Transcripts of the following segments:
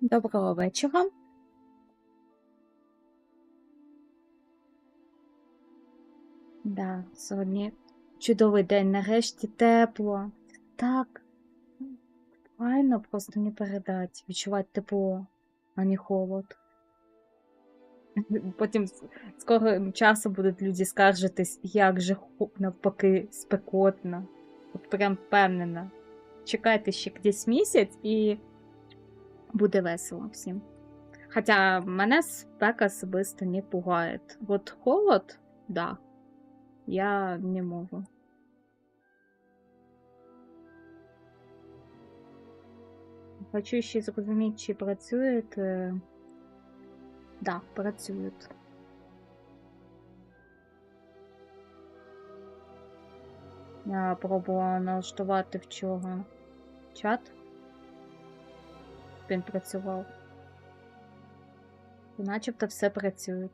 Доброго вечора. Да, сьогодні чудовий день, нарешті тепло. Так, файно просто не передати. Відчувати тепло, а не холод. Потім скоро часу будуть люди скаржитись, як же навпаки спекотно. От прям впевнена. Чекайте ще десь місяць і буде весело всім. Хоча мене спека особисто не пугає. От холод, да. Я не можу. Хочу ще зрозуміти, чи працюють. Да, працюють. Я пробувала налаштувати вчора чат. Він працював. І начебто все працює.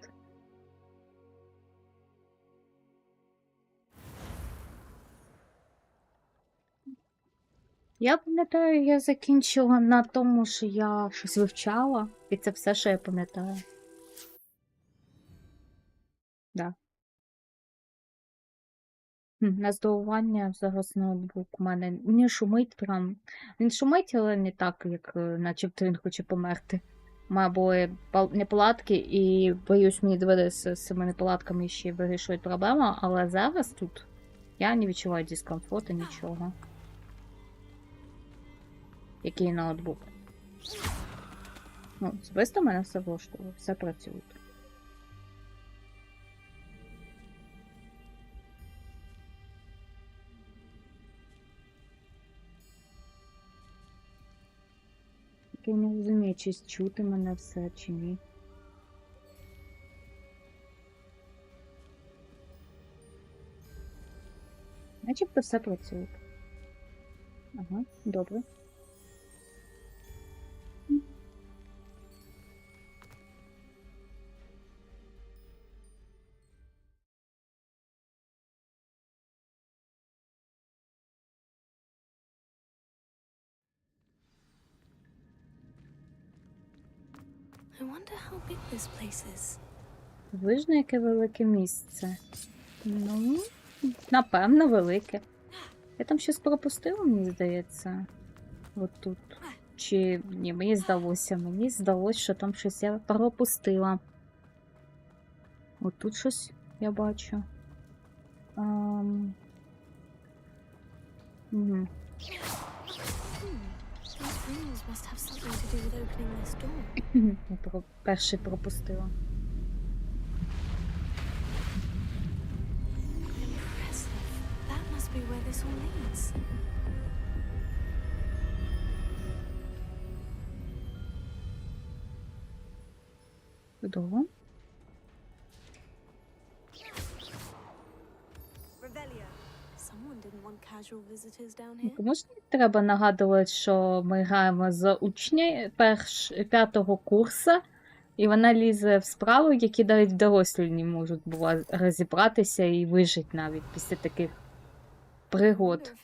Я пам'ятаю, я закінчила на тому, що я щось вивчала, і це все, що я пам'ятаю. Да. На здивування зараз ноутбук у мене не шумить прям. Він шумить, але не так, як начебто він хоче померти. У мене були неполадки, і боюсь, мені доведеться з цими неполадками ще вирішувати проблему, але зараз тут я не відчуваю дискомфорту, нічого. Який ноутбук. Ну, особисто мене все влаштовує, все працює. Я не розумію, чи чути мене все, чи ні. Начебто все працює. Ага, добре. Вижно, яке велике місце. Ну, напевно, велике. Я там щось пропустила, мені здається. От тут. Чи ні, мені здалося, що там щось я пропустила. От тут щось я бачу. Угу. Я перший пропустила. Чудово. Кому ж не треба нагадувати, що ми граємо за учня 5-го курсу, і вона лізе в справи, які навіть дорослі не можуть розібратися і вижити навіть після таких пригод.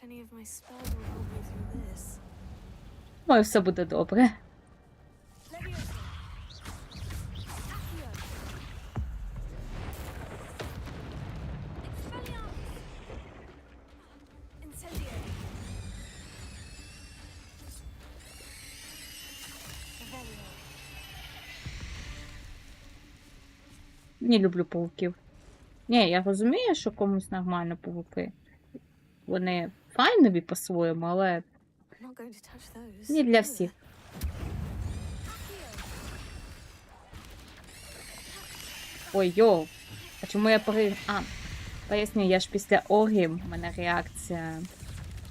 Ну, все буде добре. Не люблю павуків. Ні, я розумію, що комусь нормально павуки. Вони файнові по-своєму, але не для всіх. Ой, йоу. А чому я поясню, я ж після оргії, в мене реакція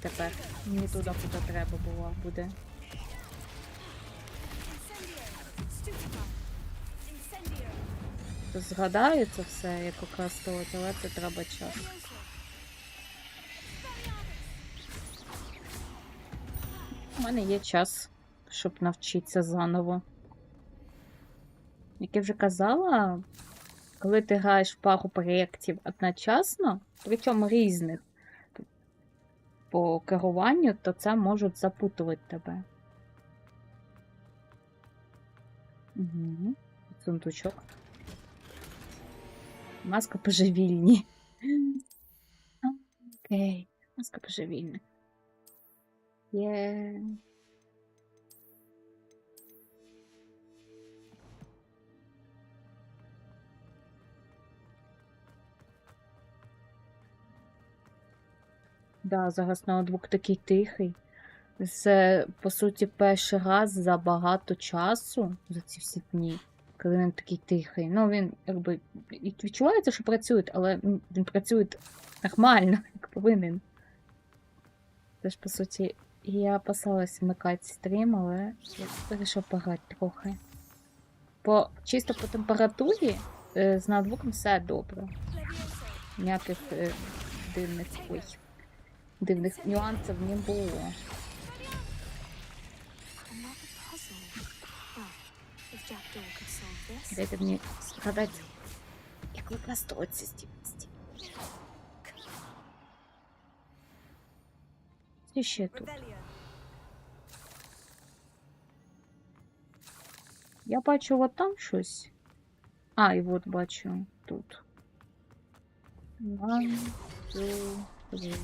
тепер не туди, куди треба було буде. То згадаю це все, як використовувати, але це треба час. У мене є час, щоб навчитися заново. Як я вже казала, коли ти граєш в пару проєктів одночасно, причому різних по керуванню, то це можуть запутувати тебе. Угу. Сундучок. Маска божевільні. Окей. Маска божевільна. Є. Да, зараз ноутбук такий тихий. Це, по суті, перший раз за багато часу, за ці всі дні, коли він такий тихий. Ну, він, якби, і відчувається, що працює, але він працює нормально, як повинен. Тож, по суті, я опасалась вмикати стрім, але я вирішив пограти трохи. Чисто по температурі з ноутбуком все добре. Ніяких дивних нюансів не було. Дайте мені згадати, як використовувати ці здібності. І ще тут. Я бачу от там щось. А, і от бачу тут. One, two, three.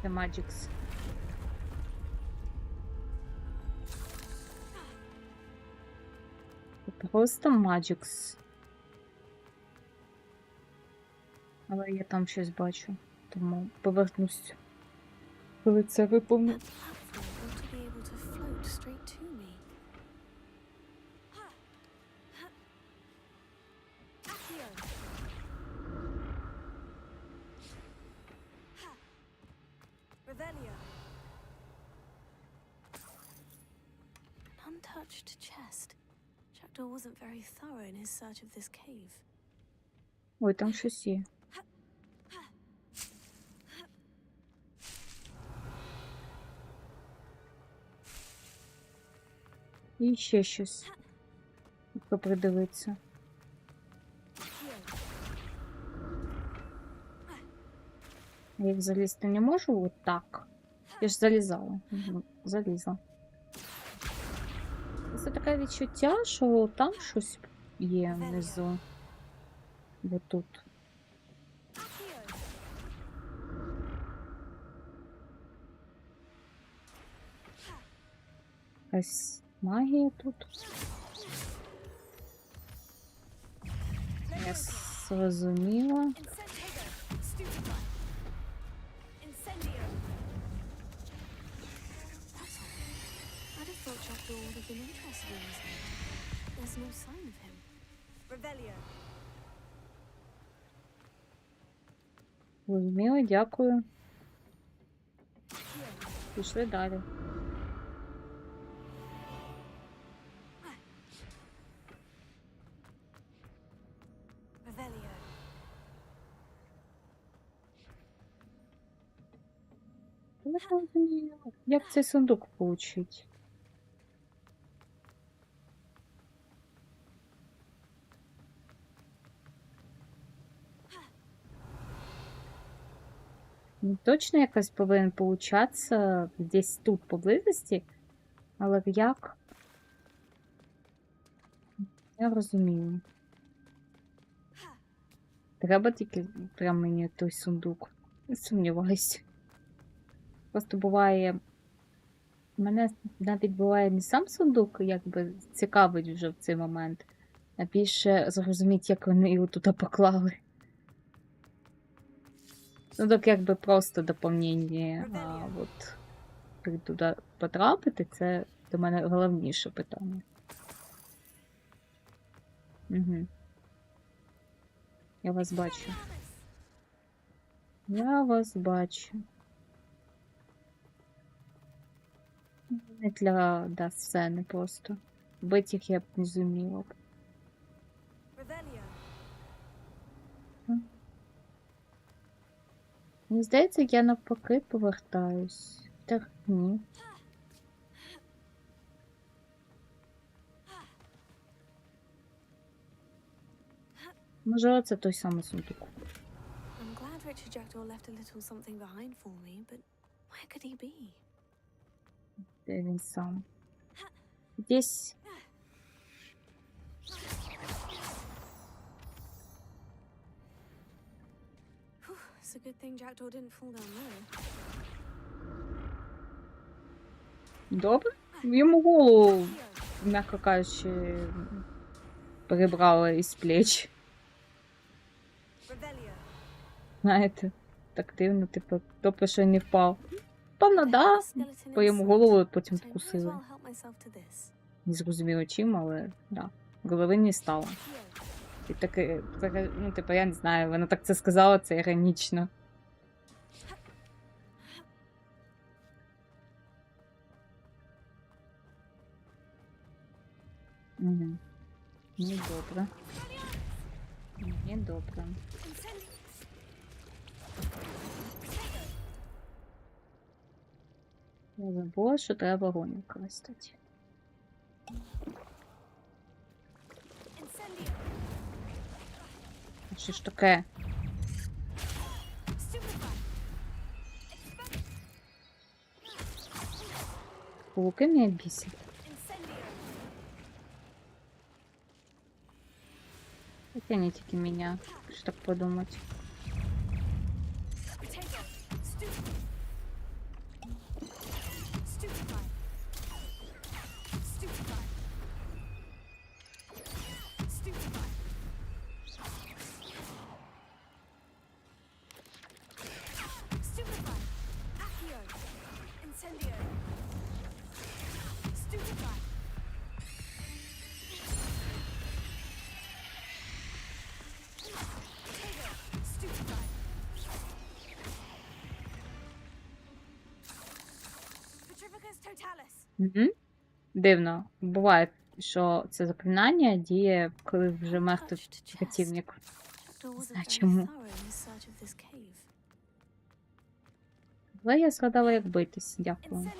The Magics. Просто Magics. Але я там щось бачу, тому повернусь, коли це виповню. Untouched chest. Jackdaw wasn't very thorough in his search of this cave. Ой, там щось є. І ще щось. Треба придивитися. Я їх залізти не можу? От так. Я ж залізала. Залізла. Це таке відчуття, що там щось є внизу. Бо тут. Якась магія тут. Я зрозуміла. Зрозуміла, дякую. Пішли далі. Я не розумію, як цей сундук получить. Точно якось повинен получатися десь тут поблизості, але як? Я розумію. Треба тільки прямо мені той сундук. Не сумніваюсь. Просто буває... Мене навіть буває не сам сундук, якби цікавить вже в цей момент, а більше зрозуміти, як вони його туди поклали. Сундук якби просто доповнення, а от як туди потрапити, це до мене головніше питання. Угу. Я вас бачу. Я вас бачу. Не для сцени просто. Бить їх я б не зуміла б. Мені здається, я навпаки повертаюсь. Так, ні. Може, це той самий сундук. I'm glad Richard Jackdaw left a little something behind for me, but where could he be? Де він сам? Десь. Whew, it's a good thing Jackdaw didn't fall down there. Добре? Йому голову, м'яко кажучи, перебрали із плеч. Revelio. Знаєте, так дивно, типу, добре, що не впав. Певно, да. По йому голову потім вкусили. Не зрозуміло чим, але да. Голови не стало. І таке, ну, типу, я не знаю, вона так це сказала, це іронічно. Угу. Не добре. Не добре. Я забула, що треба вогонь використати. Що ж таке? Луки мене бісять. Хотя не тільки мене, що так подумати. Угу. Дивно. Буває, що це заклинання діє, коли вже мертвий противник. Не знаю чому. Але я згадала, як битись. Дякую.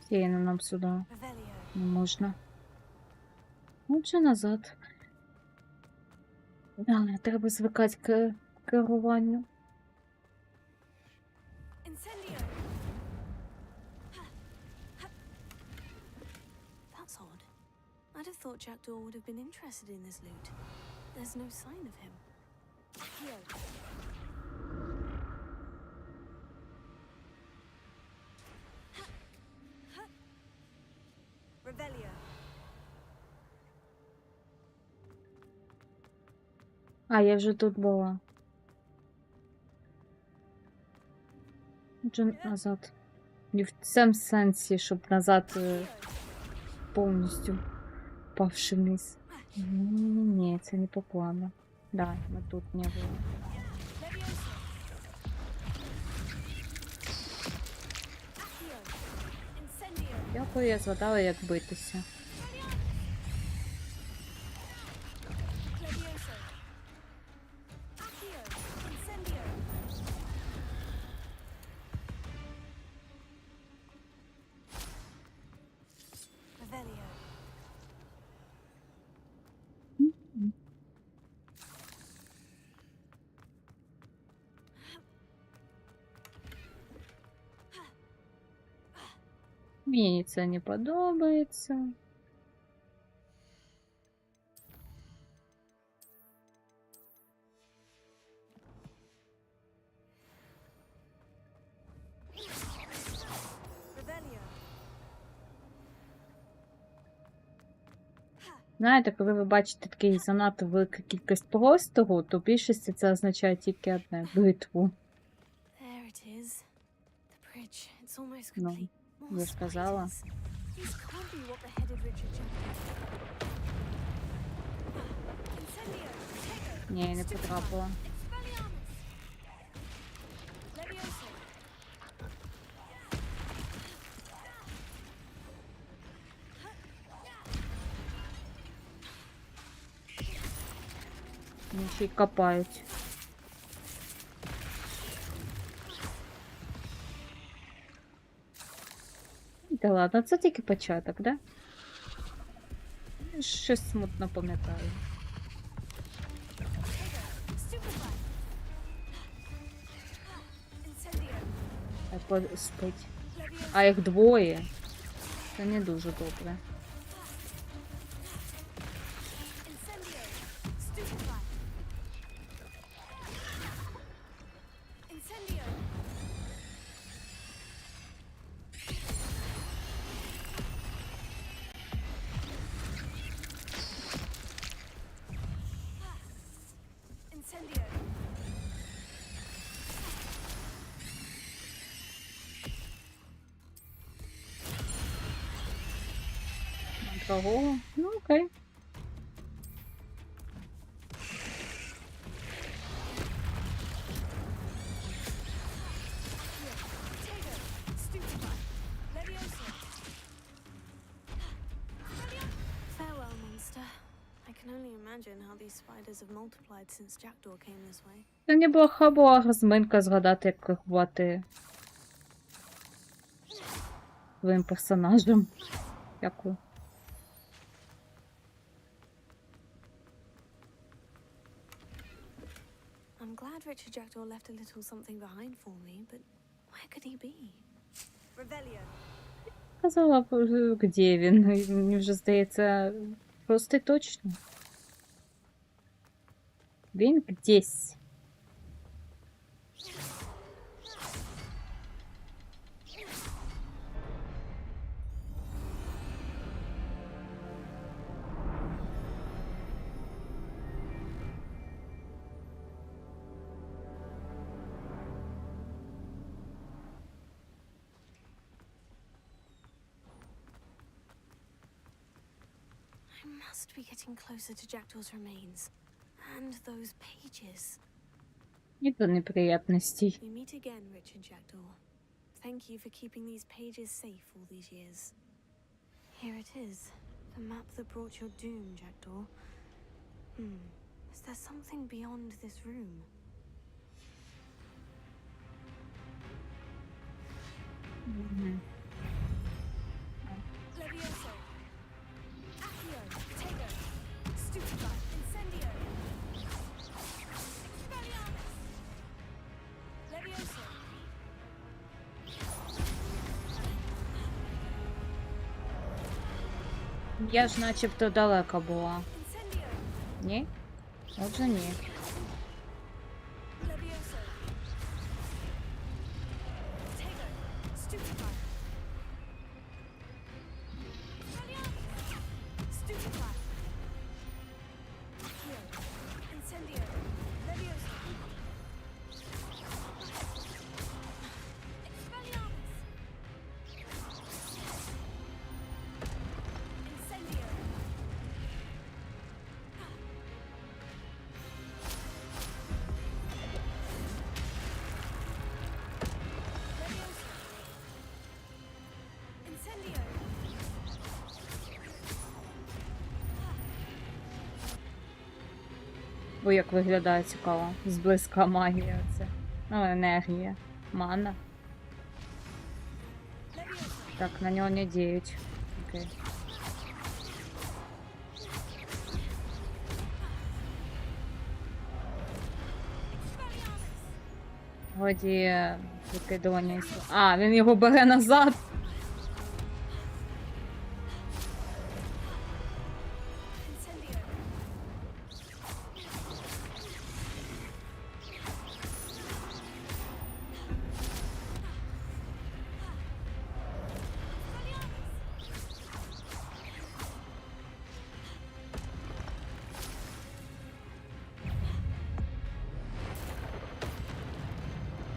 Сіяно нам сюди не можна. Отже, назад. Да, треба звикати к керуванню. That's odd. I'd have thought Jackdaw would have been interested in this loot. There's no sign of him. Accio. Revelio. А, я вже тут була. Отже, назад. Не в цьому сенсі, щоб назад повністю впавши вниз. Ні, це не по плану. Да, ми тут не було. Дякую, я згадала, як битися. Мені це не подобається. Знаєте, коли ви бачите такий занадто велику кількість простору, то в більшості це означає тільки одне – битву. Ну, я ж казала. Ні, я не потрапила. Вони ще й копають. Та ладно, це тільки початок, да? Щось смутно пам'ятаю. Спить. А їх двоє. Це не дуже добре. Кого? Ну, окей. Farewell, monster. I can only imagine how these spiders have multiplied since Jackdaw came this way. Це неплоха була розминка згадати, як керувати своїм персонажем. Дякую. I'm glad Richard Jackdaw left a little something behind for me, but where could he be? Rebellion. Казала, де він. Мені вже здається, просто й точно. Він десь. I must be getting closer to Jackdaw's remains. And those pages. І до неприятностей. We meet again, Richard Jackdaw. Thank you for keeping these pages safe all these years. Here it is. The map that brought your doom, Jackdaw. Is there something beyond this room? Levioso. Accio. Tego. Stupefy. Incendio. Expelliarmus. Levioso. Я ж начебто далеко була. Incendio. Ні? Отже, ні. Levioso. Tego. Stupefy. Expelliarmus. Stupefy. Accio. Incendio. Levioso. Expelliarmus. Incendio. Levioso. Incendio. Ой, як виглядає цікаво. Зблизька магія це. Ну, енергія. Мана. Levioso. Так, на нього не діють. Окей. Expelliarmus. Годі викидування. А, він його бере назад. Incendio.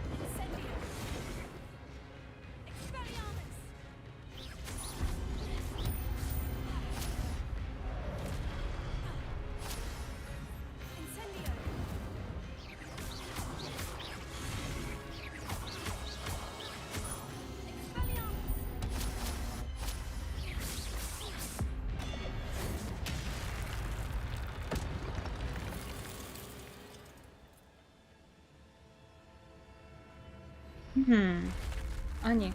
Incendio. Expelliarmus. Incendio. Expelliarmus. А, ні.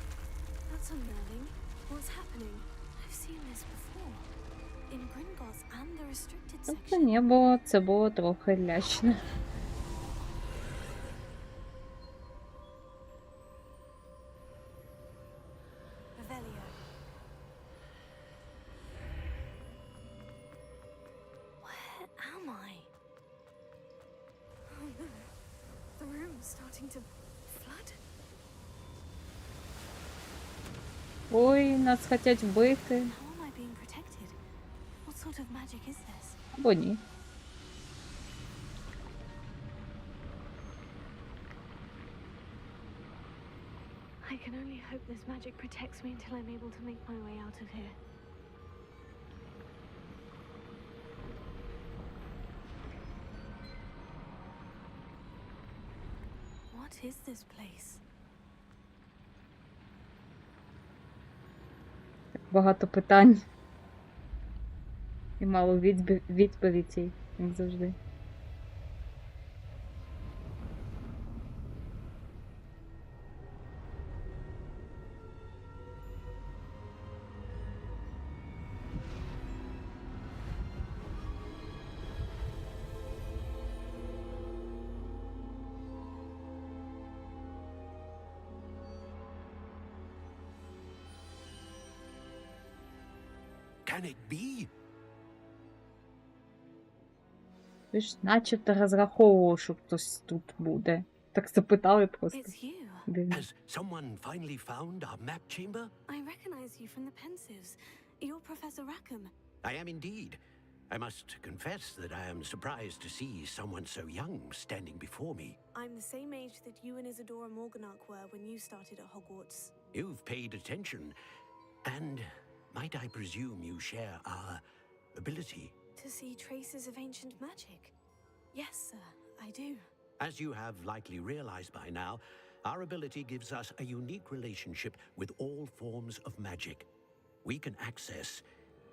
That's unnerving. What's happening? I've seen this before. in Gringotts and the restricted Тобто section. це було трохи лячно. Revelio. Where am I? Oh no. The room's starting to flood. Ой, нас хотять вбити. How am I being protected? What sort of magic is this? Або ні. I can only hope this magic protects me until I'm able to make my way out of here. What is this place? Багато питань. І мало відповідей, як завжди. Can it be? Ви ж начебто розраховував, що хтось тут буде. Так запитали просто. It's you. Дивно. Has someone finally found our map chamber? I recognize you from the pensives. You're Professor Rackham. I am indeed. I must confess that I am surprised to see someone so young standing before me. I'm the same age that you and Isadora Morganach were when you started at Hogwarts. You've paid attention, and might I presume you share our ability? To see traces of ancient magic. Yes, sir, I do. As you have likely realized by now, our ability gives us a unique relationship with all forms of magic. We can access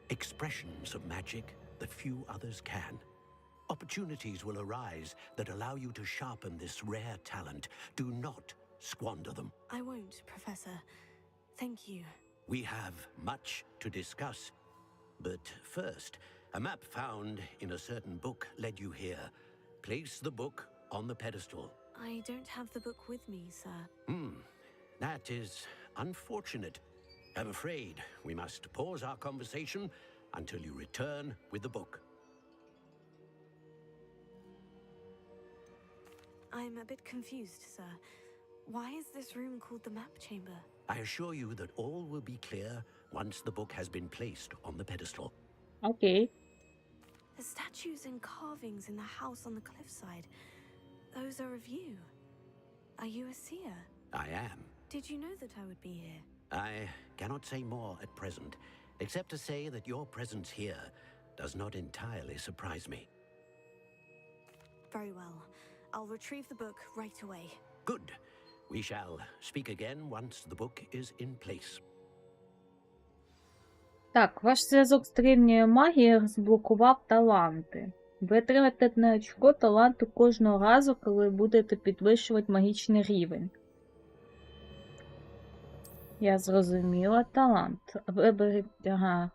expressions of magic that few others can. Opportunities will arise that allow you to sharpen this rare talent. Do not squander them. I won't, Professor. Thank you. We have much to discuss. But first, a map found in a certain book led you here. Place the book on the pedestal. I don't have the book with me, sir. That is unfortunate. I'm afraid we must pause our conversation until you return with the book. I'm a bit confused, sir. Why is this room called the map chamber? I assure you that all will be clear once the book has been placed on the pedestal. Окей. The statues and carvings in the house on the cliffside. Those are of you. Are you a seer? I am. Did you know that I would be here? I cannot say more at present, except to say that your presence here does not entirely surprise me. Very well. I'll retrieve the book right away. Good. We shall speak again once the book is in place. Так, ваш зв'язок з древньою магією розблокував таланти. Ви отримаєте одне очко таланту кожного разу, коли будете підвищувати магічний рівень. Я зрозуміла. Талант. Виберіть. Ага.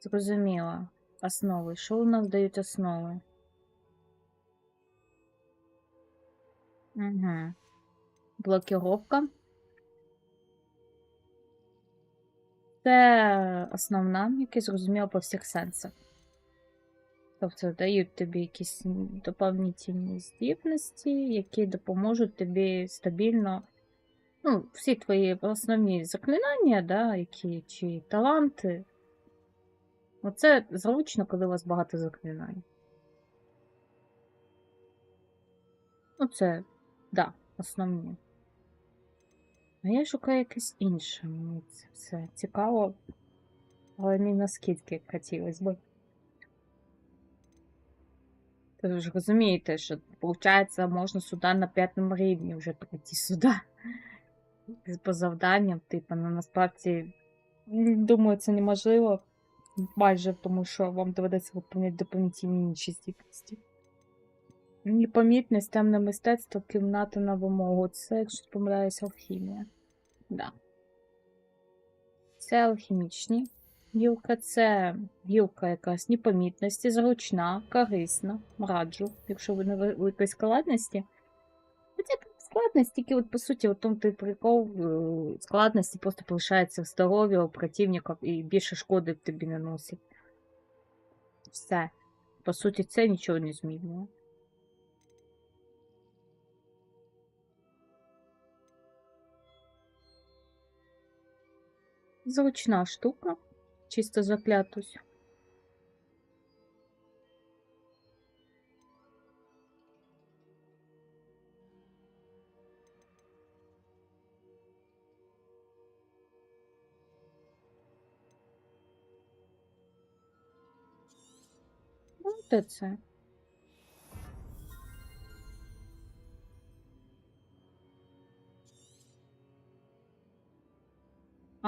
Зрозуміла. Основи. Що у нас дають основи? Угу. Блокировка. Це основна, яка зрозуміла по всіх сенсах. Тобто дають тобі якісь доповнительні здібності, які допоможуть тобі стабільно. Ну, всі твої основні заклинання, да, які, чи таланти. Оце зручно, коли у вас багато заклинань. Ну, це, да, основні. А я шукаю якесь інше. Мені це все цікаво. Але не наскільки хотілося б. Ви ж розумієте, що, виходить, можна сюди на 5-му рівні вже прийти сюди. По завданням, типу, ну, насправді, думаю, це неможливо. Майже, тому що вам доведеться виконувати доповнительні інші здібності. Непомітність, темне мистецтво, кімната на вимогу. Це, якщо помиляюсь, алхімія. Да. Це алхімічні гілка це гілка якась непомітності, зручна, корисна, раджу, якщо ви на великої складності. Хоча тут складність, тільки от, по суті, от тому той прикол, складності просто полишається в здоров'я у противників і більше шкоди тобі наносить. Все. По суті, це нічого не змінює. Зручна штука. Чисто заклятусь. Ну, де це?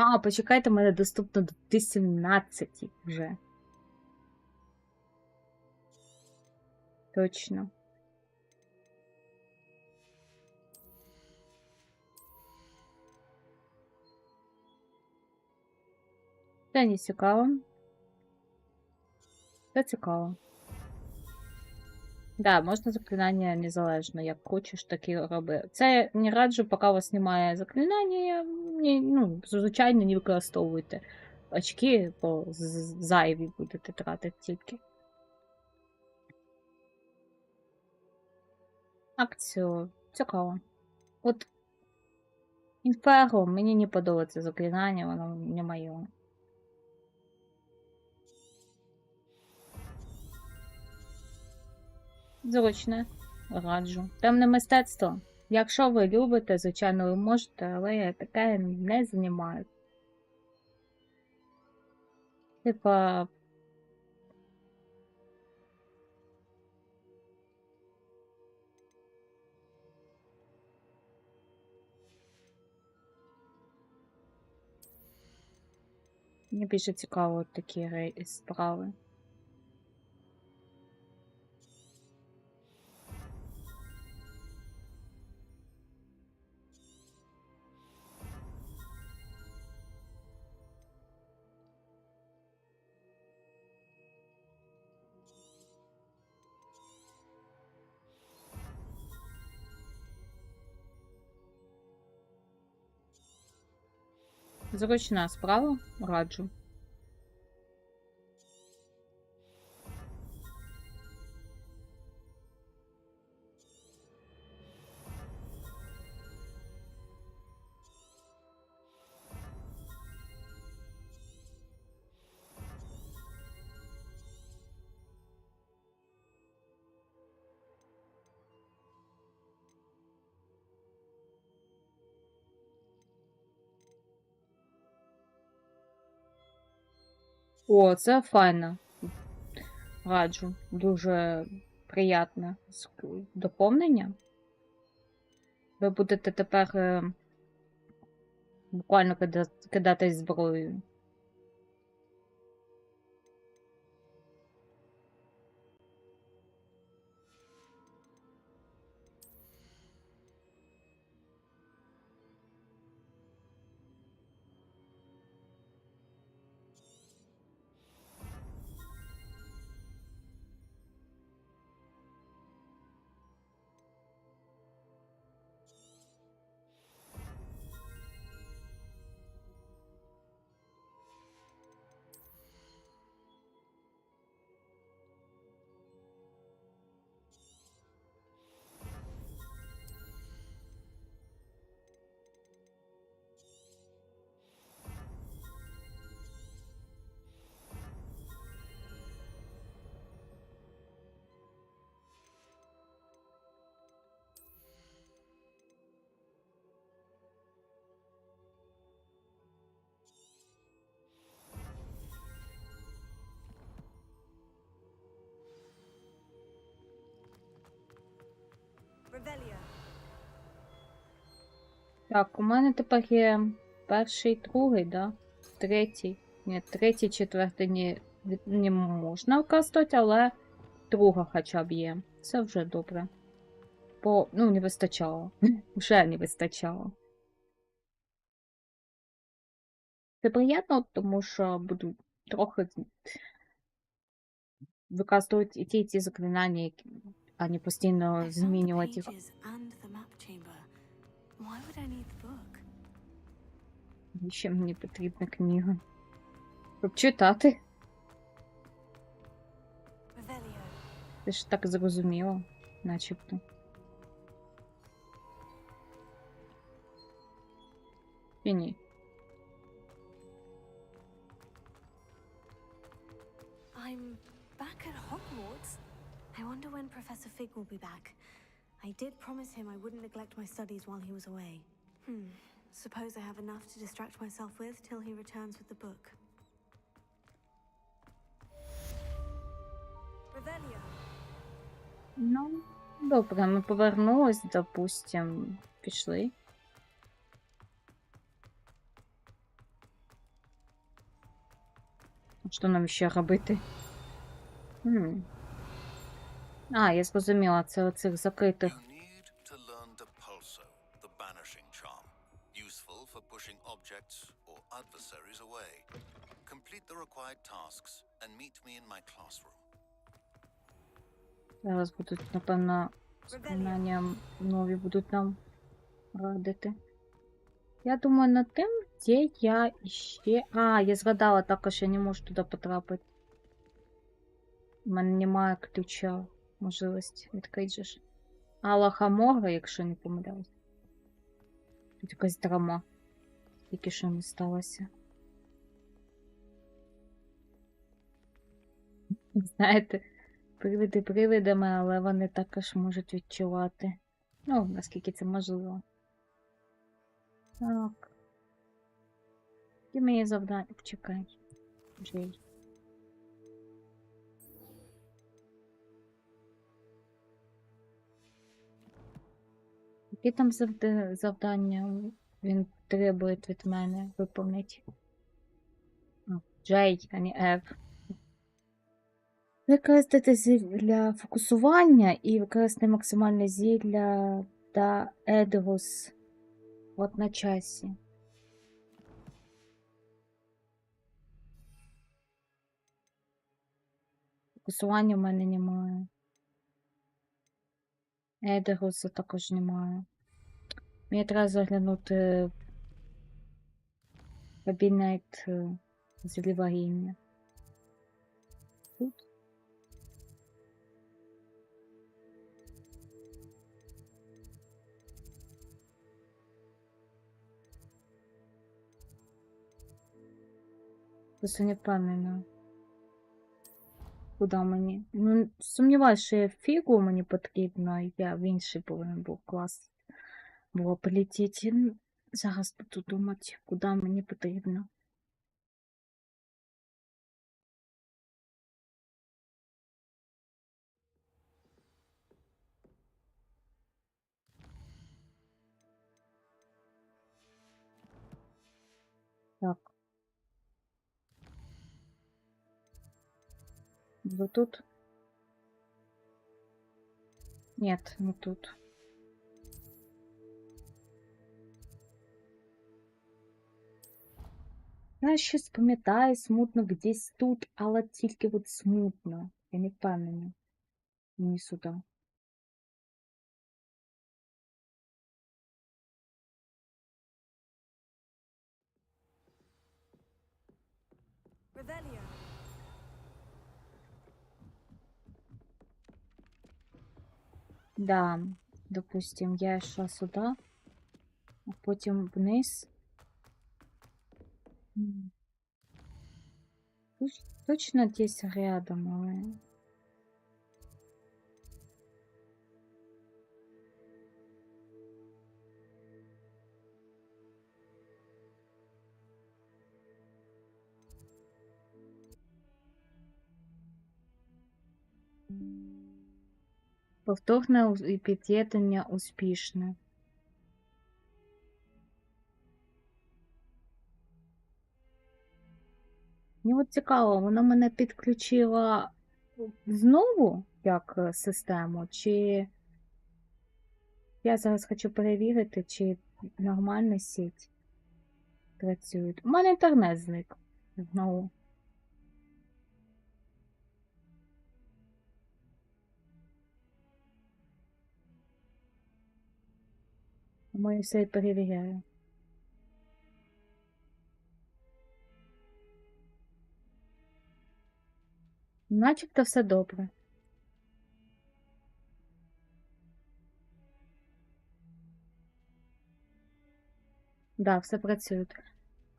А, почекайте, мене доступно до 17 вже. Точно. Це не цікаво. Це цікаво. Да, можна заклинання незалежно, як хочеш, так і роби. Це не раджу, поки у вас немає заклинання, ну, звичайно, не використовуйте. Очки, бо зайві будете тратити тільки. Акцію. Цікаво. От Інферо, мені не подобається заклинання, воно не моє. Зручне, раджу. Темне мистецтво. Якщо ви любите, звичайно, ви можете, але таке не займаю. Типа. Мені більше цікаво такі справи. Зручна справа, раджу. О, це файно. Раджу. Дуже приємне доповнення. Ви будете тепер буквально кидатись зброєю. Так, у мене тепер є перший, другий, да? Третій. Ні, третій, четвертий не можна використовувати, але друга хоча б є. Це вже добре. Бо, ну, не вистачало. Вже не вистачало. Це приємно, тому що буду трохи використовувати і ті заклинання, а не постійно I found the змінювати їх. pages and the map chamber. Why would I need the book? Ще мені потрібна книга. Щоб читати. Revelio. Це ж так зрозуміло, начебто. І ні. I'm back at Hogwarts. I wonder when Professor Fig will be back. I did promise him I wouldn't neglect my studies while he was away. Suppose I have enough to distract myself with till he returns with the book. Revelio. Ну, добре, ми повернулись, допустим, пішли. Що нам ще робити? А, я зрозуміла, це оцих закритих. You need to learn the pulso, the banishing charm, useful for pushing objects or adversaries away. Complete the required tasks and meet me in my classroom. Зараз будуть, напевно, заклинання нові будуть нам радити. Я думаю над тим, де я ще... А, я згадала також, я не можу туди потрапити. У мене немає ключа, можливості відкрити же ж. Алла Хамора, якщо не помиляюсь. Тут якась драма. Тільки що не сталося. Знаєте, привиди привидами, але вони також можуть відчувати. Ну, наскільки це можливо. Так. Які мені завдання? Почекай. Джей. Які там завдання він требує від мене виповнити? Джей, а не Ф. Використати зілля фокусування і використати максимальне зілля та Едгус от на часі. Фокусування в мене немає. Едгуса також немає. Мені треба заглянути в кабінет зіліваріння. Тут. Просто не впевнена. Куди мені? Ну, сумніваюся, що я фігу мені потрібно, я в інший повинен був клас було полетіти. Зараз буду думати, куди мені потрібно. Так. Вот тут? Нет, не тут. Я щось пам'ятаю смутно десь тут, але тільки от смутно. Я не впевнена. Мені сюди. Revelio. Да, допустим, я йшла сюди, а потім вниз. Точно десь рядом, але... Повторне під'єднання успішне. Мені от цікаво, вона мене підключила знову як систему, чи я зараз хочу перевірити, чи нормальна сеть працює. У мене інтернет зник знову. Тому я все і перевіряю. Начебто все добре. Да, все працює.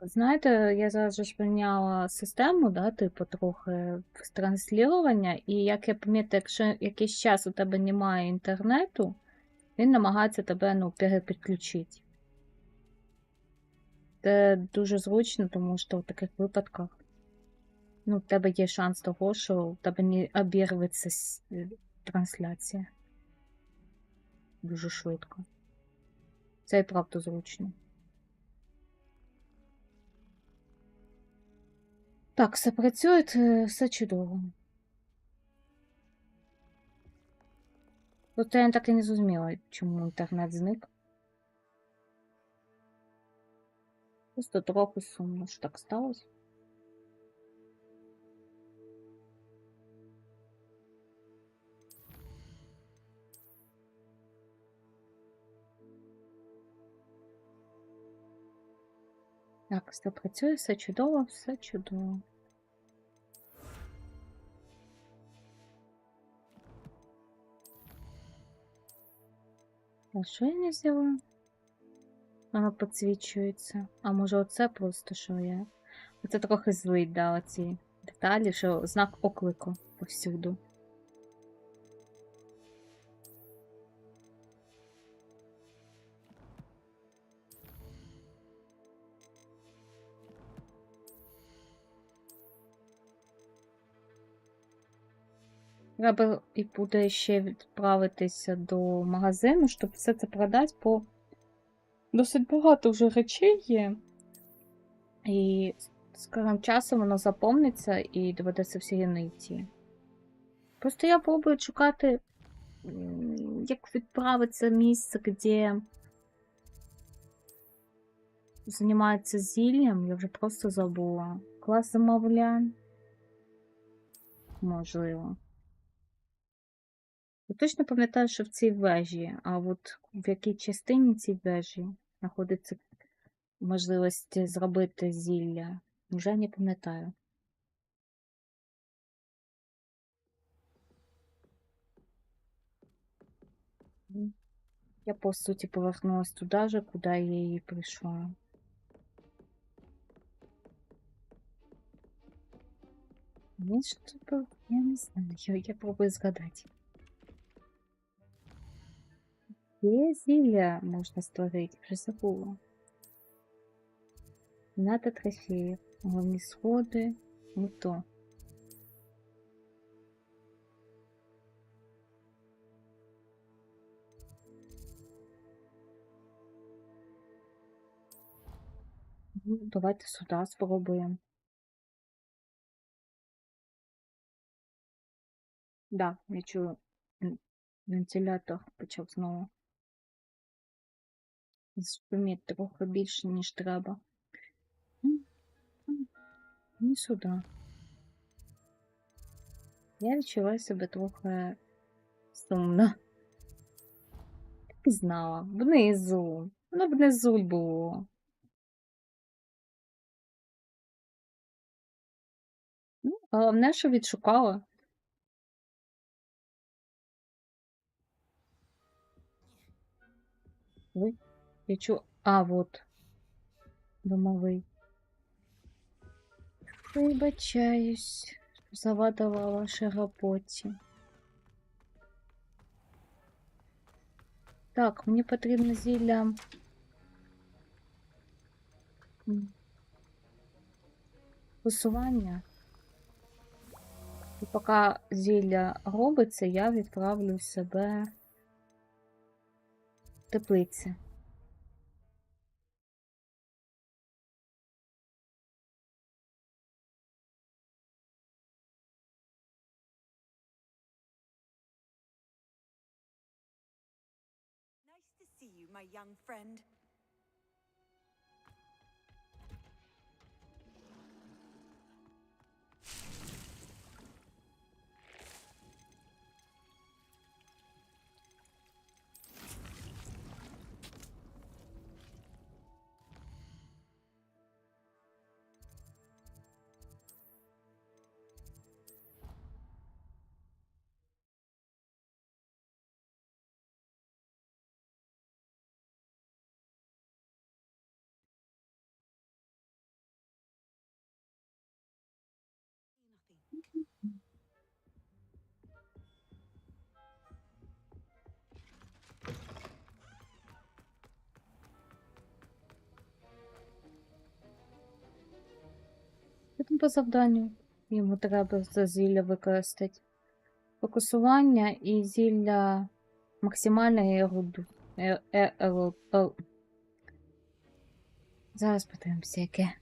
Знаєте, я зараз же ж прийняла систему, да, типу, трохи транслювання, і як я пам'ятаю, якщо якийсь час у тебе немає інтернету, він намагається тебе, ну, перепідключити. Це дуже зручно, тому що в таких випадках, ну, в тебе є шанс того, що в тебе не обірветься трансляція. Дуже швидко. Це і правда зручно. Так, все працює, все чудово. Просто я так і не зрозуміла, чому інтернет зник. Просто трохи сумно, що так сталося. Так, все працює, все чудово, все чудово. А що я не взяла? Воно підсвічується. А може оце просто, що я? Оце трохи злить, да, оці деталі, що знак оклику повсюду. Треба і буде ще відправитися до магазину, щоб все це продати, бо досить багато вже речей є. І з скорим часом воно заповниться і доведеться всі рівно йти. Просто я пробую шукати, як відправиться місце, де займаються зіллям, я вже просто забула. Клас замовлянь? Можливо. Я точно пам'ятаю, що в цій вежі, а от в якій частині цій вежі знаходиться можливість зробити зілля, вже не пам'ятаю. Я, по суті, повернулась туди же, куди я і прийшла. Він що, я не знаю, я пробую згадати. Є зілля можна створити, вже забула. Надо трофеїв, головні сходи, не то. Ну, давайте сюди спробуємо. Да, я чую, вентилятор почав знову шуміти трохи більше, ніж треба. Не сюди. Я відчуваю себе трохи сумно. Так і знала. Внизу. Воно внизу було. Ну, головне, що відшукала. Ой, я чую. А, вот. Домовий. Вибачаюсь, що завадила вашій роботі. Так, мені потрібно зілля. Висування. І поки зілля робиться, я відправлю себе в теплиці. Nice to see you, my young friend. там по завданню? Йому треба за зілля використати. Фокусування і зілля максимальної еруду. Зараз подивимося, яке.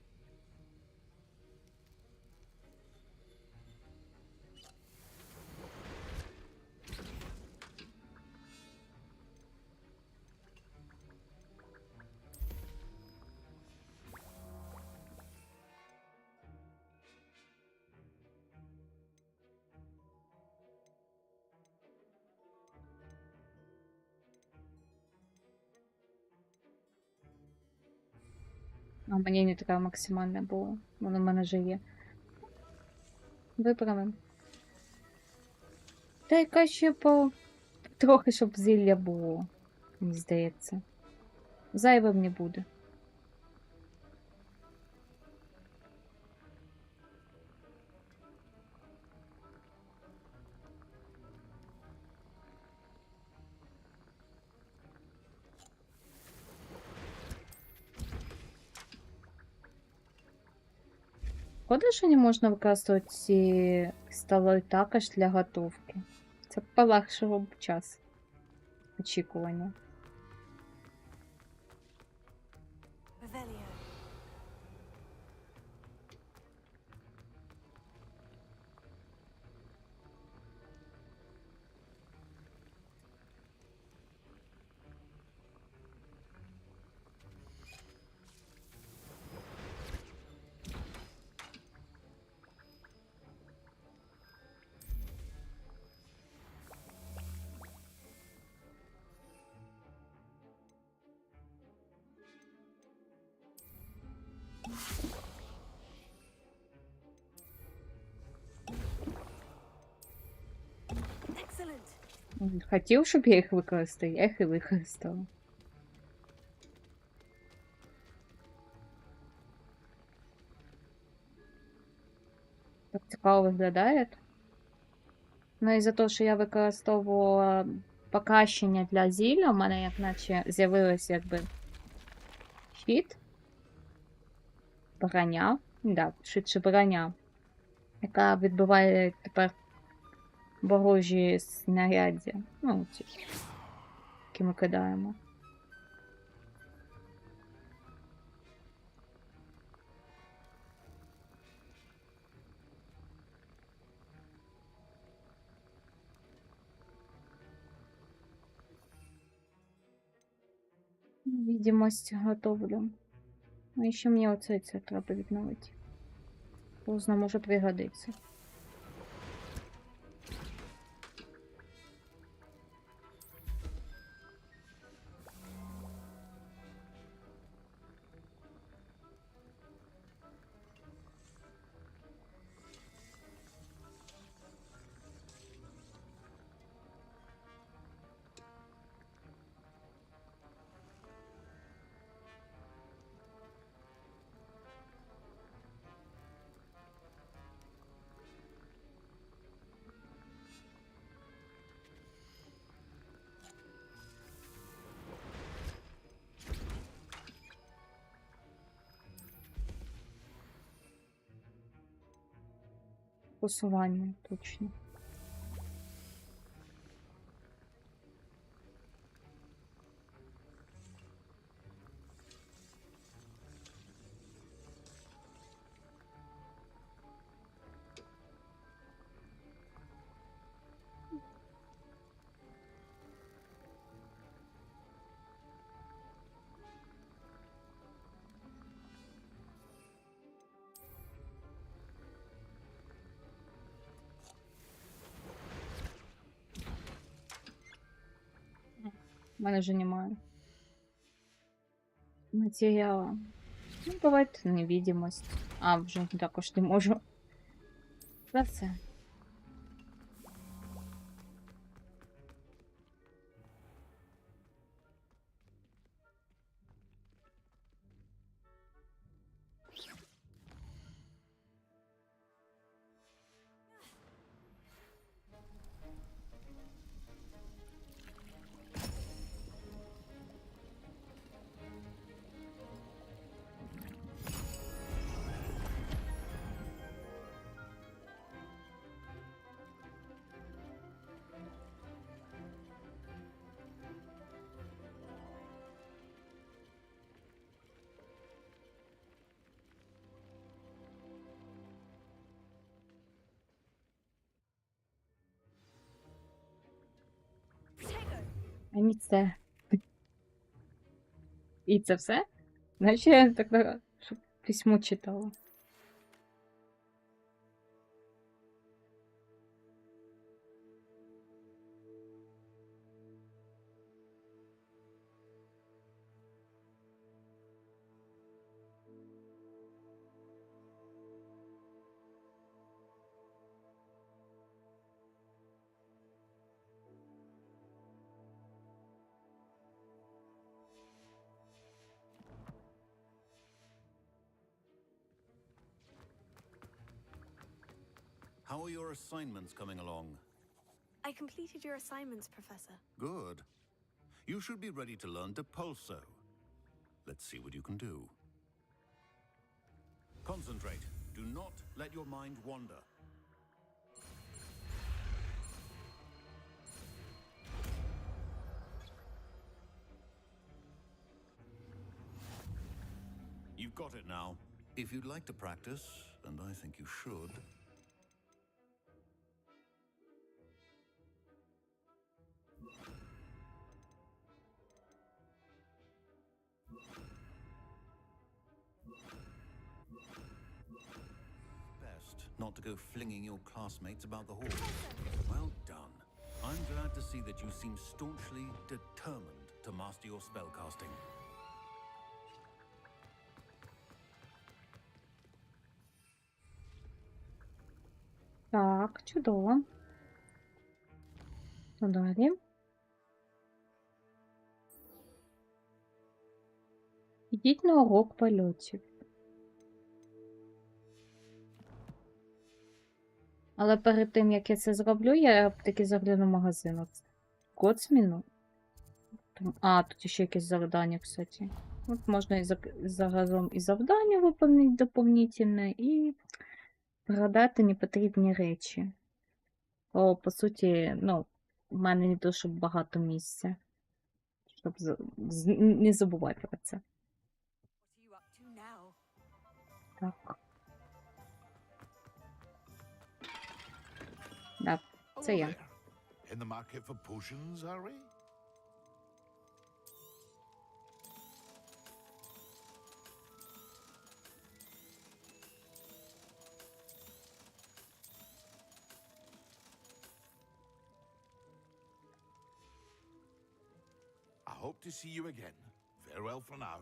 А мені не така максимальна була. Воно в мене вже є. Виправимо. Та яка ще по... трохи, щоб зілля було. Мені здається. Зайвим не буде. Шкода, що не можна використовувати ці столи також для готовки. Це полегшило б час очікування. Revelio. Excellent. Хотів, щоб я їх використала, я їх і використала. Так цікаво виглядає. Ну і за те, що я використовувала покращення для зілля, у мене як наче з'явилось якби щит, броня, да, швидше броня, яка відбиває тепер ворожі снаряддя, ну, ці, які ми кидаємо. Відомість готовлю. Ну і ще мені оце треба відновити. Поздно може пригодиться. Фокусування, точно. У мене вже немає матеріалу. Ну, давайте невидимость. А, вже також не можу. За це. А ні це. І це все? Наче я так щоб письмо читала. How are your assignments coming along? I completed your assignments, Professor. Good. You should be ready to learn Depulso. Let's see what you can do. Concentrate. Do not let your mind wander. You've got it now. If you'd like to practice, and I think you should, best not to go flinging your classmates about the hall. Well done. I'm glad to see that you seem staunchly determined to master your spellcasting. Так, чудово. Що далі? Ідіть на урок польотів. Але перед тим, як я це зроблю, я таки загляну в магазин. Код зміну. А, тут ще якесь завдання, кстати. От можна і заразом і завдання виповнити доповнительне, і продати непотрібні речі. О, по суті, ну, в мене не то, щоб багато місця. Щоб не забувати про це. Так. Так, це я. In the market for potions, are we? I hope to see you again. Farewell for now.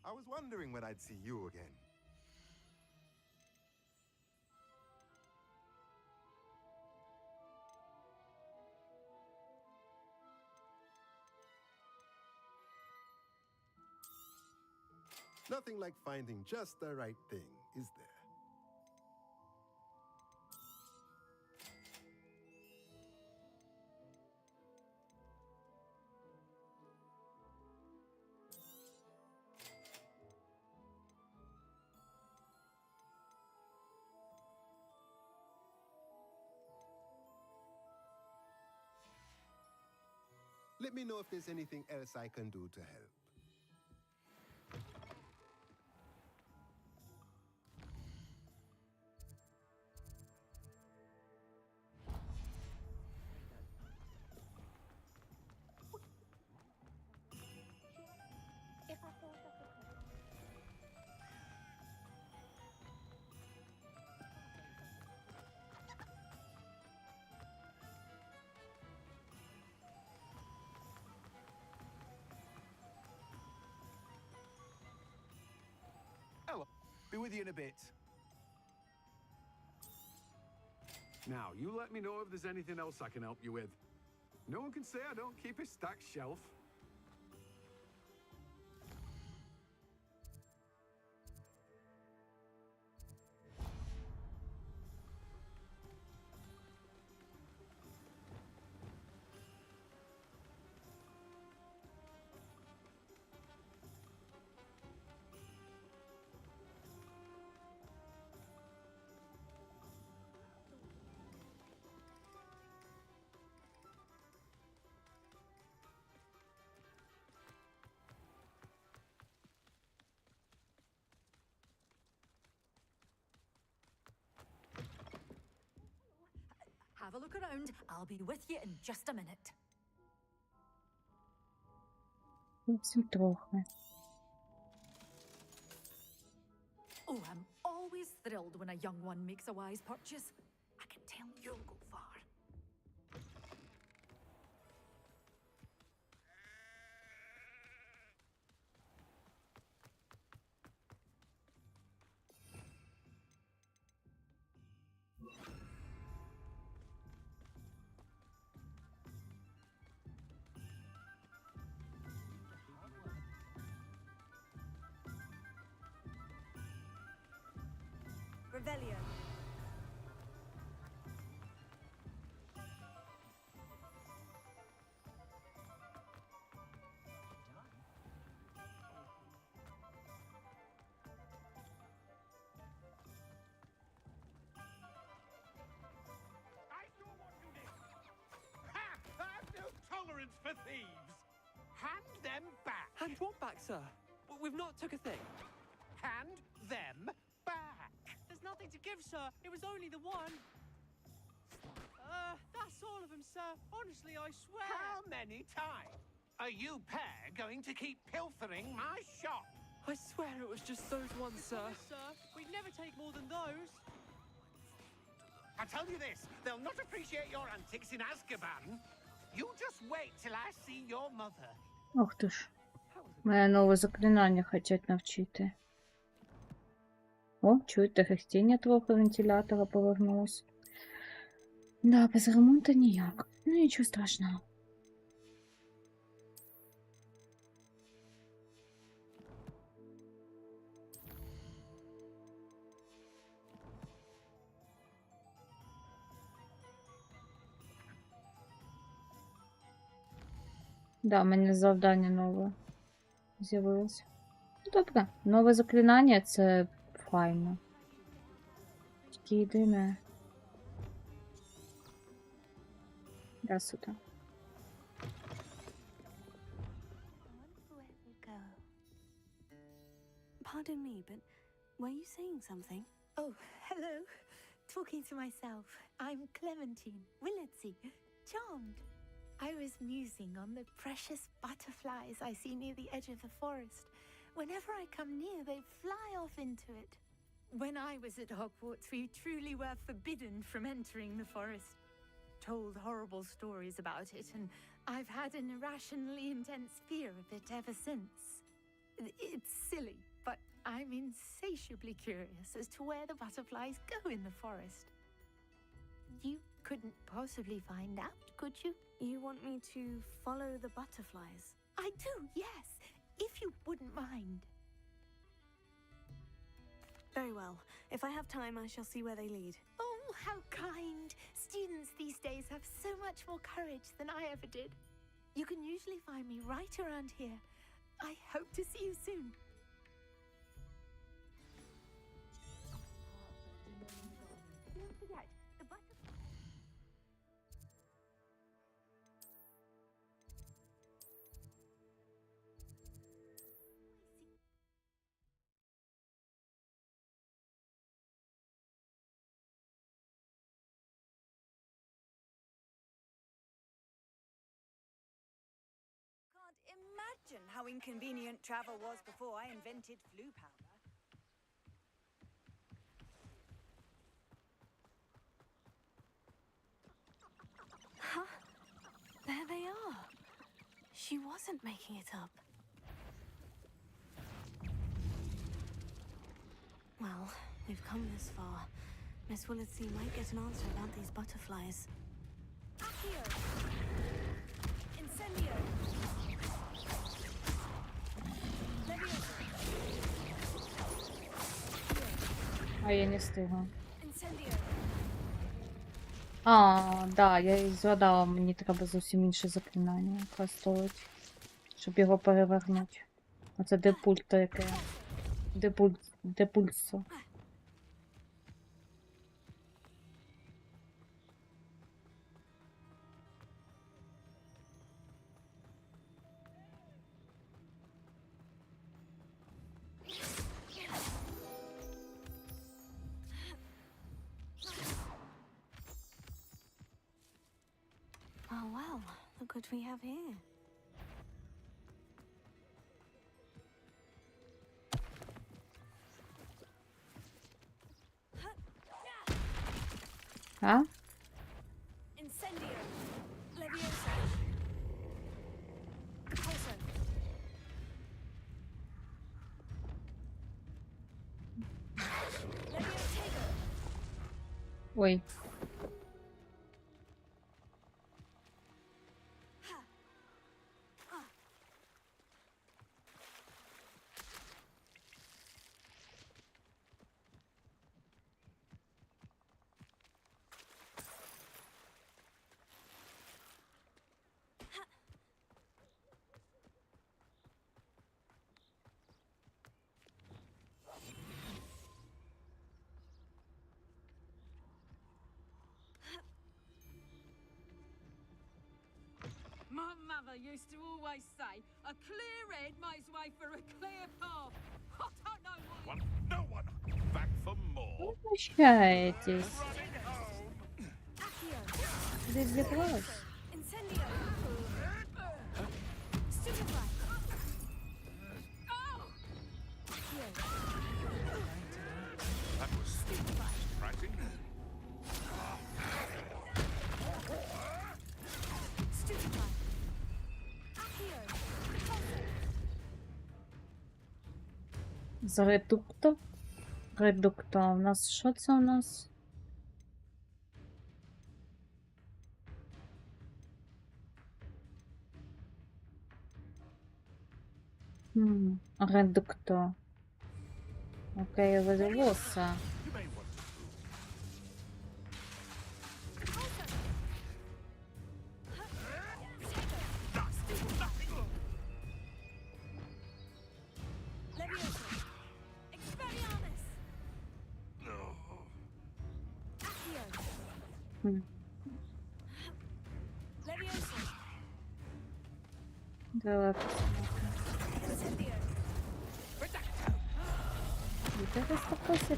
I was wondering when I'd see you again. Nothing like finding just the right thing, is there? Let me know if there's anything else I can do to help. Hello. Be with you in a bit. Now, you let me know if there's anything else I can help you with. No one can say I don't keep a stacked shelf. Have a look around. I'll be with you in just a minute. Зовсім трохи. Oh, I'm always thrilled when a young one makes a wise purchase. I can tell you'll go far. Revelio. I've no tolerance for thieves. Hand them back. Hand what back, sir? We've not took a thing. Hand them back. There's nothing to give, sir. It was only the one. That's all of them, sir. Honestly, I swear. How many times are you pair going to keep pilfering my shop? I swear it was just those ones, sir. promise, sir. We'd never take more than those. I tell you this, they'll not appreciate your antics in Azkaban. You just wait till I see your mother. Ох ти ж. Мене нове заклинання хочуть навчити. О, чуєте, хихтіння трохи вентилятора повернулось. Да, без ремонту ніяк. Ну нічого страшного. Да, в мене завдання нове з'явилося. Добре, нове заклинання це файно. Тільки єдине. Да, сюди. Pardon me, but were you saying something? Oh, hello. Talking to myself. I'm Clementine Willardsey. Charmed. I was musing on the precious butterflies I see near the edge of the forest. Whenever I come near, they fly off into it. When I was at Hogwarts, we truly were forbidden from entering the forest. Told horrible stories about it, and I've had an irrationally intense fear of it ever since. It's silly, but I'm insatiably curious as to where the butterflies go in the forest. You couldn't possibly find out, could you? You want me to follow the butterflies? I do, yes, if you wouldn't mind. Very well. If I have time, I shall see where they lead. Oh, how kind. Students these days have so much more courage than I ever did. You can usually find me right around here. I hope to see you soon. Don't forget, the butterfly... Imagine how inconvenient travel was before I invented flu powder. Huh? There they are. She wasn't making it up. Well, we've come this far. Miss Willardsey might get an answer about these butterflies. Accio! Incendio! А я не встигла. Incendio! А, да, я і згадала, мені треба зовсім інше заклинання використовувати, щоб його перевернути. Оце депульто яке. Депульсо. Well, look what we have here. А? Incendio. Leviosa. Pulso. Leviotego. Ой. My mother used to always say, a clear head makes way for a clear path. I don't know what... No one! Back for more! Возвращаетесь. Accio. Здесь взорвалось. Incendio. Stupefy. Accio. That was surprising. Stupefy. Accio. З редукто. Редукто. У нас що це у нас? Редукто. Окей, вивелося. Leviosa. Expelliarmus. Accio. Leviosa. Давай. Incendio. Де ви спокойся?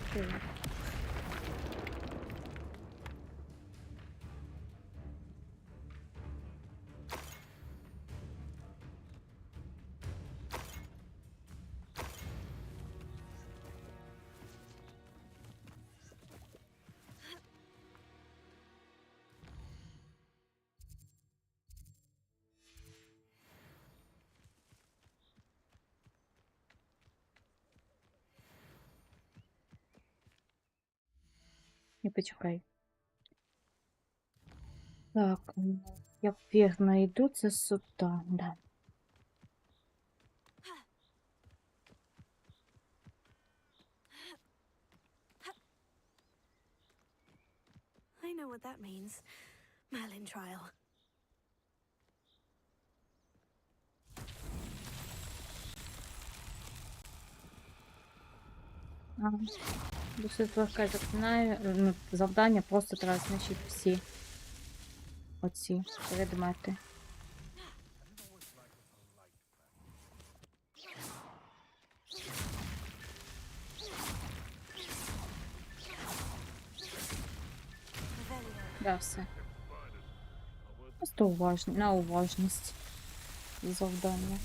І почекай. Так, я вірно йду, це сюди, да. I know what that means. Merlin trial. Досить легке завдання, просто треба знищити всі оці предмети. Да, все. Просто на уважність завдання.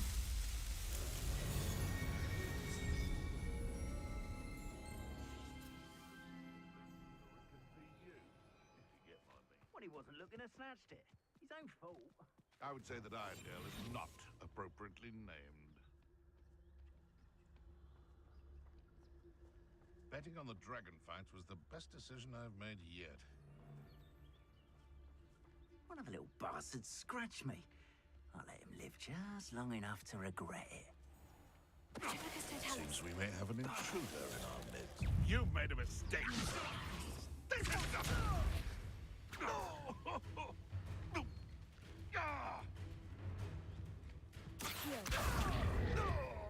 Snatched it. His own fault. I would say that Iredale is not appropriately named. Betting on the dragon fights was the best decision I've made yet. One of the little bastards scratched me. I'll let him live just long enough to regret it. Seems we may have an intruder in our midst. You've made a mistake.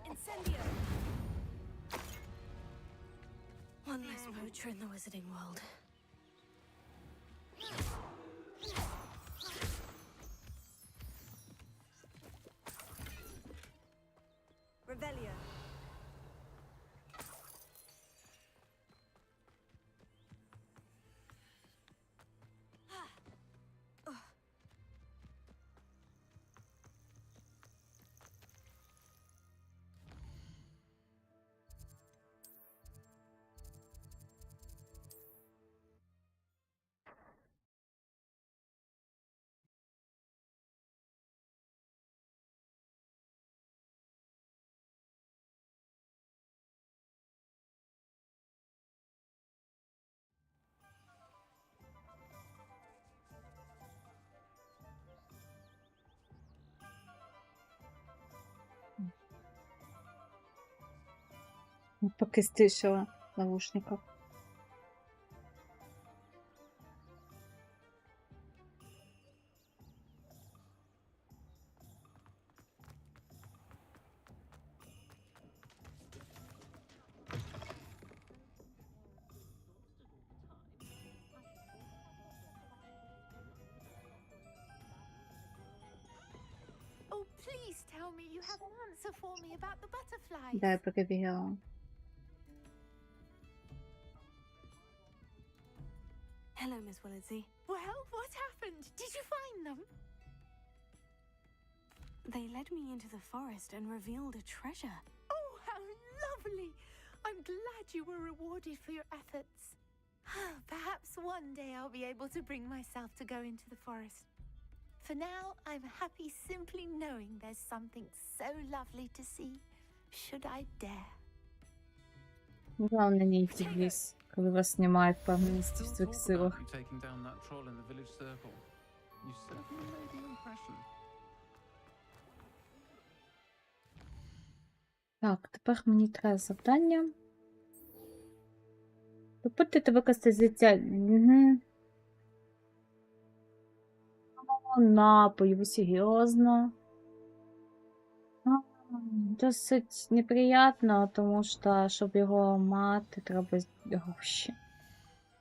Incendio. One less poacher in the wizarding world. Revelio. Поки стишила в наушниках. Oh, please tell me you have an answer for me about the butterflies. Да, я перевіряла. Hello, Miss Willitsey. Well, what happened? Did you find them? They led me into the forest and revealed a treasure. Oh, how lovely! I'm glad you were rewarded for your efforts. Perhaps one day I'll be able to bring myself to go into the forest. For now, I'm happy simply knowing there's something so lovely to see, should I dare. Главное не йти в ліс, коли вас знімають в певності в Still своїх talk силах. about you taking down that troll in the village circle. You certainly made an impression. Так, тепер мені треба завдання. Допити та викласти з життя. Угу. Напої, ви серйозно? Досить неприємно, тому що, щоб його мати, треба гроші.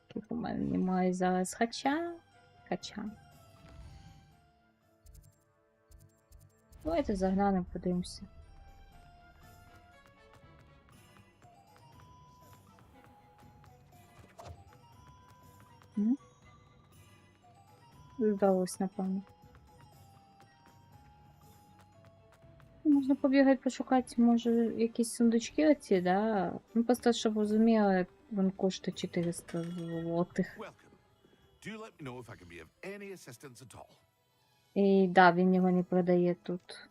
Яких у мене немає зараз. Хоча. Давайте заглянемо, подивимося. Здалось, напевно. Можна побігати, пошукати, може, якісь сундучки оці, да? Ну, просто, щоб розуміли, він коштує 400 злотих. Welcome. Do you let me know if I can be of any assistance at all? І да, він його не продає тут.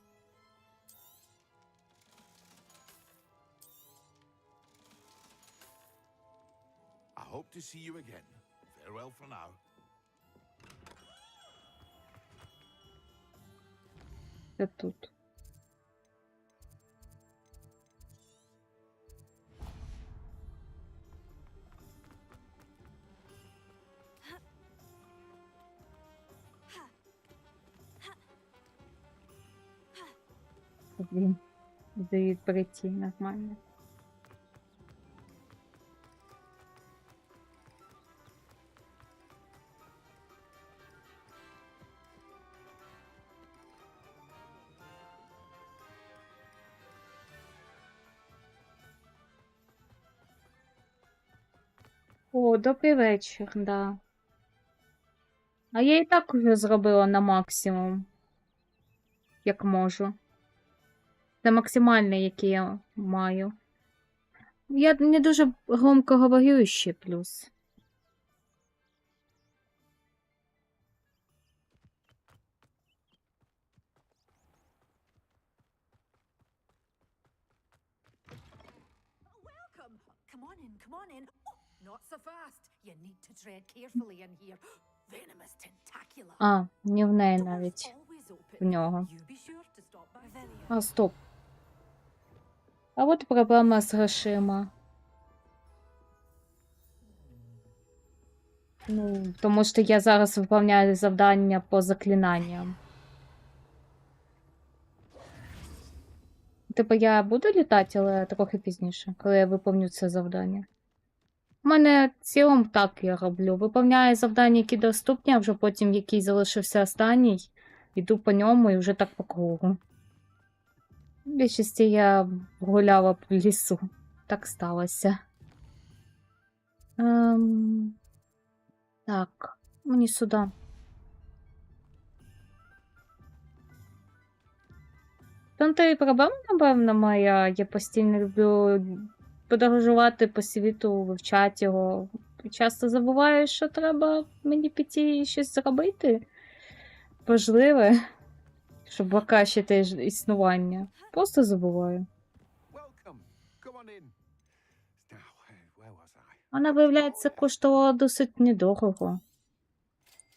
I hope to see you again. Farewell for now. Це тут. Блін, дають прийти нормально. О, добрий вечір, да. А я і так вже зробила на максимум. Як можу. Це максимальне, яке я маю. Я не дуже громко говорю ще плюс. Welcome. Come on in. Oh, not so fast. You need to tread carefully in here. Venomous tentacula. А, не в неї Doors навіть. always open. В нього. You be sure to stop by. А, стоп. А от проблема з грошима. Ну, тому що я зараз виконую завдання по заклинанням. Типу, я буду літати, але трохи пізніше, коли я виповню це завдання. У мене в цілому так я роблю. Виповняю завдання, які доступні, а вже потім, який залишився останній, йду по ньому і вже так по кругу. В більшості я гуляла по лісу. Так сталося. Так, мені сюди. Там та і проблема, напевно, моя. Я постійно люблю подорожувати по світу, вивчати його. Часто забуваю, що треба мені піти і щось зробити важливе, щоб покращити існування. Просто забуваю. Welcome. Come on in. Now, where was I? Вона, виявляється, коштувала досить недорого.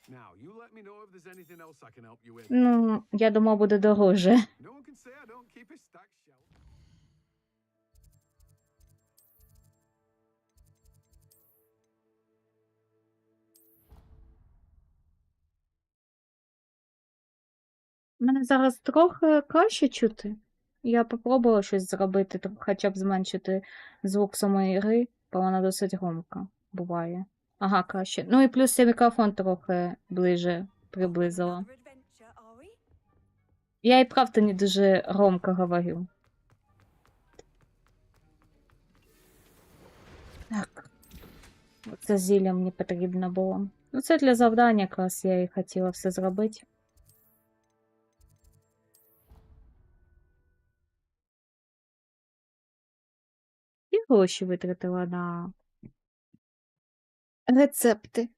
Now, you let me know if there's anything else I can help you with. Ну, я думав, буде дороже. No one can say I don't keep a stacked shelf. Мене зараз трохи краще чути. Я попробувала щось зробити, хоча б зменшити звук самої гри, бо вона досить громка буває. Ага, краще. Ну і плюс я мікрофон трохи ближе приблизила. Я і правда не дуже громко говорю. Так. Це зілля мені потрібно було. Ну це для завдання якраз я і хотіла все зробити. І гроші витратила на рецепти.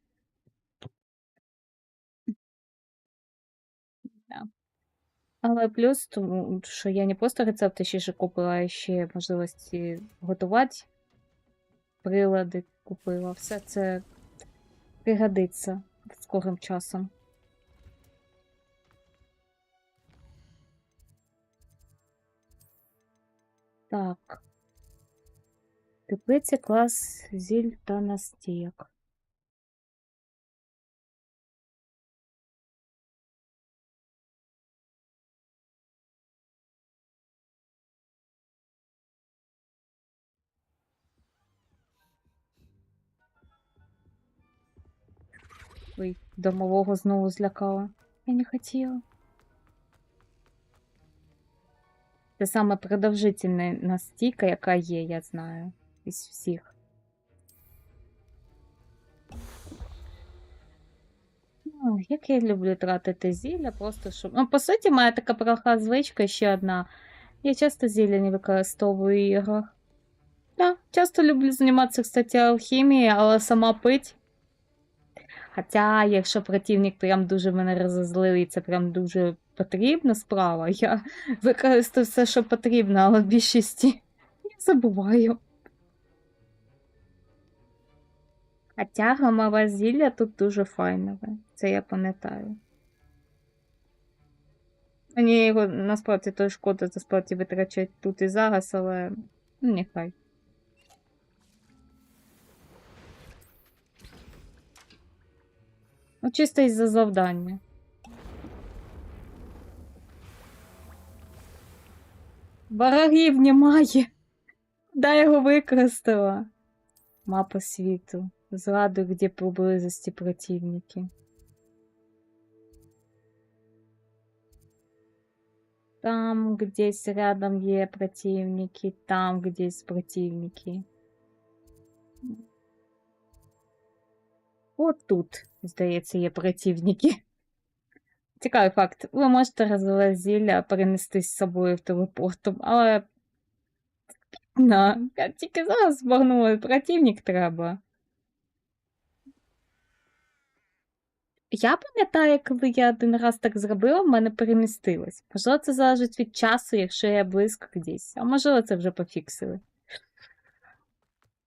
Да. Але плюс, тому що я не просто рецепти ще купила, а ще можливості готувати. Прилади купила. Все це пригодиться скорим часом. Так. Теплиці, клас, зіль та настійок. Ой, домового знову злякала. Я не хотіла. Це саме продовжительна настійка, яка є, я знаю, із всіх. Ой, як я люблю тратити зілля, просто щоб... Ну, по суті, моя така плоха звичка ще одна. Я часто зілля не використовую в іграх. Да, часто люблю займатися, кстати, алхімією, але сама пить. Хоча, якщо противник прям дуже мене розозлив, і це прям дуже потрібна справа, я використаю все, що потрібно, але в більшості я забуваю. Хоча гамове зілля тут дуже файнове, це я пам'ятаю. Мені його насправді то шкода насправді витрачати тут і зараз, але ну, нехай. Ну, чисто із-за завдання. Ворогів немає. Да, його використала. Мапа світу. Зраду, где поблизості противники. Там где-с рядом є противники, там где-с противники. От тут, здається, є противники. Цікавий факт. Ви можете розвивати зілля, перенести з собою в телепортом, але... Я тільки зараз збагнула, противник треба. Я пам'ятаю, коли я один раз так зробила, в мене перемістилось. Можливо, це залежить від часу, якщо я близько десь. А можливо, це вже пофіксили.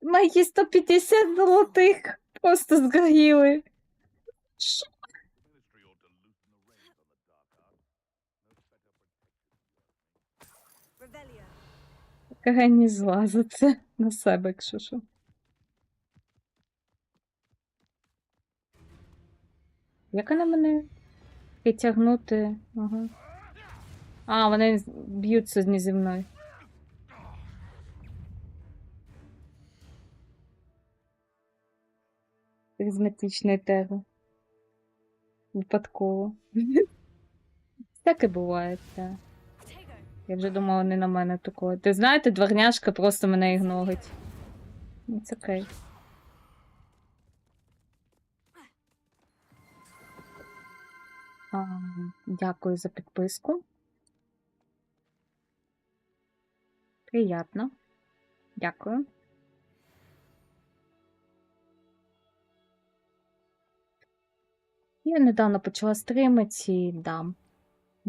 Мої 150 золотих просто згоріли. Що? Така не зла за це на себе, якщо що. Як вона мене підтягнути? Ага. А, вони б'ються зі мною. Харизматичний теру. Випадково. Таке буває, так. Я вже думала, вони на мене такої. Ти знаєте, дворняжка просто мене ігнорить. Це окей. Дякую за підписку. Приятно. Дякую. Я недавно почала стримити і да, у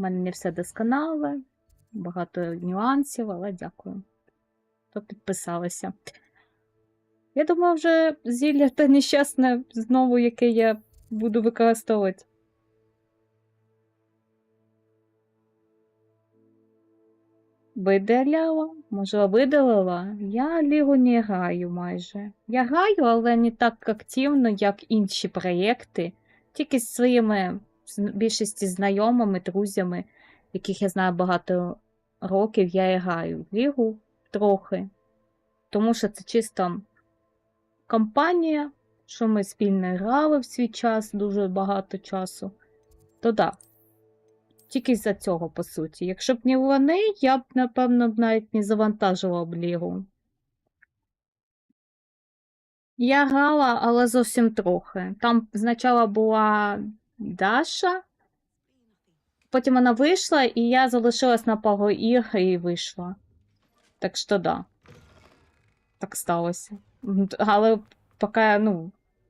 мене не все досконале, багато нюансів, але дякую. Хто підписалися. Я думаю, вже зілля та нещасне знову, яке я буду використовувати. Видаляла? Може, видалила? Я лігу не граю майже. Я граю, але не так активно, як інші проєкти. Тільки з своїми більшості знайомими, друзями, яких я знаю багато років, я і граю в лігу трохи. Тому що це чисто компанія, що ми спільно грали в свій час, дуже багато часу. То да. Тільки з-за цього, по суті. Якщо б не вони, я б, напевно, навіть не завантажувала б лігу. Я грала, але зовсім трохи. Там спочатку була Даша, потім вона вийшла, і я залишилась на пару ігр і вийшла. Так що да. Так сталося. Але поки,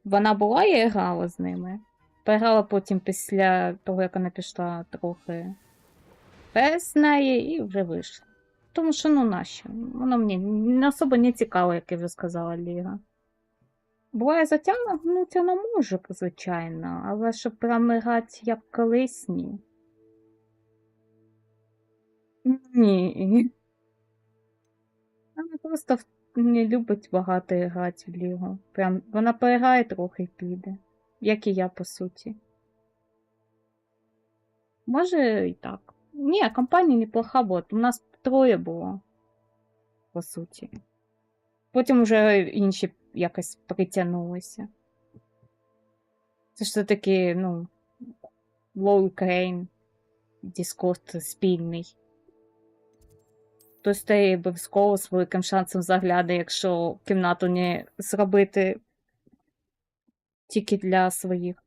вона була, я грала з ними. Пограла потім після того, як вона пішла трохи без неї, і вже вийшла. Тому що, нащо? Воно мені не особо не цікаво, як я вже сказала, ліга. Буває затягнуто, це не можу, звичайно, але щоб прям грати як колись, ні. Ні. Вона просто не любить багато грати в лігу. Прям вона поіграє трохи і піде. Як і я, по суті. Може і так. Ні, компанія неплоха була. У нас 3 було. По суті. Потім вже інші якось притягнулися. Це ж все-таки, Лоу Крейн, Діскорд спільний. Хтось стає обов'язково з великим шансом заглядає, якщо кімнату не зробити тільки для своїх.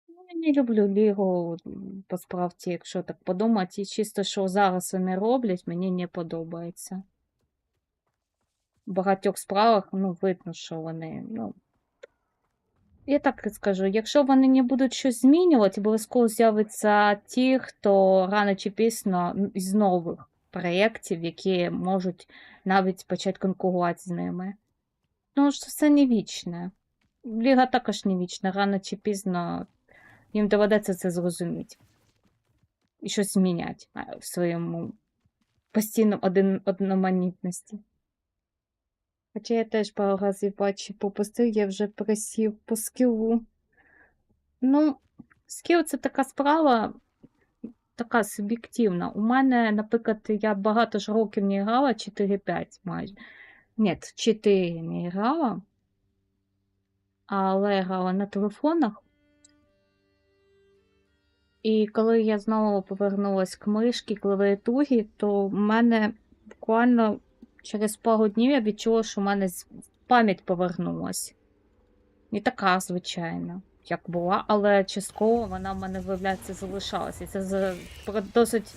Я не люблю лігу, по справді, якщо так подумати. І чисто, що зараз вони роблять, мені не подобається. В багатьох справах, видно, що вони, я так скажу, якщо вони не будуть щось змінювати, обов'язково з'являться ті, хто рано чи пізно з нових проєктів, які можуть навіть почати конкурувати з ними. Тому що це не вічне. Ліга також не вічна, рано чи пізно їм доведеться це зрозуміти. І щось зміняти в своєму постійному одноманітності. Хоча я теж пару разів бачу, попустив, я вже присів по скілу. Скіл – це така справа, така суб'єктивна. У мене, наприклад, я багато ж років не грала, 4-5 майже. Ні, 4 не грала, але грала на телефонах. І коли я знову повернулася к мишки, клавіатурі, то в мене буквально через пару днів я відчула, що в мене пам'ять повернулась. Не така, звичайно, як була, але частково вона в мене, виявляється, залишалася. І це за досить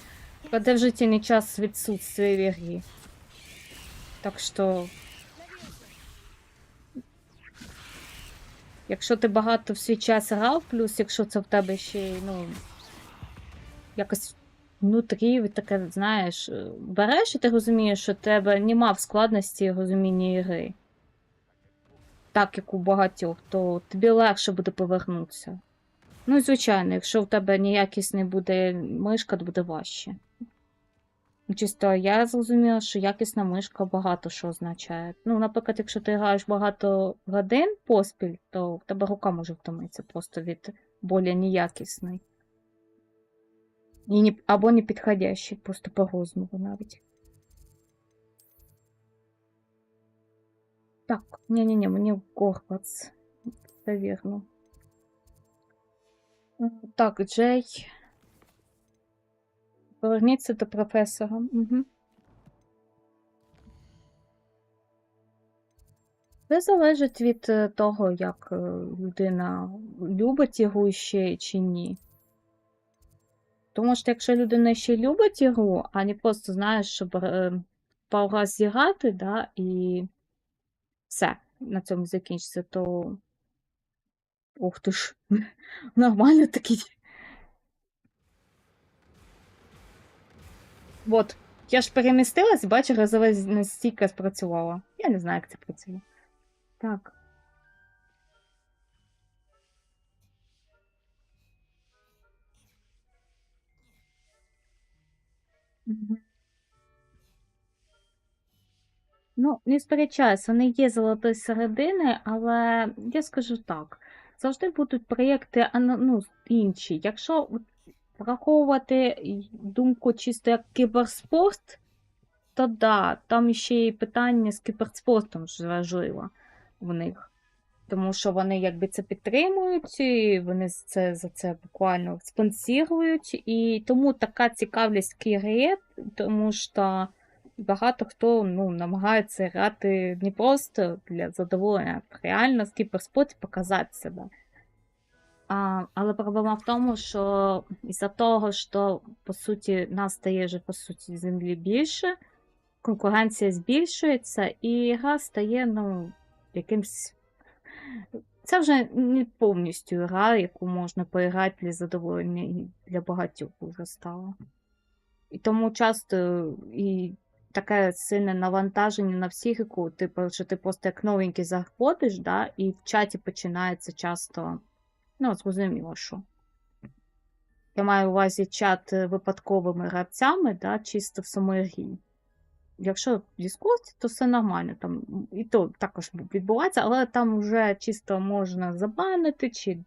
продовжительний час відсутствия в ігрі. Так що, якщо ти багато в свій час грав, плюс якщо це в тебе ще, якось внутрі, таке, знаєш, береш і ти розумієш, що в тебе нема в складності розуміння ігри. Так, як у багатьох, то тобі легше буде повернутися. І, звичайно, якщо в тебе неякісний буде мишка, то буде важче. Чисто я зрозуміла, що якісна мишка багато що означає. Наприклад, якщо ти граєш багато годин поспіль, то в тебе рука може втомитися просто від более неякісної. Або непідходящий, просто по розміру навіть. Так, ні, мені в Hogwarts. Це вірно. Так, Джей. Поверніться до професора. Угу. Це залежить від того, як людина любить ігру ще чи ні. Тому що якщо людина ще любить ігру, а не просто, знаєш, щоб пару раз зіграти, да, і все, на цьому закінчиться, то ух ти ж, нормально такий. От, я ж перемістилась, бачу, разова настільки спрацювала. Я не знаю, як це працює. Так. Угу. Не сперечаюсь, вони є золотої середини, але я скажу так. завжди будуть проєкти ну, інші. Якщо враховувати думку чисто як кіберспорт, то да, там ще й питання з кіберспортом ж важливо в них. Тому що вони якби це підтримують, і вони за це буквально спонсорують. І тому така цікавість кіграє, тому що багато хто намагається грати не просто для задоволення, а реально в кіберспорті показати себе. Але проблема в тому, що із-за того, що, по суті, нас стає вже, по суті, землі більше, конкуренція збільшується, і гра стає, якимсь... Це вже не повністю гра, яку можна поіграти для задоволення, і для багатьох вже стало. І тому часто і таке сильне навантаження на психіку, типу, що ти просто як новенький заходиш, да, і в чаті починається часто, зрозуміло, що. Я маю на увазі чат випадковими гравцями, да, чисто в самій грі. Якщо в Discord, то все нормально, там і то також відбувається, але там вже чисто можна забанити, чи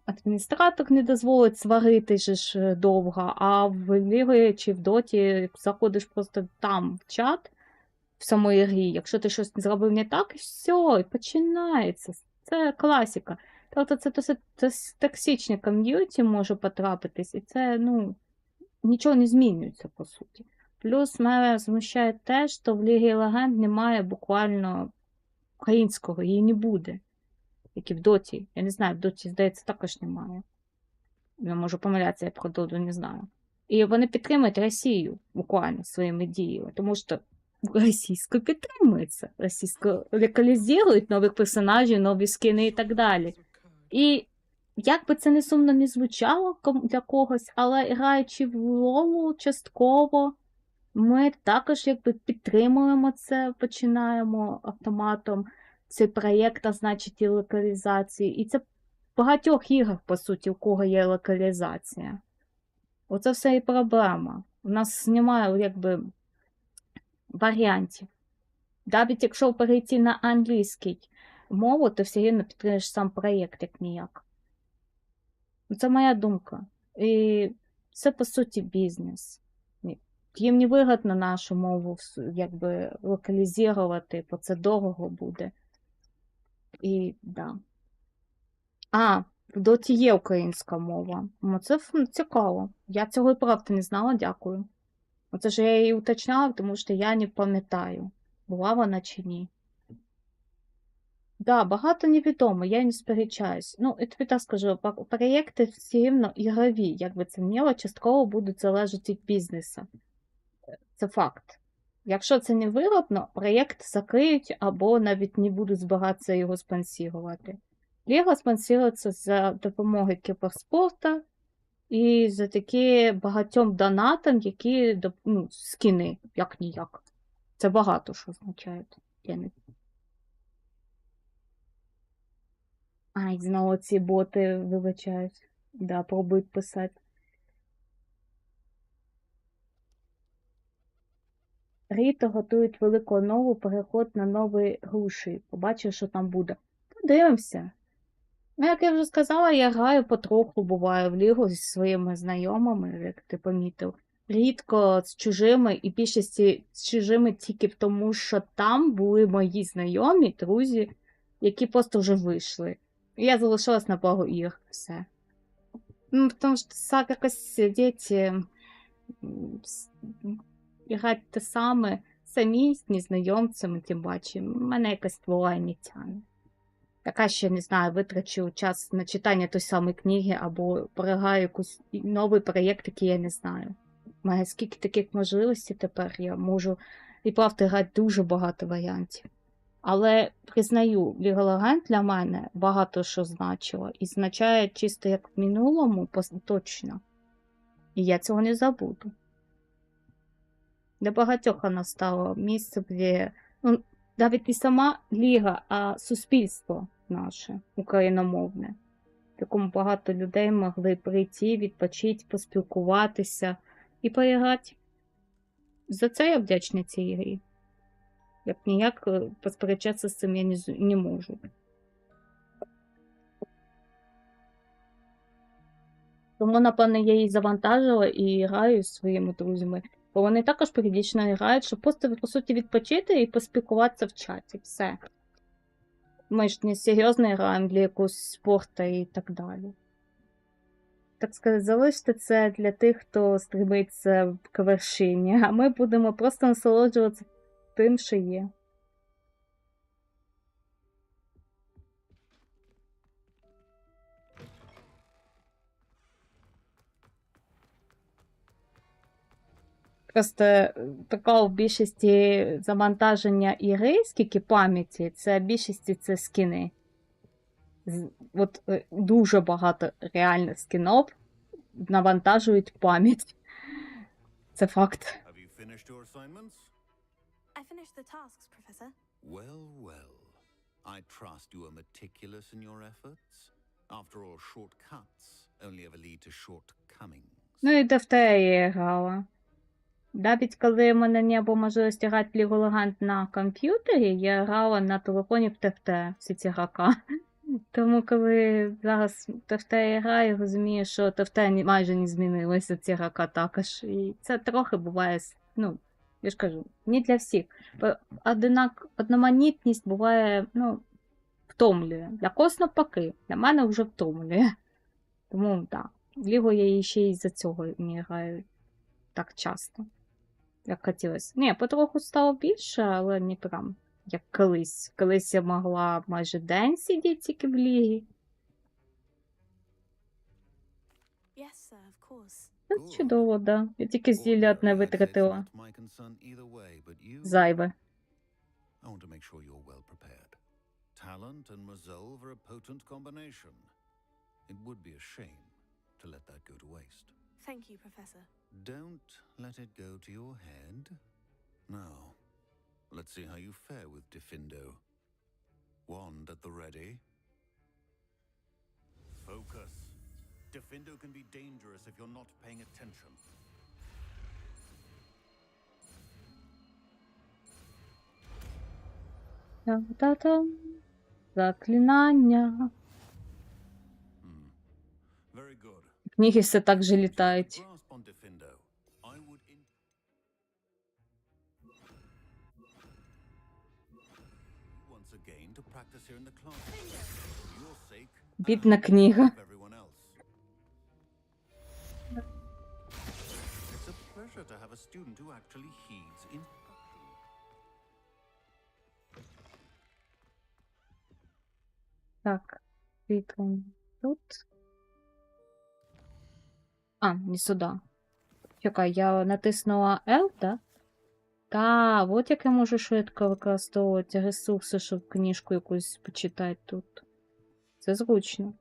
адміністратор не дозволить сварити ж довго, а в Лігі чи в Доті заходиш просто там в чат в самої грі, якщо ти щось зробив не так, і все, і починається. Це класика. Тобто це досить токсичне ком'юніті може потрапитись, і це, нічого не змінюється, по суті. Плюс мене змущає те, що в Лігі Легенд немає буквально українського, її не буде. Як і в Доті. Я не знаю, в Доті, здається, також немає. Я можу помилятися, я про Доту не знаю. І вони підтримують Росію буквально своїми діями, тому що російсько підтримується. Російсько локалізують нових персонажів, нові скини і так далі. І як би це не сумно не звучало для когось, але граючи в Лолу частково, ми також якби підтримуємо це, починаємо автоматом цей проєкт, а значить і локалізації. І це в багатьох іграх, по суті, у кого є локалізація. Оце все і проблема. У нас немає якби варіантів. Навіть якщо перейти на англійський мову, то все рівно підтримуєш сам проєкт, як ніяк. Це моя думка. І це, по суті, бізнес. Їм не вигідно нашу мову якби локалізувати, бо це дорого буде. І, да. В Доті є українська мова. Це цікаво. Я цього і правда не знала, дякую. Оце ж я її уточняла, тому що я не пам'ятаю, була вона чи ні. Да, багато невідомо, я не сперечаюсь. І тобі так скажу, проєкти все рівно ігрові, якби це міло, частково будуть залежати від бізнесу. Це факт. Якщо це не вигідно, проєкт закриють або навіть не будуть збиратися його спонсорувати. Ліга спонсорується за допомогою кіберспорту і за такі багатьом донатам, які, скини, як-ніяк. Це багато що означає. Знову ці боти вибачають. Да, пробують писати. Ріто готують велику нову переход на нові груші. Побачив, що там буде. Подивимося. Як я вже сказала, я граю потроху, буваю в лігу зі своїми знайомими, як ти помітив. Рідко з чужими, і більшості з чужими тільки тому, що там були мої знайомі, друзі, які просто вже вийшли. І я залишилась на пару ігр. Все. Тому що так якось діти грати те саме, самі з незнайомцями, тим паче, мене якась твоя не тягне. Така ще, не знаю, витрачу час на читання той самої книги, або переграю якийсь новий проєкт, який я не знаю. Має скільки таких можливостей тепер, я можу і правда грати дуже багато варіантів. Але, признаю, Ліга Легенд для мене багато що значило. І означає чисто як в минулому, точно. І я цього не забуду. Для багатьох вона стала місцем, де навіть не сама Ліга, а суспільство наше, україномовне. В якому багато людей могли прийти, відпочити, поспілкуватися і поіграти. За це я вдячна цій грі. Як ніяк посперечатися з цим я не можу. Тому, напевно, я її завантажила і граю зі своїми друзями. Бо вони також періодично грають, щоб просто, по суті, відпочити і поспілкуватися в чаті. Все. Ми ж не серйозно граємо для якогось спорту і так далі. Так сказати, залиште це для тих, хто стремиться к вершині, а ми будемо просто насолоджуватися тим, що є. Просто прикол в більшості завантаження ігри, скільки пам'яті, це більшості це скіни. От дуже багато реальних скінов навантажують пам'ять. Це факт. Have you finished your assignments? I finished the tasks, Professor. Well, well. I trust you are meticulous in your efforts. After all, shortcuts only ever lead to shortcomings. Ну і в те я грала. Навіть коли в мене не було можливості грати Лігу Легенд на комп'ютері, я грала на телефоні в ТФТ, всі ці грака. Тому коли зараз в ТФТ я граю, розумію, що ТФТ майже не змінилося, ці грака також. І це трохи буває, ну, я ж кажу, не для всіх. Одноманітність буває, ну, втомлює. Для когось навпаки, для мене вже втомлює. Тому, так, в Лігу я її ще й за цього не граю так часто, як хотілося. Ні, потроху стало більше, але не прям як колись. Колись я могла майже день сидіти тільки в лігі. Yes, sir, of course. Це чудово, да. Я тільки зілля одне витратила. Зайве. I want to make sure you're well prepared. Talent and resolve are a potent combination. It would be a shame to let that go to waste. Thank you, Professor. Don't let it go to your head. Now, let's see how you fare with Diffindo. Wand at the ready. Focus. Diffindo can be dangerous if you're not paying attention. Та-та-там. Заклинання. Very good. Книги все так же літають. Grasp on Diffindo. I would once again to practice here in the class. For your sake. Бідна книга. Of everyone else. It's a pleasure to have a student who actually heeds instruction. Так, світло тут. А, не сюди. Чекай, я натиснула L, так? Та, от як я можу швидко використовувати ресурси, щоб книжку якусь почитати тут. Це зручно.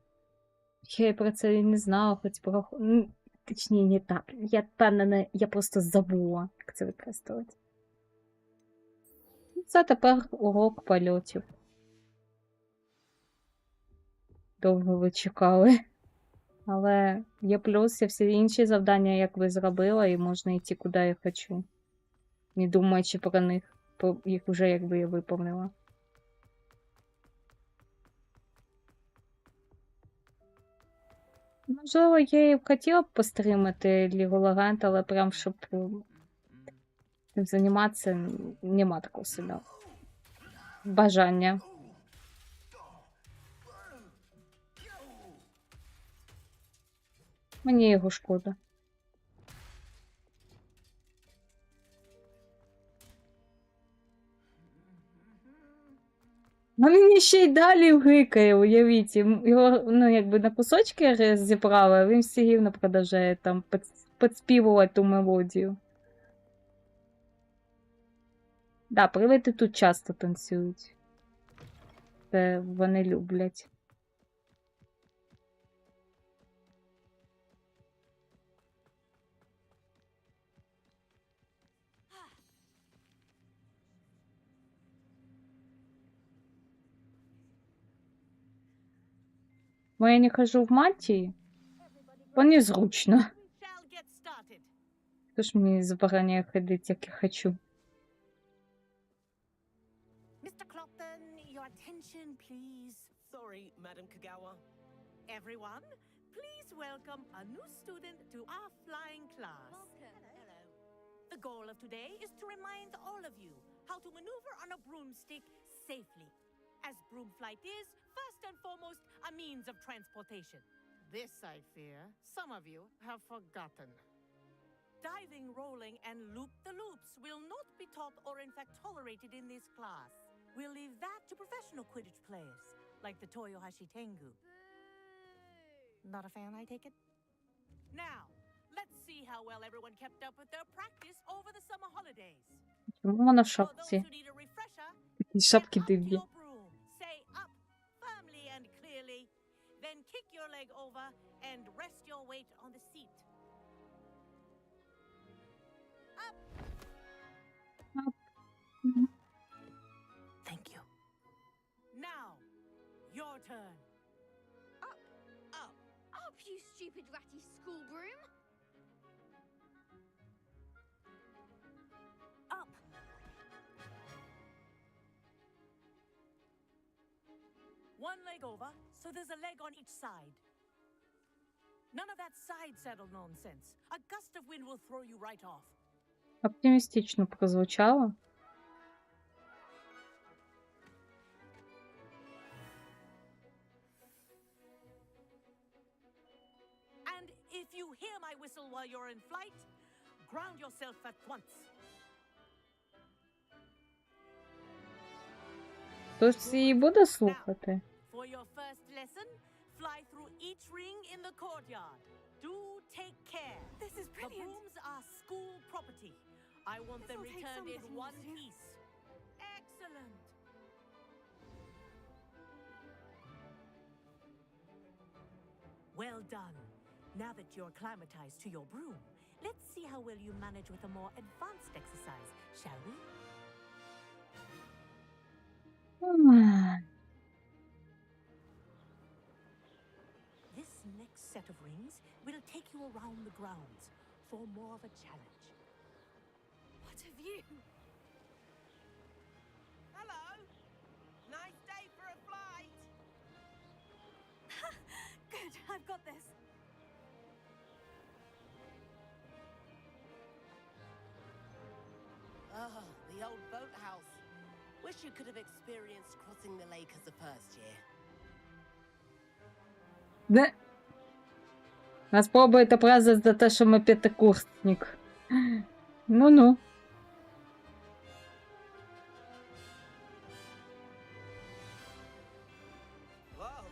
Я про це і не знала, хоч про... Точніше, не так. Я впевнена, я просто забула, як це використовувати. Це тепер урок польотів. Довго ви чекали. Але є плюс, я всі інші завдання, як ви зробила, і можна йти куди я хочу. Не думаючи про них, їх вже якби я виповнила. Можливо, я і хотіла б постримати Лігу Легенд, але прям, щоб цим займатися, нема такого сильного бажання. Мені його шкода. А він ще й далі гикає, уявіть. Його, ну, якби на кусочки зібрали, а він все рівно продовжує там підспівувати ту мелодію. Да, привиди тут часто танцюють. Це вони люблять. Бо я не хожу в мантії, бо незручно. Тож мені забороняє ходити, як я хочу. Mr. Clopton, your attention, please. Sorry, Madam Kagawa. Everyone, Please welcome a new student to our flying class. Hello. The goal of today is to remind all of you how to maneuver on a broomstick safely, as broom flight is, first and foremost, a means of transportation. This, I fear, some of you have forgotten. Diving, rolling, and loop-the-loops will not be taught or in fact tolerated in this class. We'll leave that to professional Quidditch players, like the Toyohashi Tengu. Not a fan, I take it? Now, let's see how well everyone kept up with their practice over the summer holidays. Чому вона в For those шапці? who need a refresher, І шапки up to дивні. your broom, say up firmly and clearly, then kick your leg over and rest your weight on the seat. Up. Thank you. Now, your turn. Up, you stupid ratty school broom. Up. One leg over, so there's a leg on each side. None of that side saddle nonsense. A gust of wind will throw you right off. Оптимістично прозвучало. And if you hear my whistle while you're in flight, ground yourself at once. Хтось її буде слухати? For your first lesson, fly through each ring in the courtyard. Do take care. This is brilliant. The brooms are school property. I want them This'll take returned some in getting one used to. piece. Excellent. Well done. Now that you're acclimatized to your broom, let's see how well you manage with a more advanced exercise, shall we? This next set of rings will take you around the grounds for more of a challenge. What a view. Hello. Nice day for a flight. Good, I've got this. Oh, the old boathouse. Wish you could have experienced crossing the lake as a first year. Де? Нас пробуєте образити за те, що ми п'ятикурсник. Ну-ну. Whoa,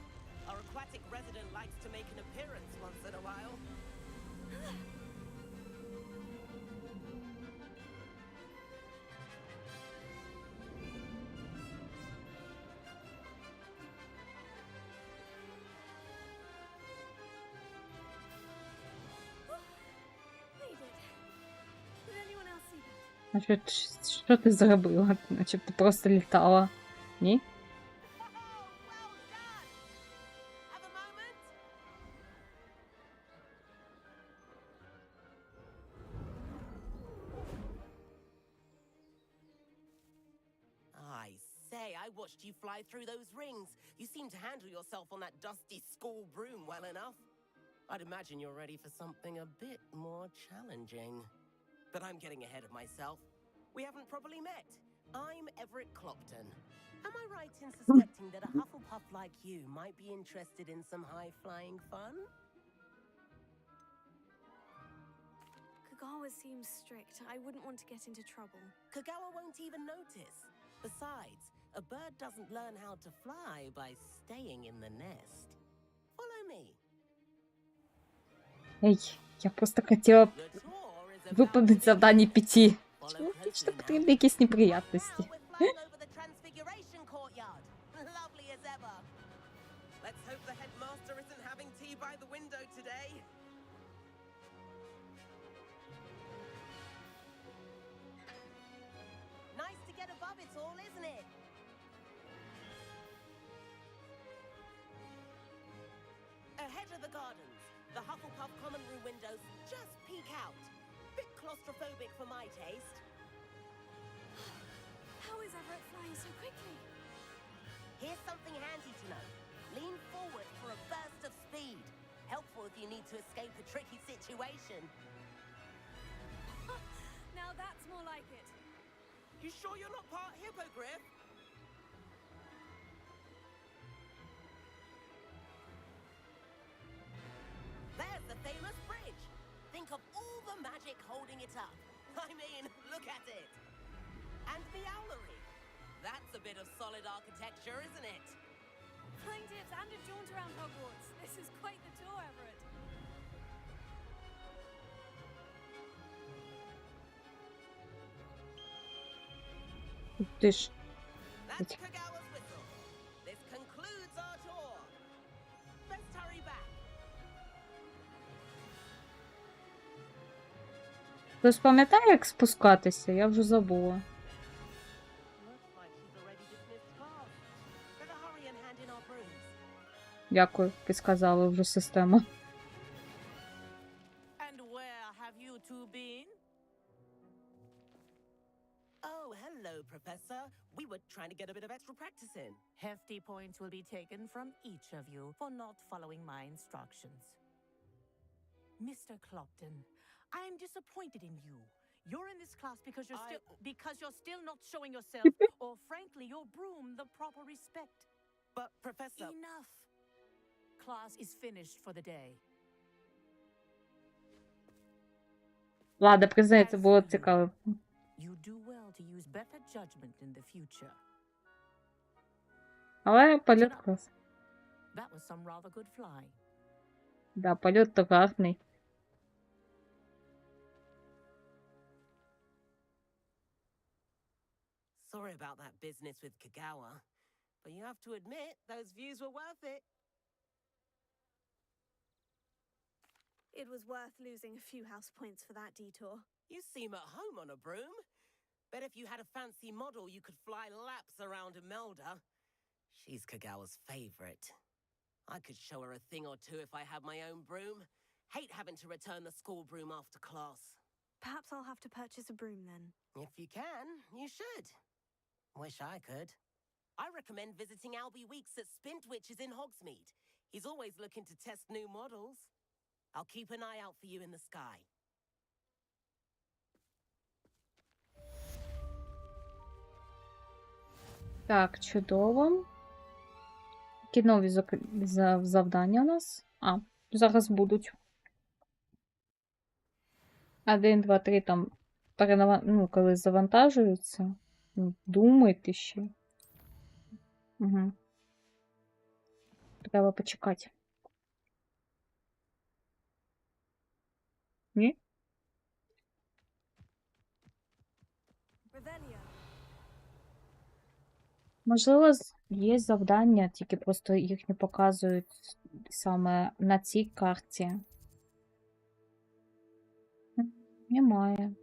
our aquatic resident likes to make an appearance once in a while. Made it. Did anyone else see that? Значить, що ти зробила? Наче ти просто літала. Ні? Have a moment. I say, I watched you fly through those rings. You seem to handle yourself on that dusty school broom well enough. I'd imagine you're ready for something a bit more challenging. But I'm getting ahead of myself. We haven't properly met. I'm Everett Clopton. Am I right in suspecting that a Hufflepuff like you might be interested in some high-flying fun? Kagawa seems strict. I wouldn't want to get into trouble. Kagawa won't even notice. Besides, a bird doesn't learn how to fly by staying in the nest. Follow me. Ей, я просто хотіла The tour is about виповнити завдання 5. Follow Чому closely вічно now. потрібні якісь неприятності? Now we're flying over the Transfiguration courtyard. Lovely as ever. Let's hope the headmaster isn't having tea by the window today. Nice to get above it all, isn't it? Ahead of the gardens, the Hufflepuff common room windows just peek out. Bit claustrophobic for my taste. How is Everett flying so quickly? Here's something handy to know. Lean forward for a burst of speed. Helpful need to escape a tricky situation. Now that's more like it. You sure you're not part hippogriff? There's the famous bridge. Think of all the magic holding it up. I mean, look at it. And the owlery. That's a bit of solid architecture, isn't it? Flying tips and a jaunt around Hogwarts. This is quite the tour, Everett. Ти ж. That's Kagawa's whistle. This concludes our tour. Let's hurry back. Хтось пам'ятає, як спускатися? Я вже забула. Looks like she's already dismissed class. Better hurry and hand in our brooms. Дякую, підсказали вже систему. And where have you two been? Oh, hello, Professor. We were trying to get a bit of extra practice in. Hefty points will be taken from each of you for not following my instructions. Mr. Clopton, I am disappointed in you. You're in this class because you're still not showing yourself or frankly your broom the proper respect. But Professor, Enough. Class is finished for the day. Ладно, признаю, це було цікаво. You do well to use better judgment in the future. Але польот клас. That was some rather good flying. Да, польот то гарний. sorry about that business with Kagawa, but you have to admit those views were worth it. It was worth losing a few house points for that detour. You seem at home on a broom. Bet if you had a fancy model, you could fly laps around Imelda. She's Kagawa's favorite. I could show her a thing or two if I had my own broom. Hate having to return the school broom after class. Perhaps I'll have to purchase a broom then. If you can, you should. Wish I could. I recommend visiting Albie Weeks at Spintwitches in Hogsmeade. He's always looking to test new models. I'll keep an eye out for you in the sky. Так, чудово. Які нові завдання у нас? А, зараз будуть. 1, 2, 3 там, коли завантажуються. Думайте ще. Угу. Треба почекати. Ні? Можливо, є завдання, тільки просто їх не показують саме на цій карті. Немає.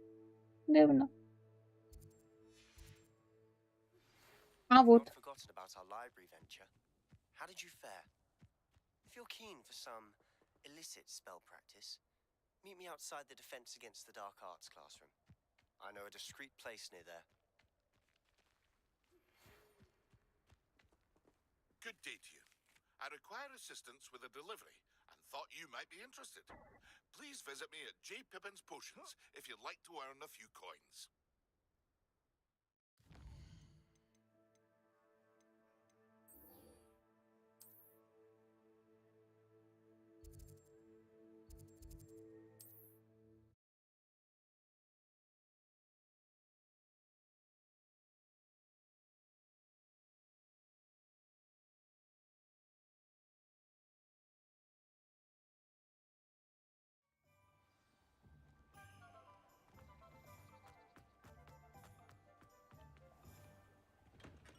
Дивно. А вот. Forgotten about our library venture. How did you fare? If you're keen for some illicit spell practice, meet me outside the Defense Against the Dark Arts classroom. I know a discreet place near there. Good day to you. I require assistance with a delivery and thought you might be interested. Please visit me at J. Pippin's Potions if you'd like to earn a few coins.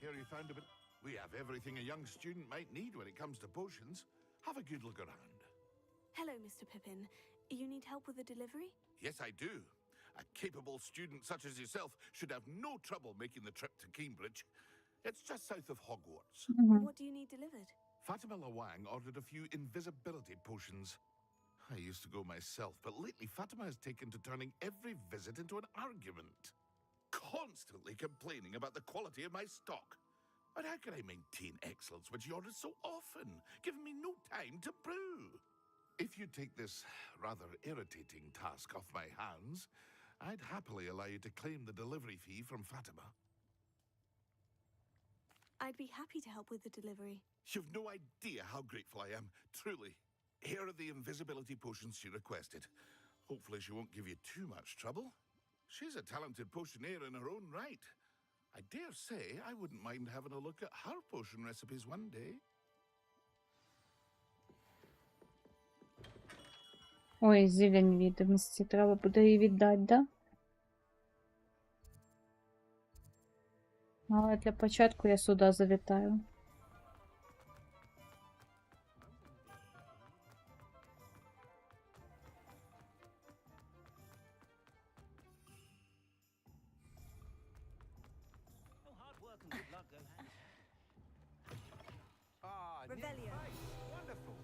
Here you found a bit. We have everything a young student might need when it comes to potions. Have a good look around. Hello, Mr. Pippin. You need help with a delivery? Yes, I do. A capable student such as yourself should have no trouble making the trip to Cambridge. It's just south of Hogwarts. What do you need delivered? Fatima Lawang ordered a few invisibility potions. I used to go myself, but lately Fatima has taken to turning every visit into an argument. Constantly complaining about the quality of my stock. But how can I maintain excellence when she orders so often, giving me no time to brew? If you take this rather irritating task off my hands, I'd happily allow you to claim the delivery fee from Fatima. I'd be happy to help with the delivery. You've no idea how grateful I am, truly. Here are the invisibility potions she requested. Hopefully she won't give you too much trouble. She's a talented potioneer in her own right. I dare say I wouldn't mind having a look at her potion recipes one day. Ой, зелень відомості. Треба буде її віддати, да? Але для початку я сюди завітаю. Revelio. Wonderful.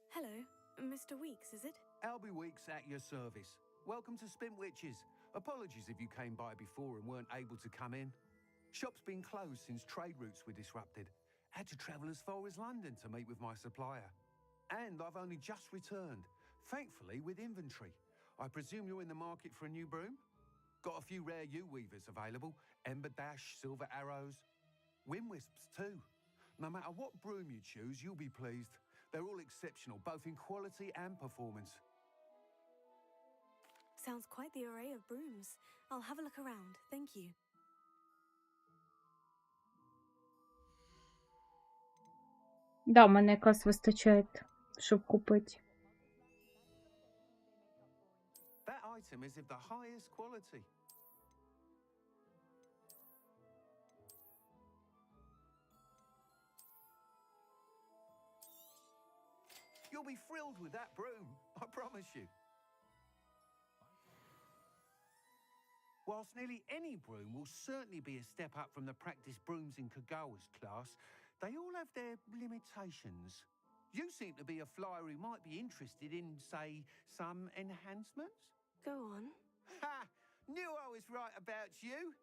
Hello, Mr. Weeks, is it? Albie Weeks at your service. Welcome to Spin Witches. Apologies if you came by before and weren't able to come in. Shop's been closed since trade routes were disrupted. Had to travel as far as London to meet with my supplier. And I've only just returned, thankfully with inventory. I presume you're in the market for a new broom? Got a few rare U-weavers available. Ember Dash, Silver Arrows. Wind Wisps too. No matter what broom you choose, you'll be pleased. They're all exceptional, both in quality and performance. Sounds quite the array of brooms. I'll have a look around, thank you. Да, в мене якраз вистачає, щоб купити. That item is of the highest quality. You'll be thrilled with that broom, I promise you. Whilst nearly any broom will certainly be a step up from the practice brooms in Kagawa's class, they all have their limitations. You seem to be a flyer who might be interested in, say, some enhancements? Go on. Ha! Knew I was right about you.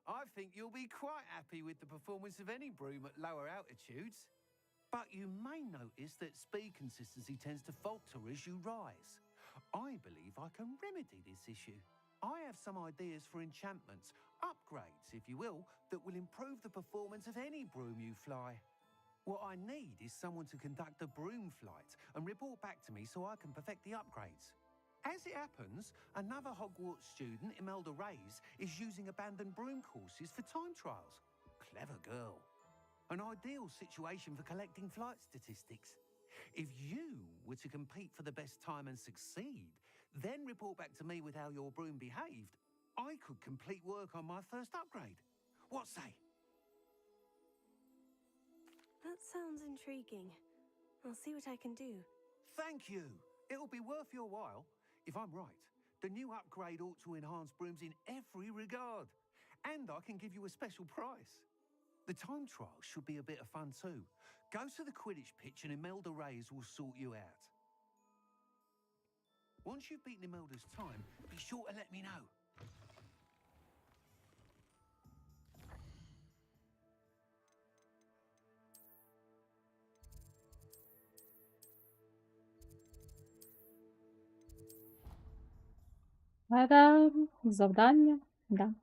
I think you'll be quite happy with the performance of any broom at lower altitudes. But you may notice that speed consistency tends to falter as you rise. I believe I can remedy this issue. I have some ideas for enchantments, upgrades, if you will, that will improve the performance of any broom you fly. What I need is someone to conduct a broom flight and report back to me so I can perfect the upgrades. As it happens, another Hogwarts student, Imelda Reyes, is using abandoned broom courses for time trials. Clever girl. An ideal situation for collecting flight statistics. If you were to compete for the best time and succeed, then report back to me with how your broom behaved, I could complete work on my first upgrade. What say? That sounds intriguing. I'll see what I can do. Thank you. It'll be worth your while. If I'm right, the new upgrade ought to enhance brooms in every regard. And I can give you a special price. The time trial should be a bit of fun too. Go to the Quidditch pitch and Imelda Reyes will sort you out. Once you've beaten Imelda's time, be sure to let me know. Та-дам! Завдання, да.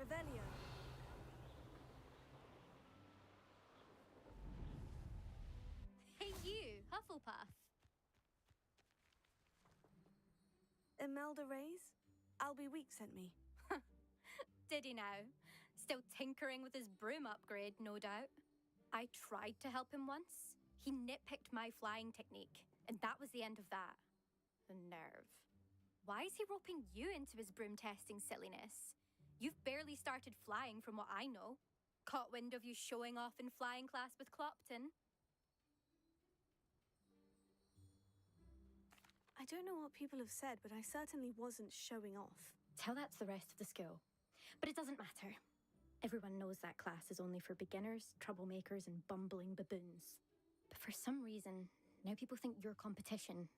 Revelio. Hey you, Hufflepuff. Imelda Reyes? Albie Weeks sent me. Did he now? Still tinkering with his broom upgrade, no doubt. I tried to help him once. He nitpicked my flying technique, and that was the end of that. The nerve. Why is he roping you into his broom testing silliness? You've barely started flying from what I know. Caught wind of you showing off in flying class with Clopton. I don't know what people have said, but I certainly wasn't showing off. Tell that to the rest of the school. But it doesn't matter. Everyone knows that class is only for beginners, troublemakers, and bumbling baboons. But for some reason, now people think you're competition.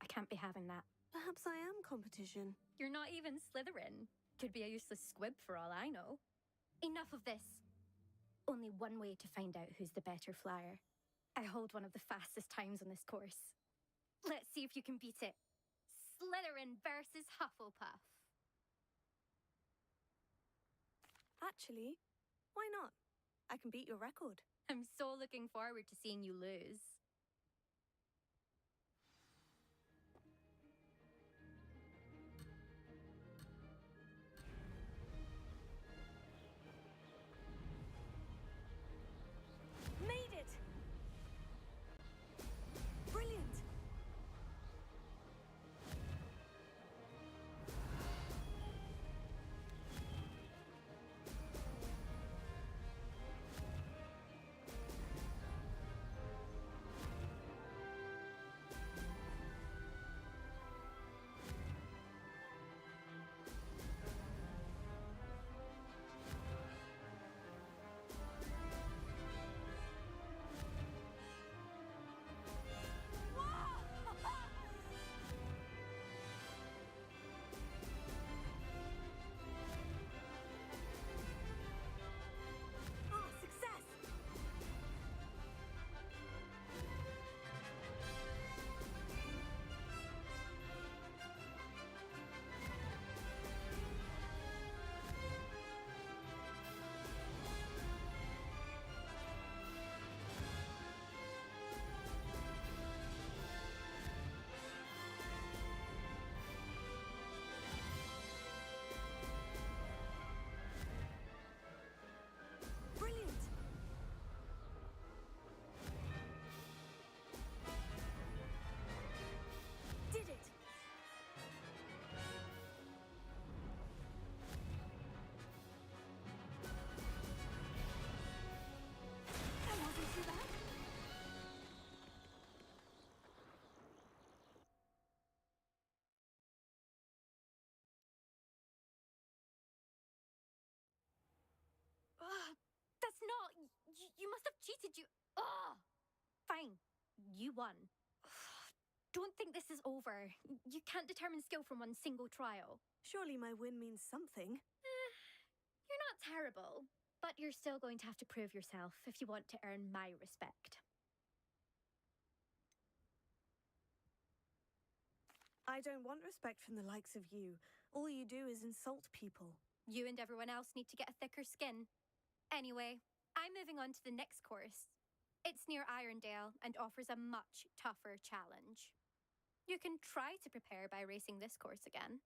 I can't be having that. Perhaps I am competition. You're not even Slytherin. Could be a useless squib for all I know. Enough of this. Only one way to find out who's the better flyer. I hold one of the fastest times on this course. Let's see if you can beat it. Slytherin versus Hufflepuff. Actually, why not? I can beat your record. I'm so looking forward to seeing you lose. Made it! Brilliant! That's not... You must have cheated, you... Oh! Fine. You won. Don't think this is over. You can't determine skill from one single trial. Surely my win means something. You're not terrible, but you're still going to have to prove yourself if you want to earn my respect. I don't want respect from the likes of you. All you do is insult people. You and everyone else need to get a thicker skin. Anyway, I'm moving on to the next course. It's near Irondale and offers a much tougher challenge. You can try to prepare by racing this course again.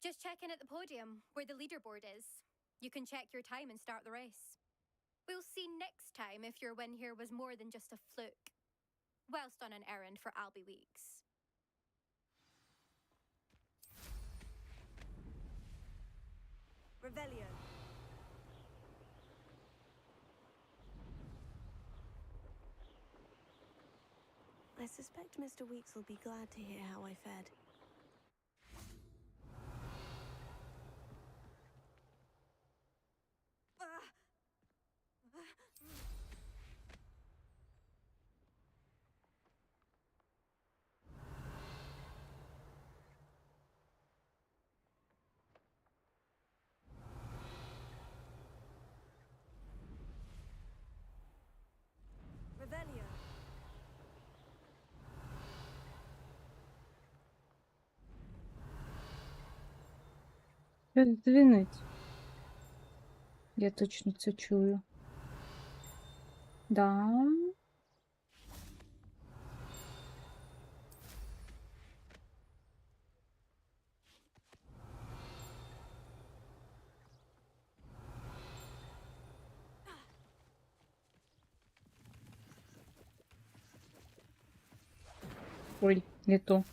Just check in at the podium, where the leaderboard is. You can check your time and start the race. We'll see next time if your win here was more than just a fluke. Whilst on an errand for Albie Weeks. Revelio. I suspect Mr. Weeks will be glad to hear how I fared. Revelio. Дзвінить. Я точно це чую. Да. Ой, не то.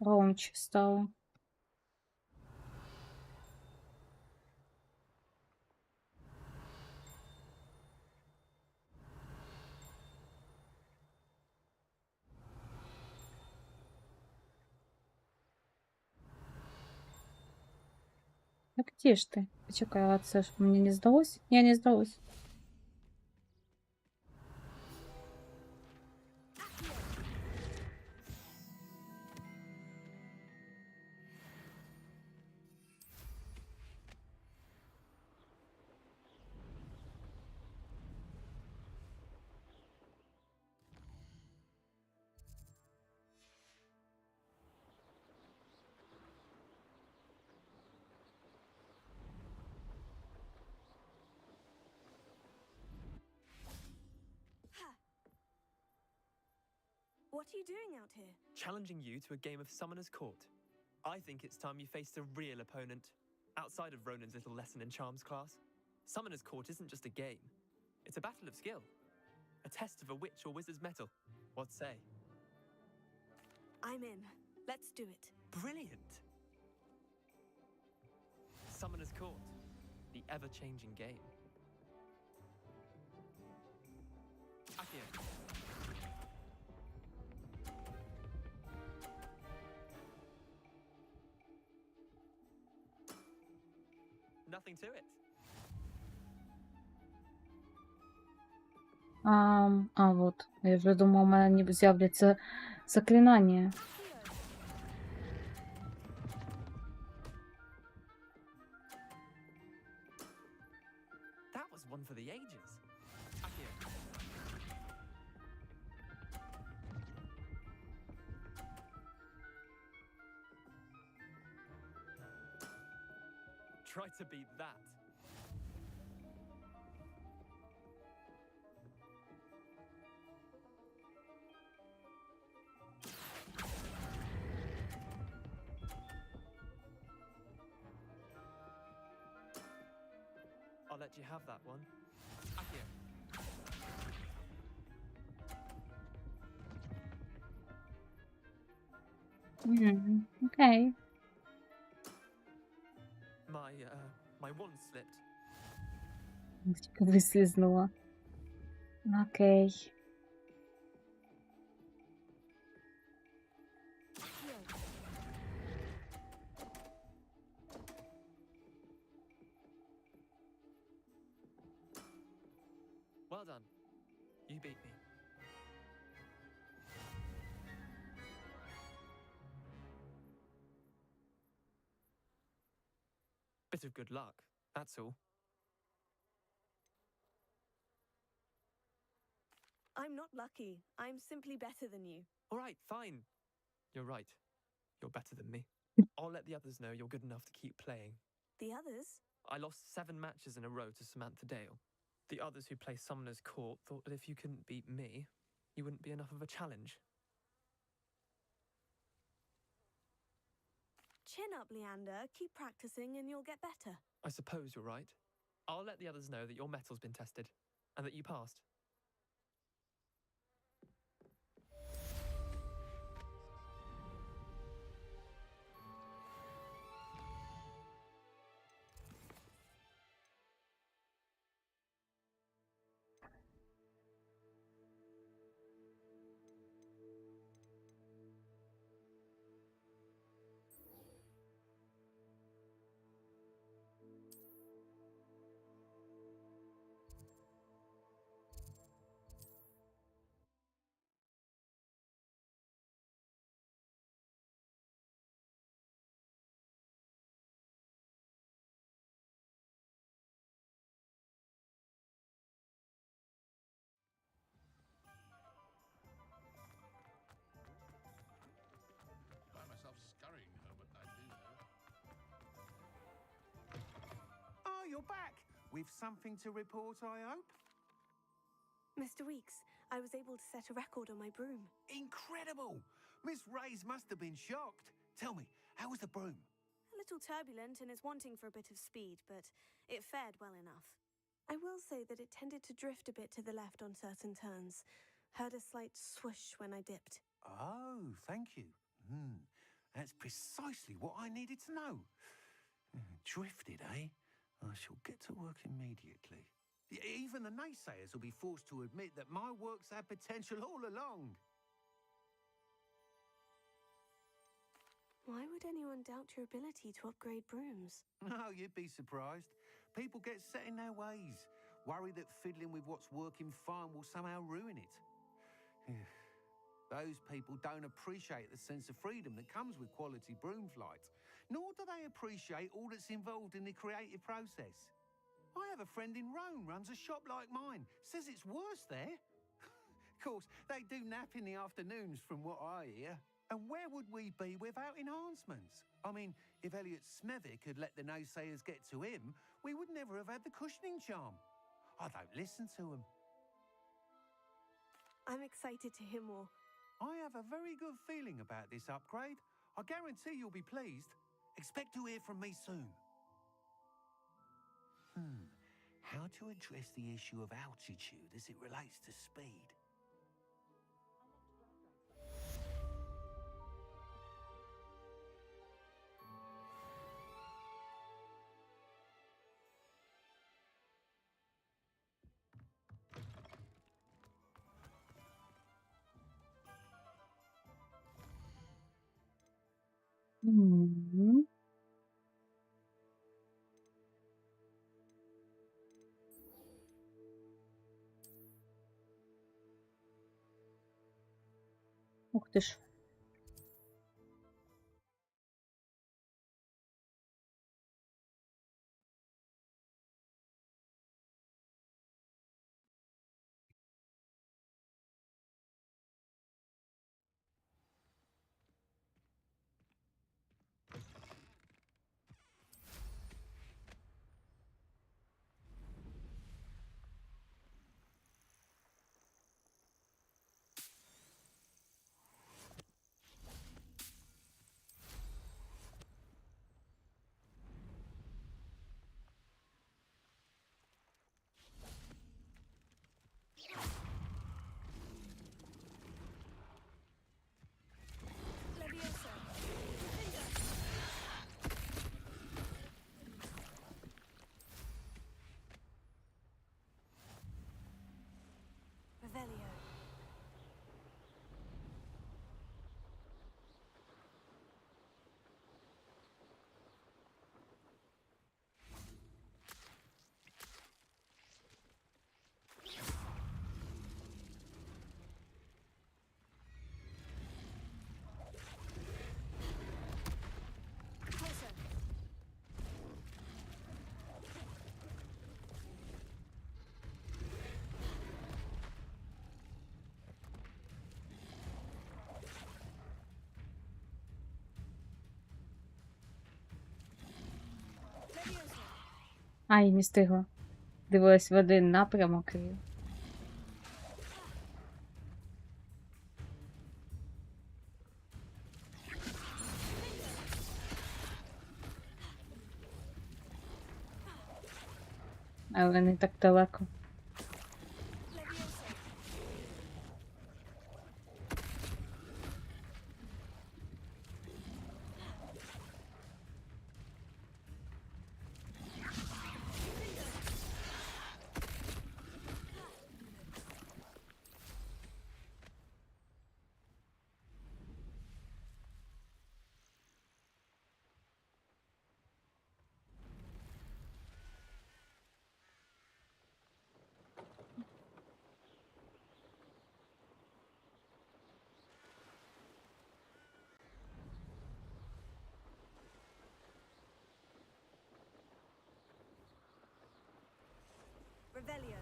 Громче стало. Так где ж ты? Почекай, а це ж мені не здалось? Я не здалось. What are you doing out here? Challenging you to a game of Summoner's Court. I think it's time you faced a real opponent, outside of Ronan's little lesson in charms class. Summoner's Court isn't just a game. It's a battle of skill. A test of a witch or wizard's mettle. What say? I'm in. Let's do it. Brilliant! Summoner's Court. The ever-changing game. Akio. Nothing to it. Вот. Я вже думала, у мене ніби з'являться заклинання. That was one for the ages. Akio. Try to beat that. I'll let you have that one. Akio. Окей. My wand slipped. Тільки вислизнула. Окей. Well done. You beat me. Bit of good luck, that's all. I'm not lucky. I'm simply better than you. All right, fine. You're right. You're better than me. I'll let the others know you're good enough to keep playing. The others? I lost 7 matches in a row to Samantha Dale. The others who play Summoner's Court thought that if you couldn't beat me, you wouldn't be enough of a challenge. Chin up, Leander. Keep practicing and you'll get better. I suppose you're right. I'll let the others know that your metal's been tested and that you passed. Find myself scurrying home at night these days. Oh, you're back. With something to report, I hope? Mr. Weeks, I was able to set a record on my broom. Incredible! Miss Ray's must have been shocked. Tell me, how was the broom? A little turbulent and is wanting for a bit of speed, but it fared well enough. I will say that it tended to drift a bit to the left on certain turns. Heard a slight swoosh when I dipped. Oh, thank you. That's precisely what I needed to know. Drifted, eh? I shall get to work immediately. Even the naysayers will be forced to admit that my work's had potential all along. Why would anyone doubt your ability to upgrade brooms? No, you'd be surprised. People get set in their ways, worry that fiddling with what's working fine will somehow ruin it. Those people don't appreciate the sense of freedom that comes with quality broom flight, nor do they appreciate all that's involved in the creative process. I have a friend in Rome runs a shop like mine, says it's worse there. Of course, they do nap in the afternoons from what I hear. And where would we be without enhancements? I mean, if Elliot Smethwick had let the naysayers get to him, we would never have had the cushioning charm. I don't listen to them. I'm excited to hear more. I have a very good feeling about this upgrade. I guarantee you'll be pleased. Expect to hear from me soon. How to address the issue of altitude as it relates to speed? Мгм. Ух ти ж. Leviosa. Revelio. Closer. Leviosa. Ай, не встигла. Дивилась в один напрямок і. Але не так далеко. Leviosa. Revelio.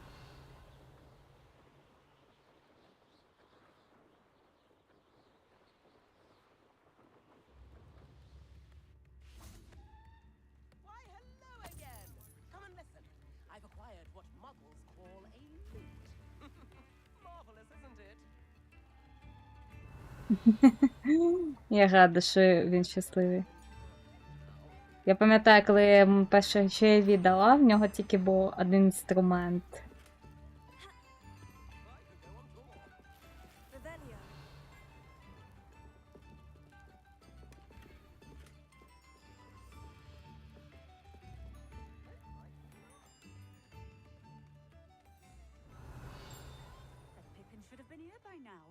Why, hello again! Come and listen. I've acquired what muggles call a lute. Marvelous, isn't it? Я рада, що він щасливий. Я пам'ятаю, коли я йому перше ще віддала, в нього тільки був один інструмент. Revelio. That Pippin should have been here by now.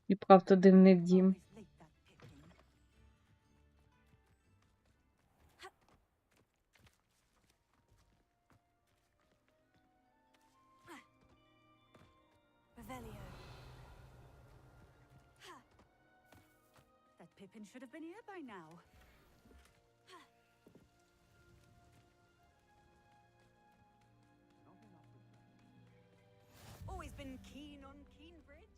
І правда дивний дім. Revelio. That Pippin should have been here by now. Always been keen on Keenbridge.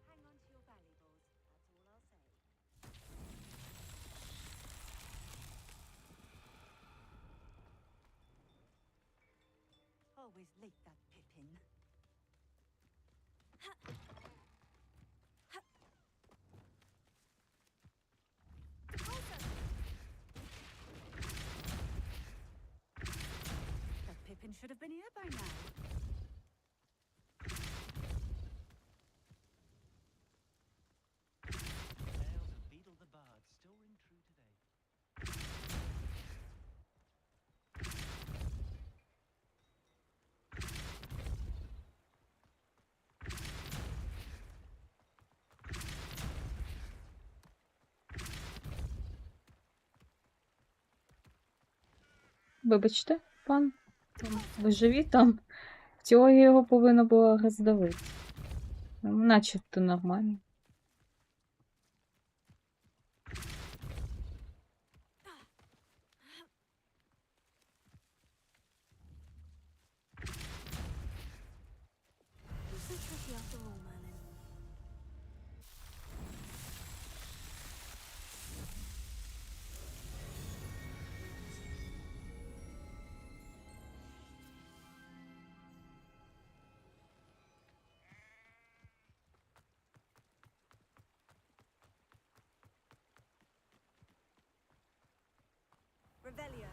Hang on to your valuables. That's all I'll say. Always late, that Pippin. That Pippin should have been here by now. Tales of Beetle the Bard still ring true today. Вибачте, пан. Ви живі там? В теорії його повинно було роздавити. Начебто нормально. You're so tricky after all, Merlin. Revelio.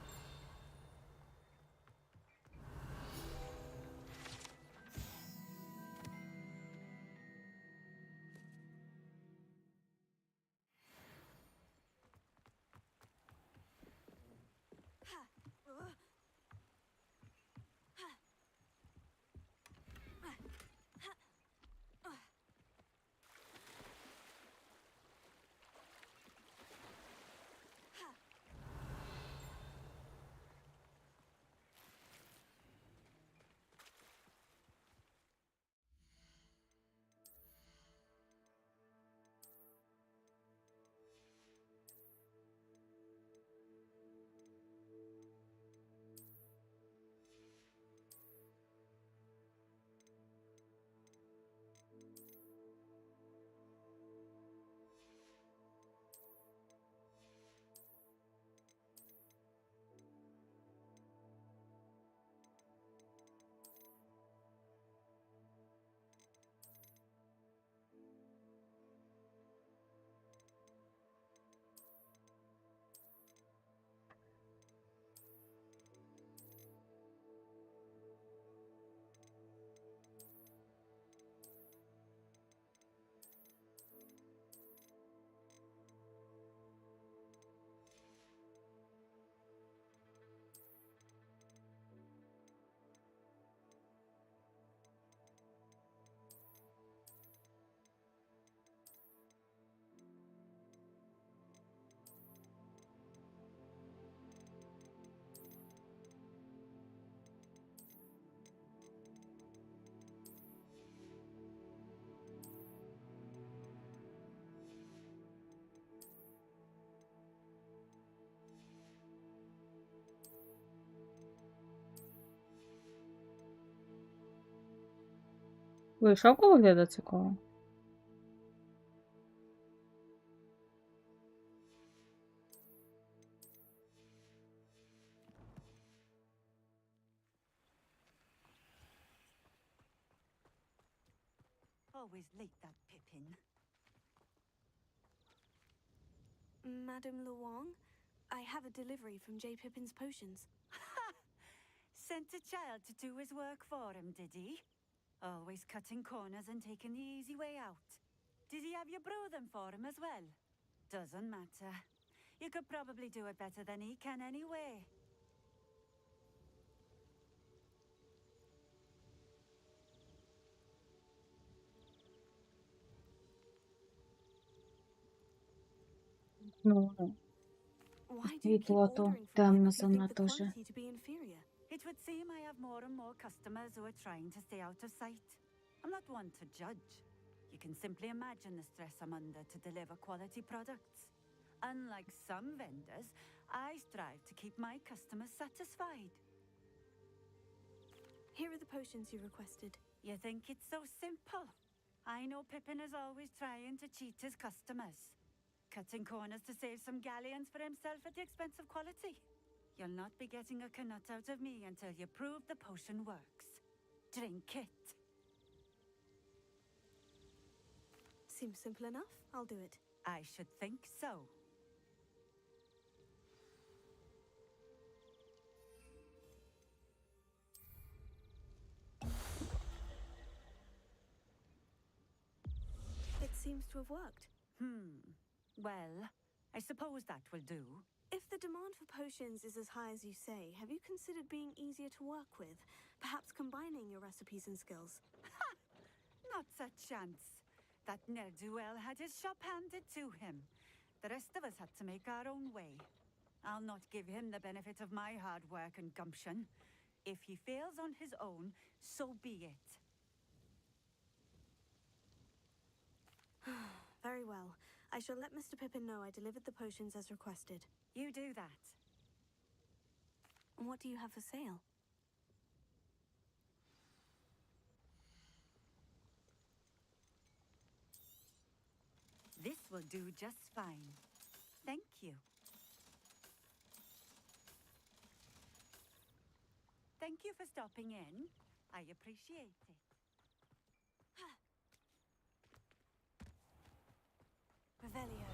Вийшов коли до цього? Always late, that Pippin. Madame Luong, I have a delivery from J. Pippin's Potions. Sent a child to do his work for him, did he? Always cutting corners and taking the easy way out. Did he have you brew them for him as well? Doesn't matter. You could probably do it better than he can anyway. Ну, Why do you keep світло то ordering from me темно if you think the занадто вже. quality to be inferior? It would seem I have more and more customers who are trying to stay out of sight. I'm not one to judge. You can simply imagine the stress I'm under to deliver quality products. Unlike some vendors, I strive to keep my customers satisfied. Here are the potions you requested. You think it's so simple? I know Pippin is always trying to cheat his customers, cutting corners to save some galleons for himself at the expense of quality. You'll not be getting a canut out of me until you prove the potion works. Drink it. Seems simple enough. I'll do it. I should think so. It seems to have worked. Well, I suppose that will do. If the demand for potions is as high as you say, have you considered being easier to work with? Perhaps combining your recipes and skills? Ha! Not a chance. That ne'er-do-well had his shop handed to him. The rest of us had to make our own way. I'll not give him the benefit of my hard work and gumption. If he fails on his own, so be it. Very well. I shall let Mr. Pippin know I delivered the potions as requested. You do that. And what do you have for sale? This will do just fine. Thank you. Thank you for stopping in. I appreciate it. Revelio.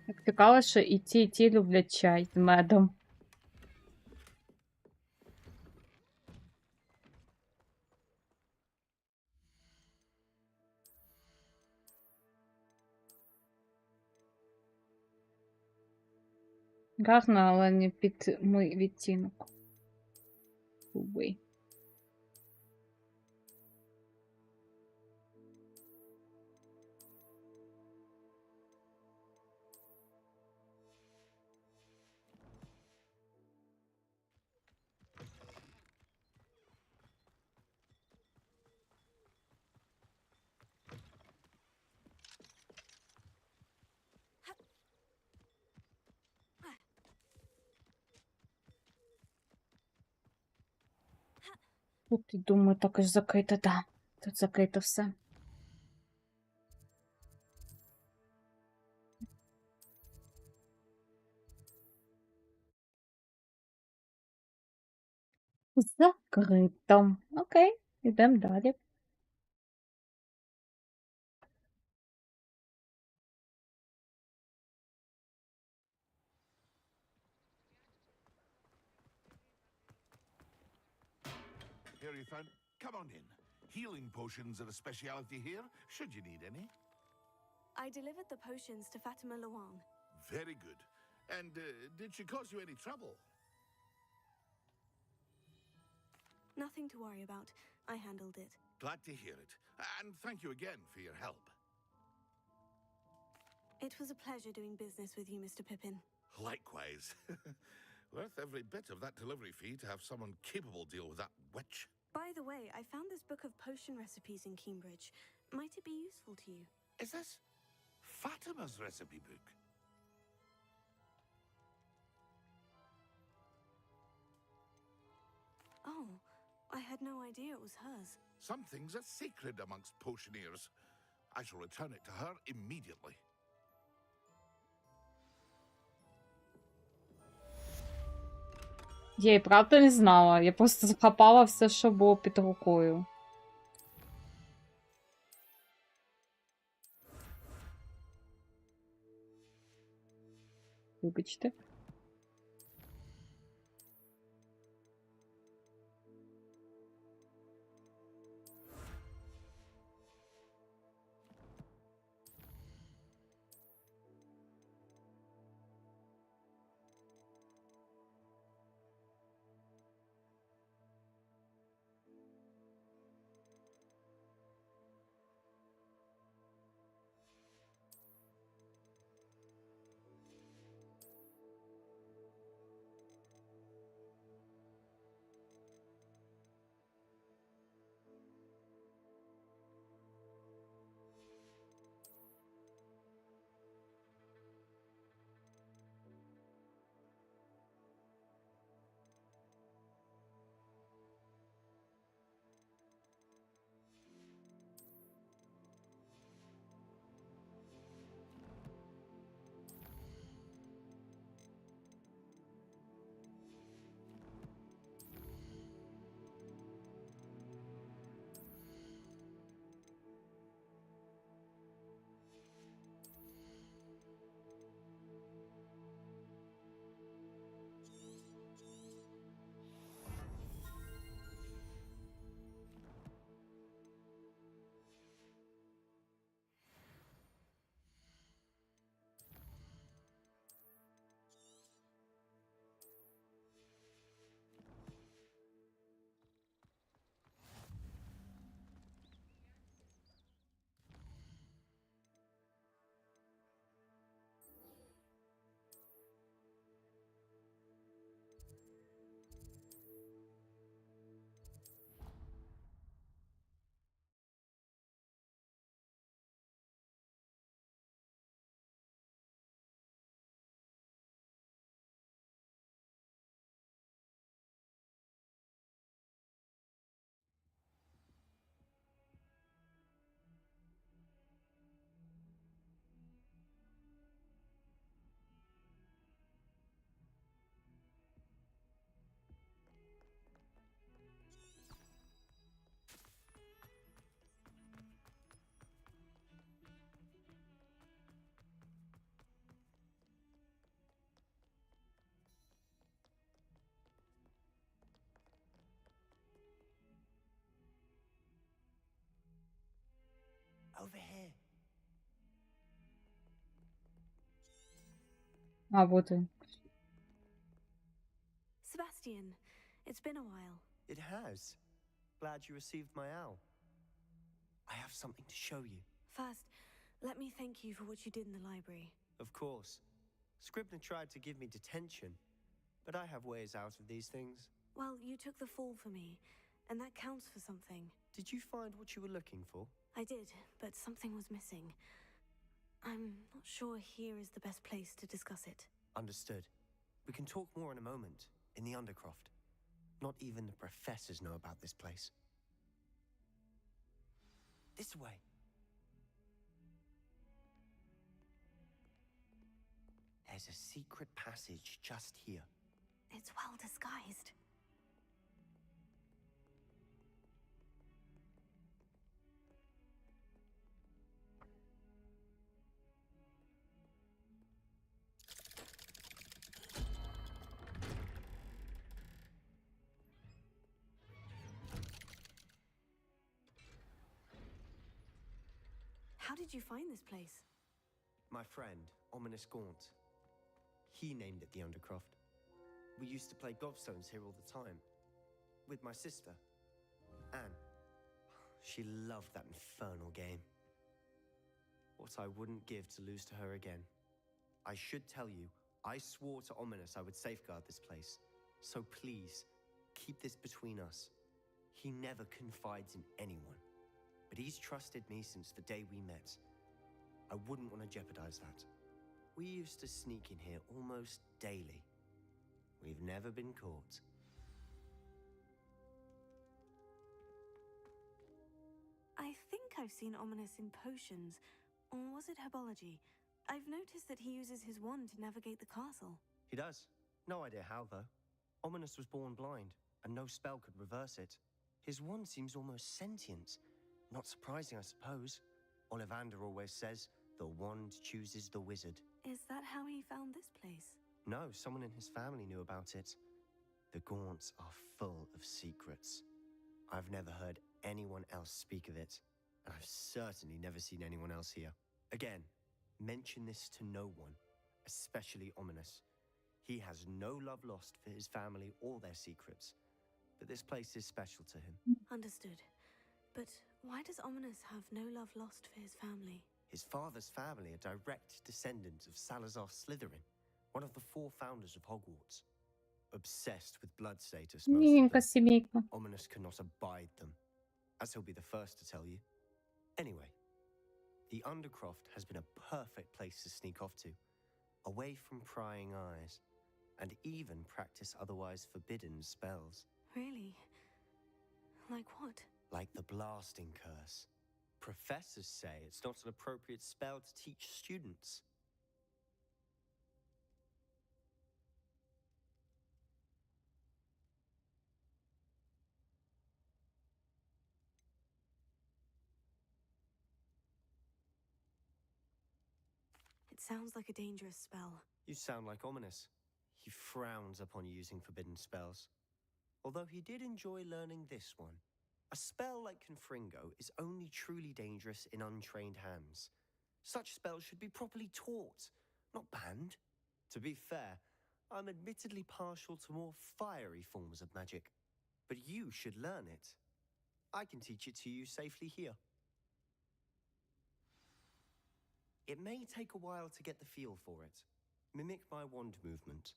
Як цікаво, що і ті люблять чай з медом. Гарно, але не під мій відтінок. Увий. Тут, думаю, також закрито, да. Тут закрито все. Закрито. Окей, йдемо далі. Here you found. Come on in. Healing potions are a speciality here, should you need any. I delivered the potions to Fatima Luang. Very good. And did she cause you any trouble? Nothing to worry about. I handled it. Glad to hear it. And thank you again for your help. It was a pleasure doing business with you, Mr. Pippin. Likewise. Worth every bit of that delivery fee to have someone capable deal with that witch. By the way, I found this book of potion recipes in Cambridge. Might it be useful to you? Is this Fatima's recipe book? Oh, I had no idea it was hers. Some things are sacred amongst potioneers. I shall return it to her immediately. Я і правда не знала. Я просто захапала все, що було під рукою. Вибачте. Over here. А, вот он. Sebastian, it's been a while. It has. Glad you received my owl. I have something to show you. First, let me thank you for what you did in the library. Of course. Scribner tried to give me detention, but I have ways out of these things. Well, you took the fall for me, and that counts for something. Did you find what you were looking for? I did, but something was missing. I'm not sure here is the best place to discuss it. Understood. We can talk more in a moment, in the Undercroft. Not even the professors know about this place. This way. There's a secret passage just here. It's well disguised. How did you find this place? My friend, Ominous Gaunt. He named it the Undercroft. We used to play gobstones here all the time. With my sister, Anne. She loved that infernal game. What I wouldn't give to lose to her again. I should tell you, I swore to Ominous I would safeguard this place. So please, keep this between us. He never confides in anyone. But he's trusted me since the day we met. I wouldn't want to jeopardize that. We used to sneak in here almost daily. We've never been caught. I think I've seen Ominous in potions, or was it herbology? I've noticed that he uses his wand to navigate the castle. He does. No idea how, though. Ominous was born blind, and no spell could reverse it. His wand seems almost sentient. Not surprising, I suppose. Ollivander always says, the wand chooses the wizard. Is that how he found this place? No, someone in his family knew about it. The Gaunts are full of secrets. I've never heard anyone else speak of it, and I've certainly never seen anyone else here. Again, mention this to no one, especially Ominous. He has no love lost for his family or their secrets, but this place is special to him. Understood. But why does Ominous have no love lost for his family? His father's family are direct descendants of Salazar Slytherin, one of the 4 founders of Hogwarts. Obsessed with blood status, most of Миленько, them. семейка. Ominous cannot abide them, as he'll be the first to tell you. Anyway, the Undercroft has been a perfect place to sneak off to, away from prying eyes, and even practice otherwise forbidden spells. Really? Like what? Like the blasting curse. Professors say it's not an appropriate spell to teach students. It sounds like a dangerous spell. You sound like Ominous. He frowns upon using forbidden spells. Although he did enjoy learning this one. A spell like Confringo is only truly dangerous in untrained hands. Such spells should be properly taught, not banned. To be fair, I'm admittedly partial to more fiery forms of magic. But you should learn it. I can teach it to you safely here. It may take a while to get the feel for it. Mimic my wand movement.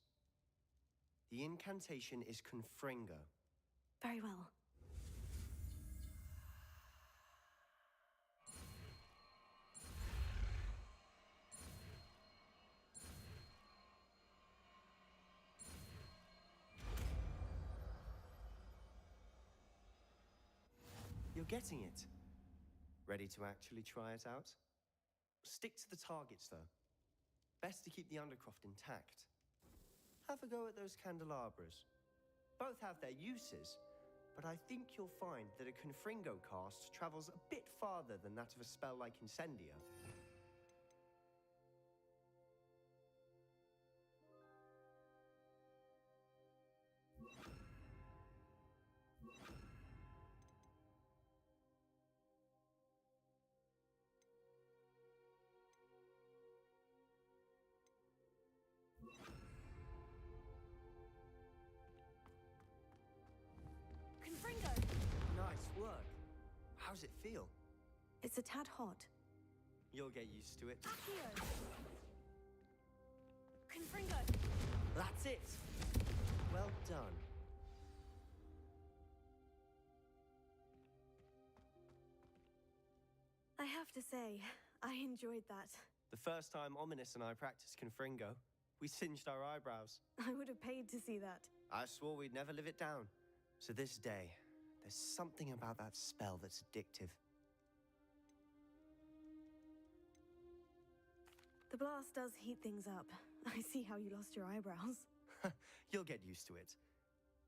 The incantation is Confringo. Very well. You're getting it. Ready to actually try it out? Stick to the targets, though. Best to keep the Undercroft intact. Have a go at those candelabras. Both have their uses, but I think you'll find that a Confringo cast travels a bit farther than that of a spell like Incendio. How's it feel? It's a tad hot. You'll get used to it. Confringo! That's it! Well done. I have to say, I enjoyed that. The first time Ominous and I practiced Confringo, we singed our eyebrows. I would have paid to see that. I swore we'd never live it down. So this day, there's something about that spell that's addictive. The blast does heat things up. I see how you lost your eyebrows. You'll get used to it.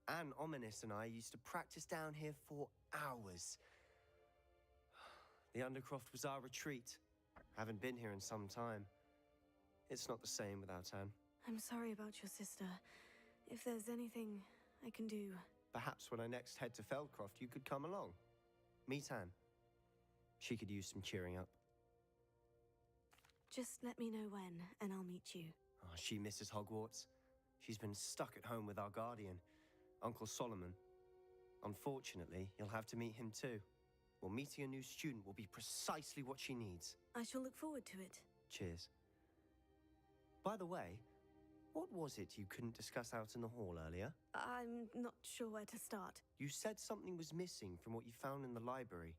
Anne, Ominous, and I used to practice down here for hours. The Undercroft was our retreat. Haven't been here in some time. It's not the same without Anne. I'm sorry about your sister. If there's anything I can do... Perhaps when I next head to Feldcroft, you could come along. Meet Anne. She could use some cheering up. Just let me know when, and I'll meet you. Oh, she misses Hogwarts. She's been stuck at home with our guardian, Uncle Solomon. Unfortunately, you'll have to meet him too. Well, meeting a new student will be precisely what she needs. I shall look forward to it. Cheers. By the way, what was it you couldn't discuss out in the hall earlier? I'm not sure where to start. You said something was missing from what you found in the library.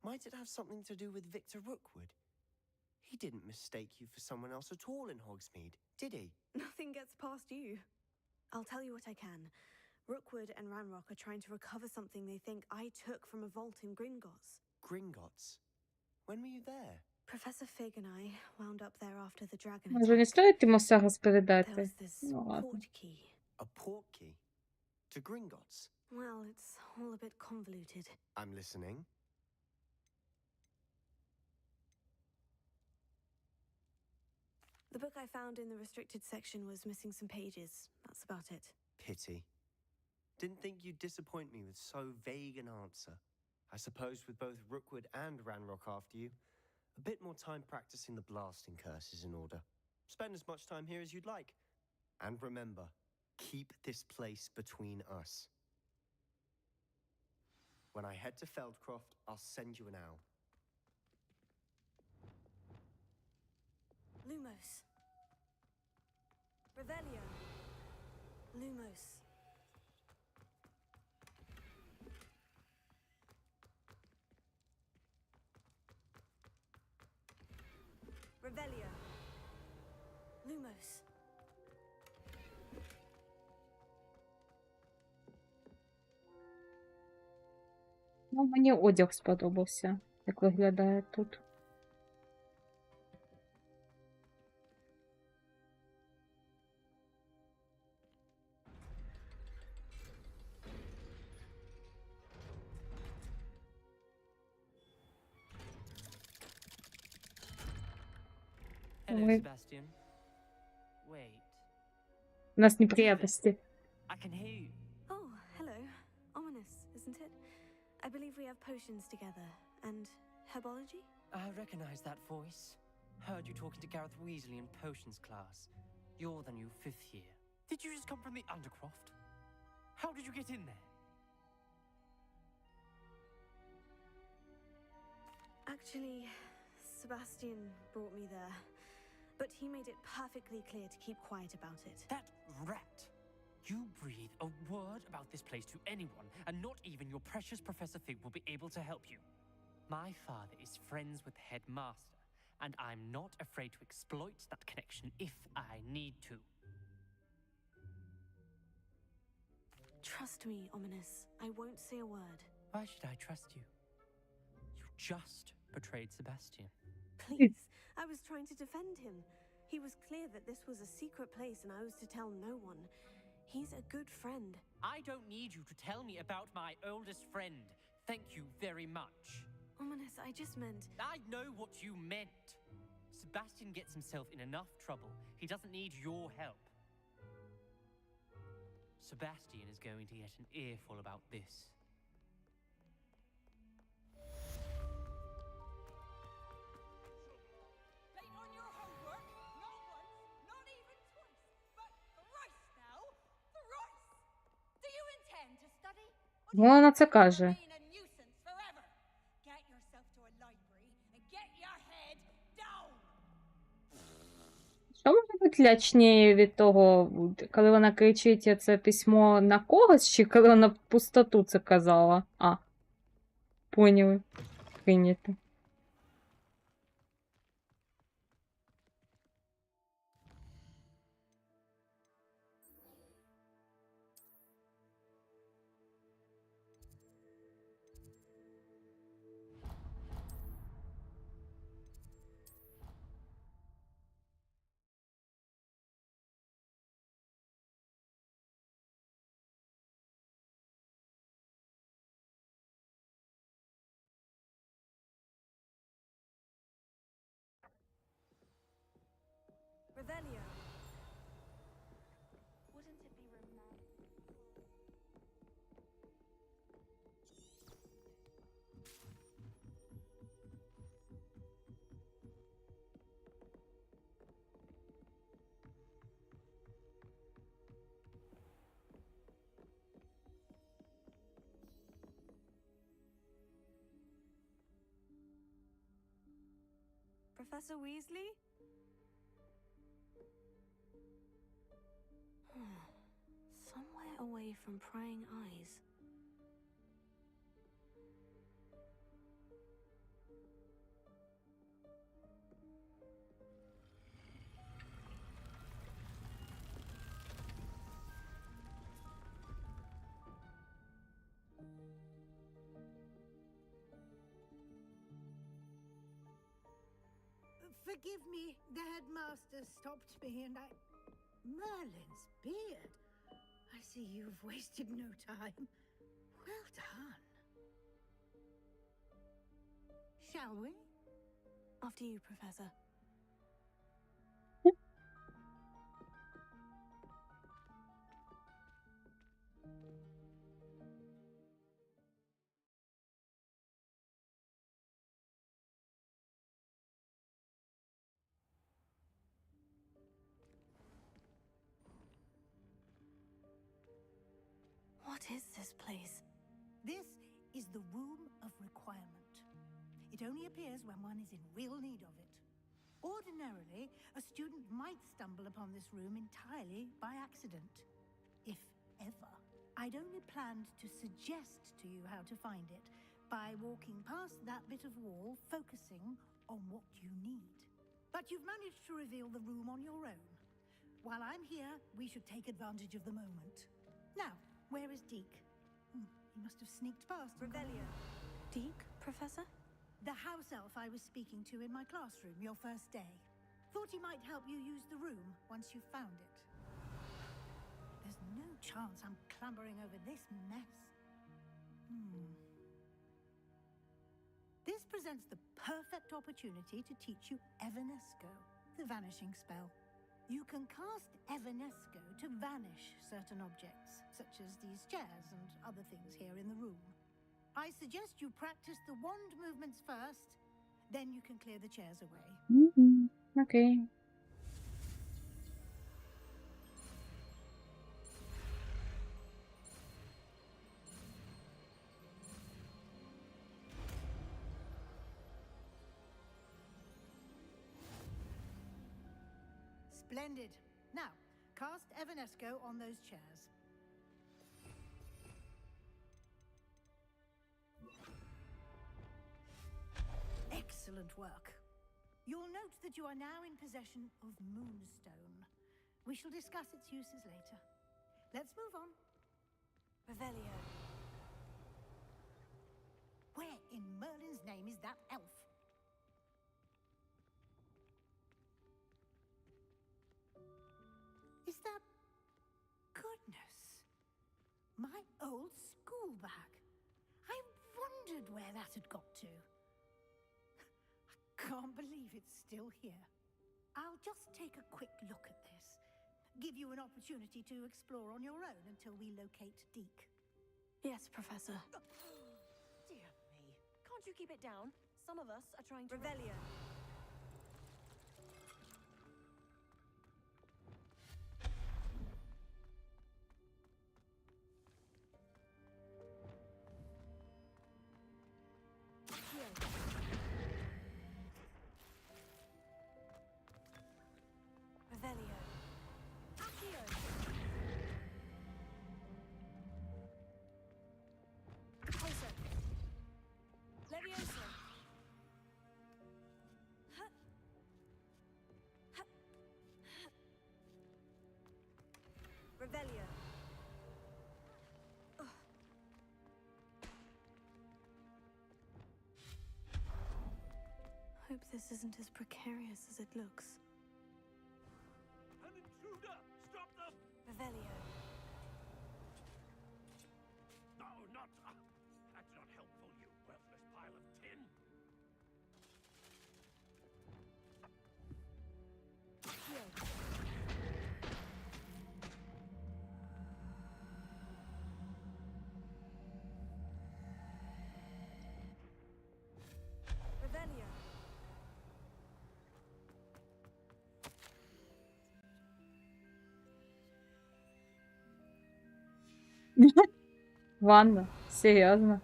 Might it have something to do with Victor Rookwood? He didn't mistake you for someone else at all in Hogsmeade, did he? Nothing gets past you. I'll tell you what I can. Rookwood and Ranrock are trying to recover something they think I took from a vault in Gringotts. Gringotts? When were you there? Professor Fig and I wound up there after the dragon Може, не attack. стоїть йому все There розповідати? was this Ну, ладно. portkey. A portkey? To Gringotts? Well, it's all a bit convoluted. I'm listening. The book I found in the restricted section was missing some pages. That's about it. Pity. Didn't think you'd disappoint me with so vague an answer. I suppose with both Rookwood and Ranrock after you, a bit more time practicing the blasting curse is in order. Spend as much time here as you'd like. And remember, keep this place between us. When I head to Feldcroft, I'll send you an owl. Lumos. Revelio. Lumos. Revelio. Lumos. Ну, мені одяг сподобався, як виглядає тут. Hello, Ой. Sebastian. Wait, У нас неприятности. I can hear you. Oh, hello. Ominous, isn't it? I believe we have potions together. And herbology? I recognize that voice. Heard you talking to Gareth Weasley in potions class. You're the new 5th year. Did you just come from the Undercroft? How did you get in there? Actually, Sebastian brought me there. But he made it perfectly clear to keep quiet about it. That rat! You breathe a word about this place to anyone, and not even your precious Professor Fig will be able to help you. My father is friends with the headmaster, and I'm not afraid to exploit that connection if I need to. Trust me, Ominous. I won't say a word. Why should I trust you? You just betrayed Sebastian. Please, I was trying to defend him. He was clear that this was a secret place and I was to tell no one. He's a good friend. I don't need you to tell me about my oldest friend. Thank you very much. Ominous, I just meant... I know what you meant. Sebastian gets himself in enough trouble. He doesn't need your help. Sebastian is going to get an earful about this. Late on your homework? Not once, not even twice, but thrice now. Thrice! Do you intend to study? Ну, вона це каже. Remain a nuisance forever? Get чуть лячніше від того, коли вона кричить це письмо на когось, чи коли вона в пустоту це казала? А, поняли. Прийнято. Revelio. Wouldn't it be room now? Professor Weasley? Somewhere away from prying eyes. Forgive me, the headmaster stopped me and I... Merlin's beard. I see you've wasted no time. Well done. Shall we? After you, Professor. What is this place? This is the Room of Requirement. It only appears when one is in real need of it. Ordinarily, a student might stumble upon this room entirely by accident. If ever. I'd only planned to suggest to you how to find it by walking past that bit of wall, focusing on what you need. But you've managed to reveal the room on your own. While I'm here, we should take advantage of the moment. Now, where is Deke? He must have sneaked past. Revelio. Deke, Professor? The house elf I was speaking to in my classroom your first day. Thought he might help you use the room once you found it. There's no chance I'm clambering over this mess. This presents the perfect opportunity to teach you Evanesco, the vanishing spell. You can cast Evanesco to vanish certain objects, such as these chairs and other things here in the room. I suggest you practice the wand movements first, then you can clear the chairs away. Okay. Splendid. Now, cast Evanesco on those chairs. Excellent work. You'll note that you are now in possession of Moonstone. We shall discuss its uses later. Let's move on. Revelio. Where in Merlin's name is that elf? Is that... Goodness. My old school bag. I wondered where that had got to. I can't believe it's still here. I'll just take a quick look at this. Give you an opportunity to explore on your own until we locate Deke. Yes, Professor. Dear me. Can't you keep it down? Some of us are trying to... Revelio. Revelio. Hope this isn't as precarious as it looks. An intruder! Stop them! Revelio. No, not... that's not helpful, you worthless pile of tin. Revelio. Ванна? Серйозно?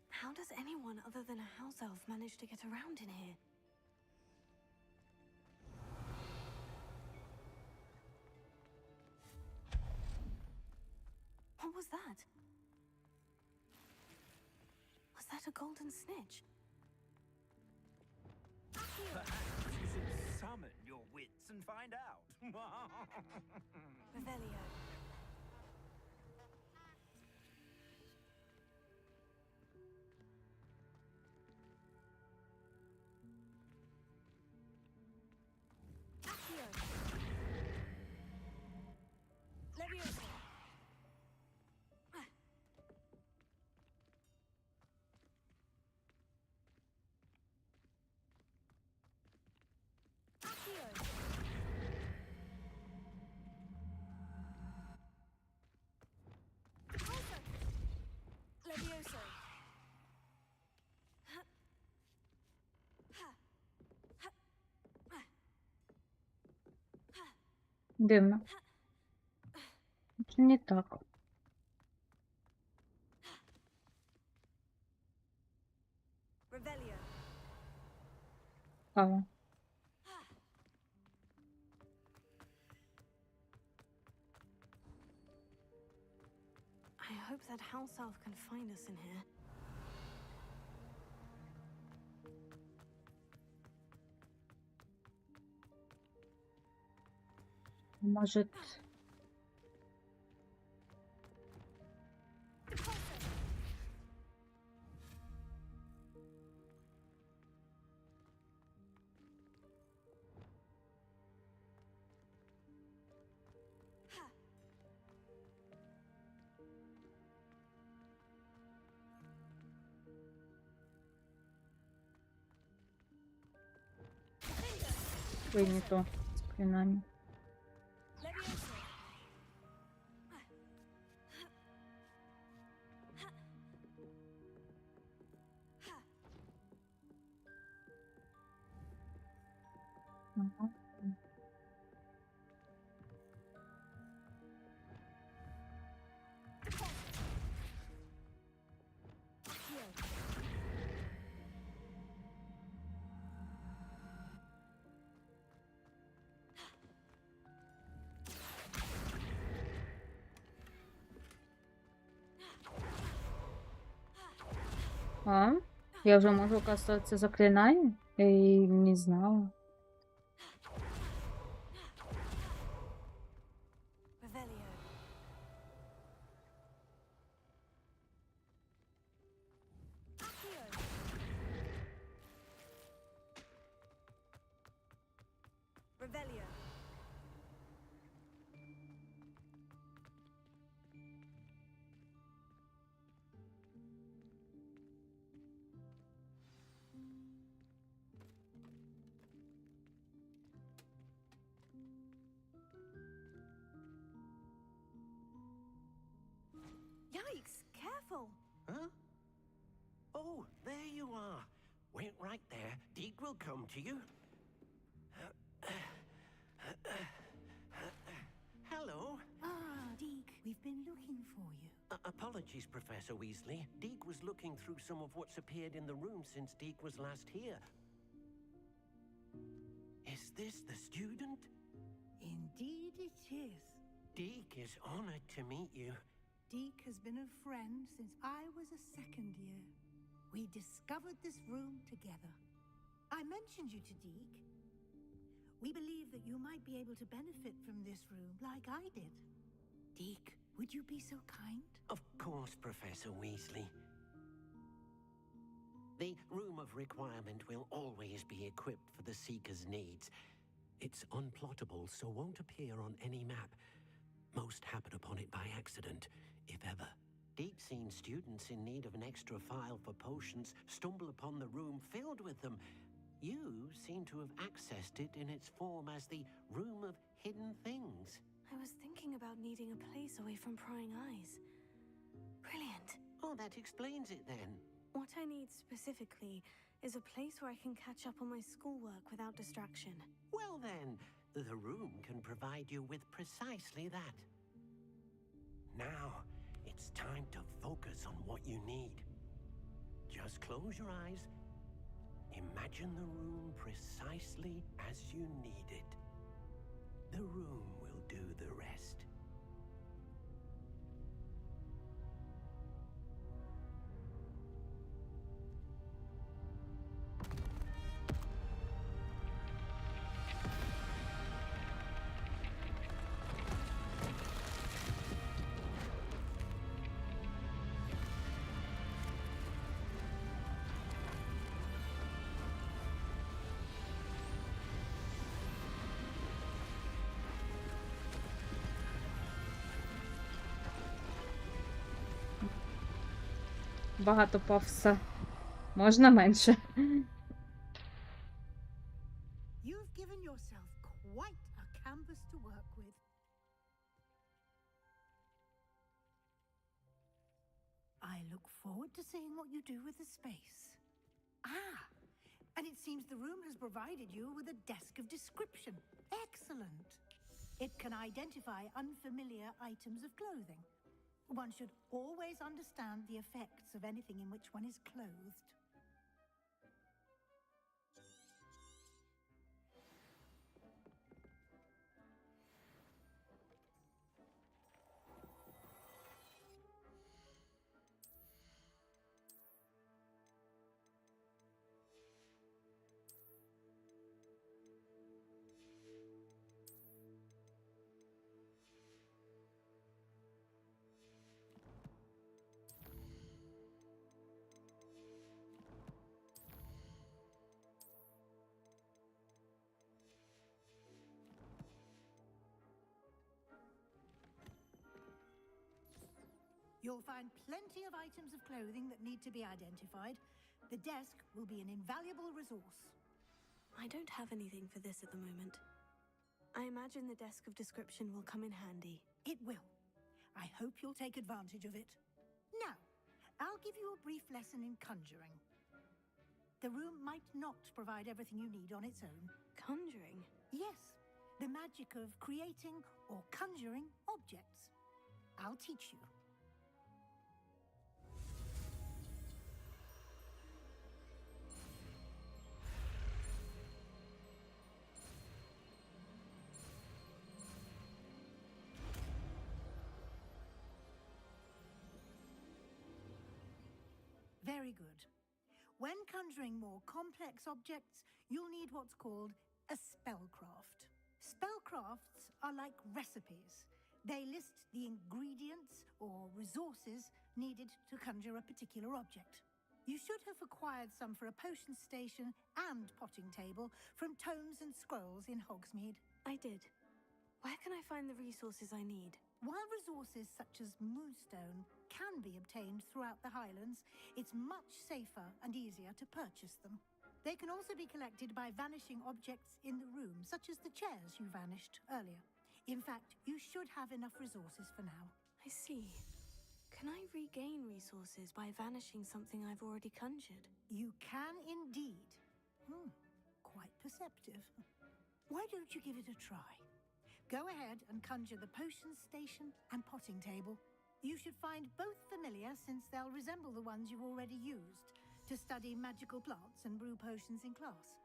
How does anyone other than a house elf manage to get around in here? What was that? Was that a golden snitch? Perhaps you should summon your wits and find out. Revelio. Accio. Leviosa. Accio. Pulsa. Levioso. Ha. Ha. Ha. Ha. Дивно. Це не так. Revelio. Ага. I hope that house elf can find us in here. Может... Ой, не то. Заклинание. Levioso. Ага. А? Я уже могу касаться заклинаний? И не знала. Revelio. Accio. Revelio. Yikes! Careful! Huh? Oh, there you are. Wait right there. Deke will come to you. Hello. Ah, Deke, we've been looking for you. Apologies, Professor Weasley. Deke was looking through some of what's appeared in the room since Deke was last here. Is this the student? Indeed it is. Deke is honored to meet you. Deke has been a friend since I was a second year. We discovered this room together. I mentioned you to Deke. We believe that you might be able to benefit from this room like I did. Deke, Would you be so kind? Of course, Professor Weasley. The room of requirement will always be equipped for the seeker's needs. It's unplottable, so won't appear on any map. Most happen upon it by accident, if ever. Deep-seen students in need of an extra file for potions stumble upon the room filled with them. You seem to have accessed it in its form as the Room of Hidden Things. I was thinking about needing a place away from prying eyes. Brilliant. Oh, that explains it then. What I need specifically is a place where I can catch up on my schoolwork without distraction. Well then, the room can provide you with precisely that. Now, it's time to focus on what you need. Just close your eyes. Imagine the room precisely as you need it. The room will do the rest. Багато пафоса. Можна менше. You've given yourself quite a canvas to work with. I look forward to seeing what you do with the space. Ah, and it seems the room has provided you with a desk of description. Excellent. It can identify unfamiliar items of clothing. One should always understand the effects of anything in which one is clothed. You'll find plenty of items of clothing that need to be identified. The desk will be an invaluable resource. I don't have anything for this at the moment. I imagine the desk of description will come in handy. It will. I hope you'll take advantage of it. Now, I'll give you a brief lesson in conjuring. The room might not provide everything you need on its own. Conjuring? Yes, the magic of creating or conjuring objects. I'll teach you. Very good. When conjuring more complex objects, you'll need what's called a spellcraft. Spellcrafts are like recipes. They list the ingredients or resources needed to conjure a particular object. You should have acquired some for a potion station and potting table from tomes and scrolls in Hogsmeade. I did. Where can I find the resources I need? While resources such as moonstone can be obtained throughout the Highlands, it's much safer and easier to purchase them. They can also be collected by vanishing objects in the room, such as the chairs you vanished earlier. In fact, you should have enough resources for now. I see. Can I regain resources by vanishing something I've already conjured? You can indeed. Quite perceptive. Why don't you give it a try? Go ahead and conjure the potion station and potting table. You should find both familiar, since they'll resemble the ones you've already used to study magical plants and brew potions in class.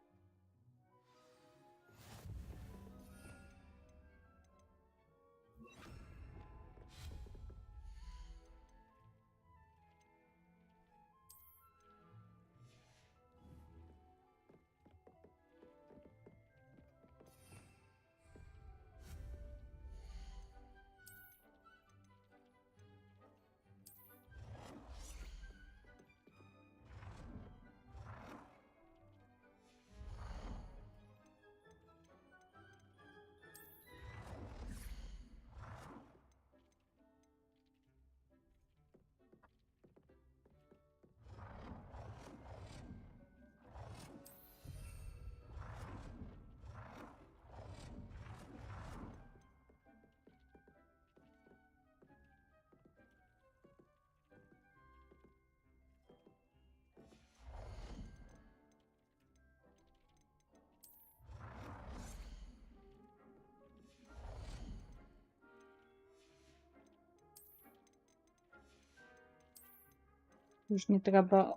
Мені треба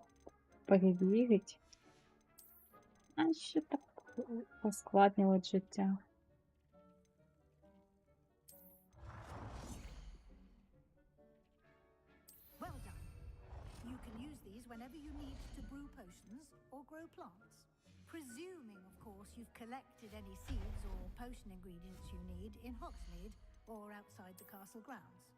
перевірити. А що так поскладнювати життя? Well done. You can use these whenever you need to brew potions or grow plants. Presuming, of course, you've collected any seeds or potion ingredients you need in Hogsmeade or outside the castle grounds.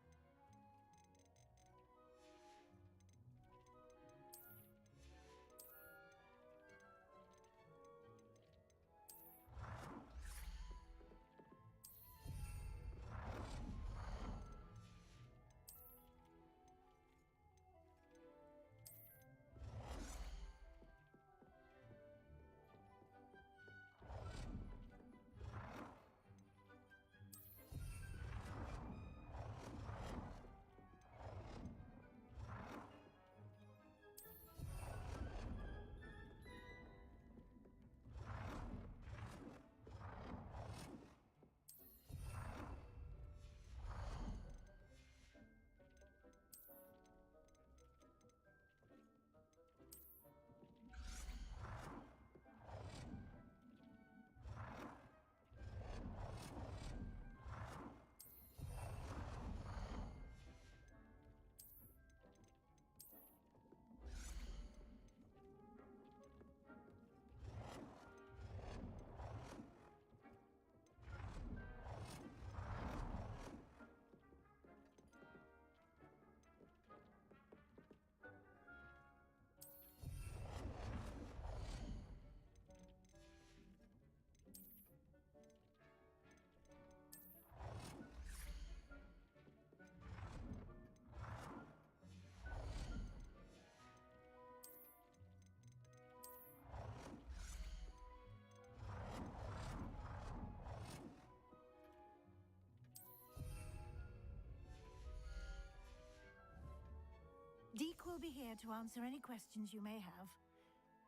Deke will be here to answer any questions you may have.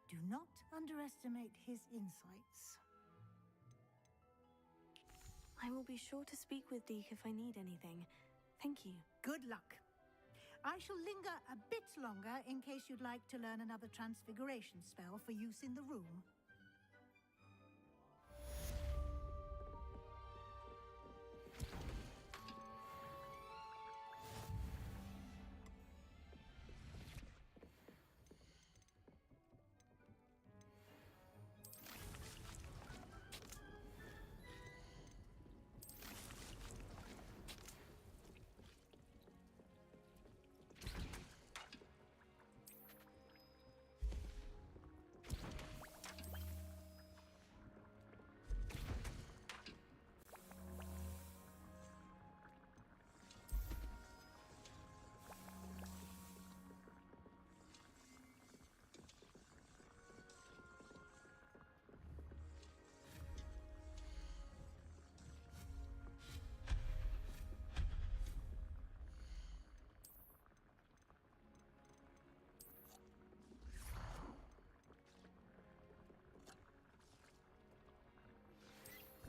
Do not underestimate his insights. I will be sure to speak with Deke if I need anything. Thank you. Good luck. I shall linger a bit longer in case you'd like to learn another transfiguration spell for use in the room.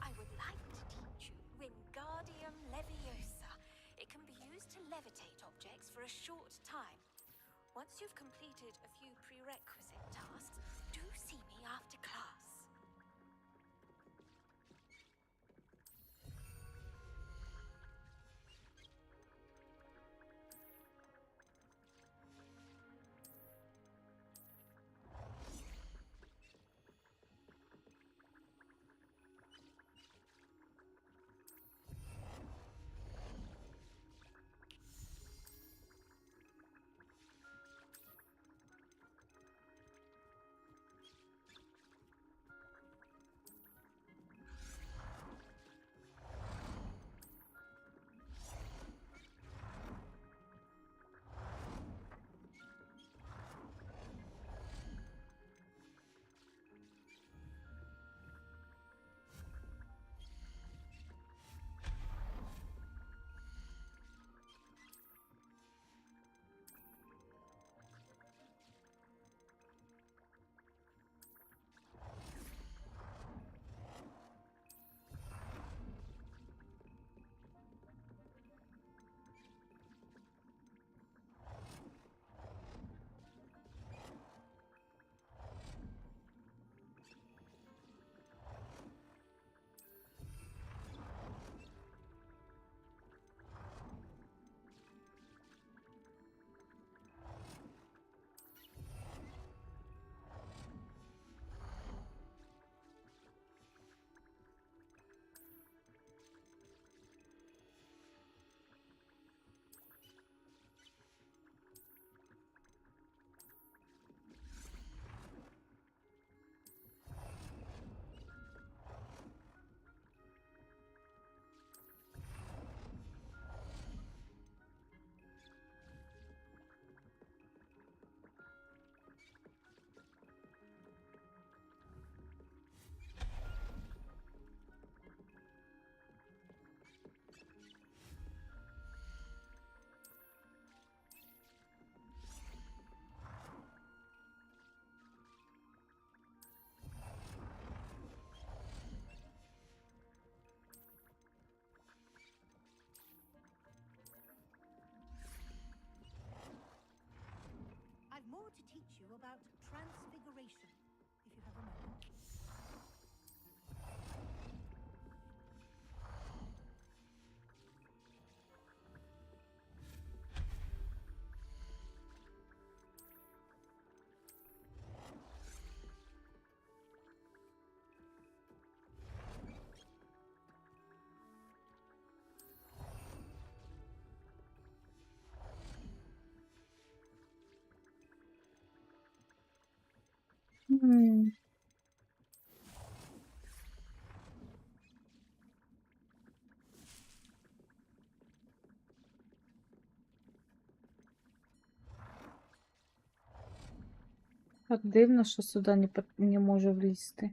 I would like to teach you Wingardium Leviosa. It can be used to levitate objects for a short time. Once you've completed a few prerequisite tasks, do see me after class. teach you about transfiguration, if you have a moment. От дивно, що сюди не можу влізти.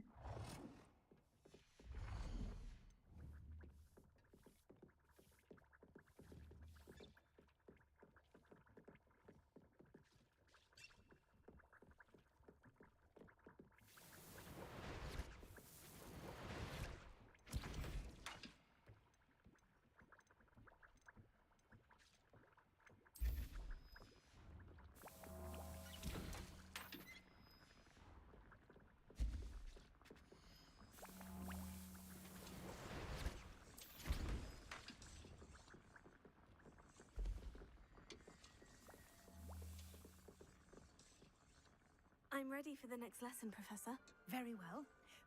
I'm ready for the next lesson, Professor. Very well.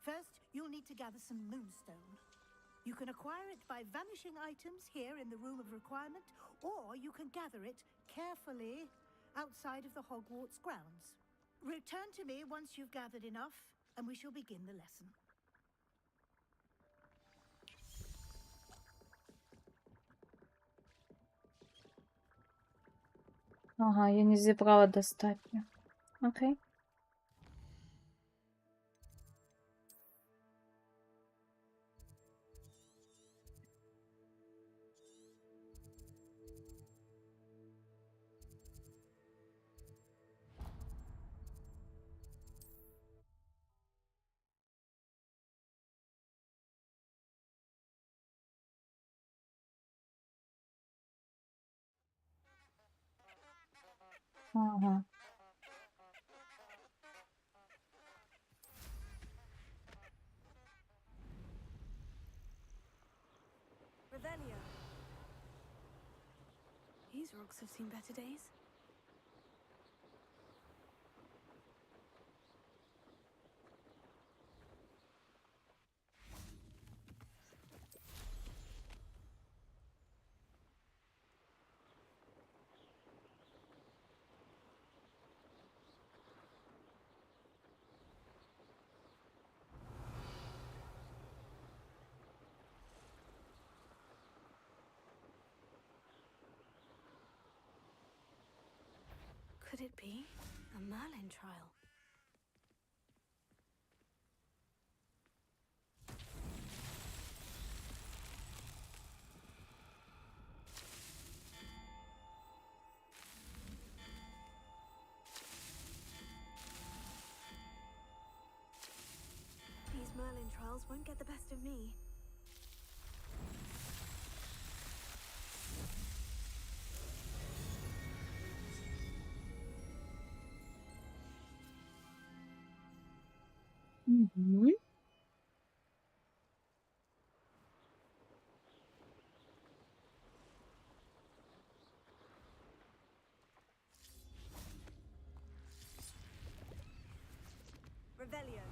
First, you'll need to gather some moonstone. You can acquire it by vanishing items here in the room of requirement, or you can gather it carefully outside of the Hogwarts grounds. Return to me once you've gathered enough, and we shall begin the lesson. Ага, я не зібрала достатньо. Окей. Ага. Revelio. These rocks have seen better days. Could it be a Merlin trial? These Merlin trials won't get the best of me. Угу. Revelio.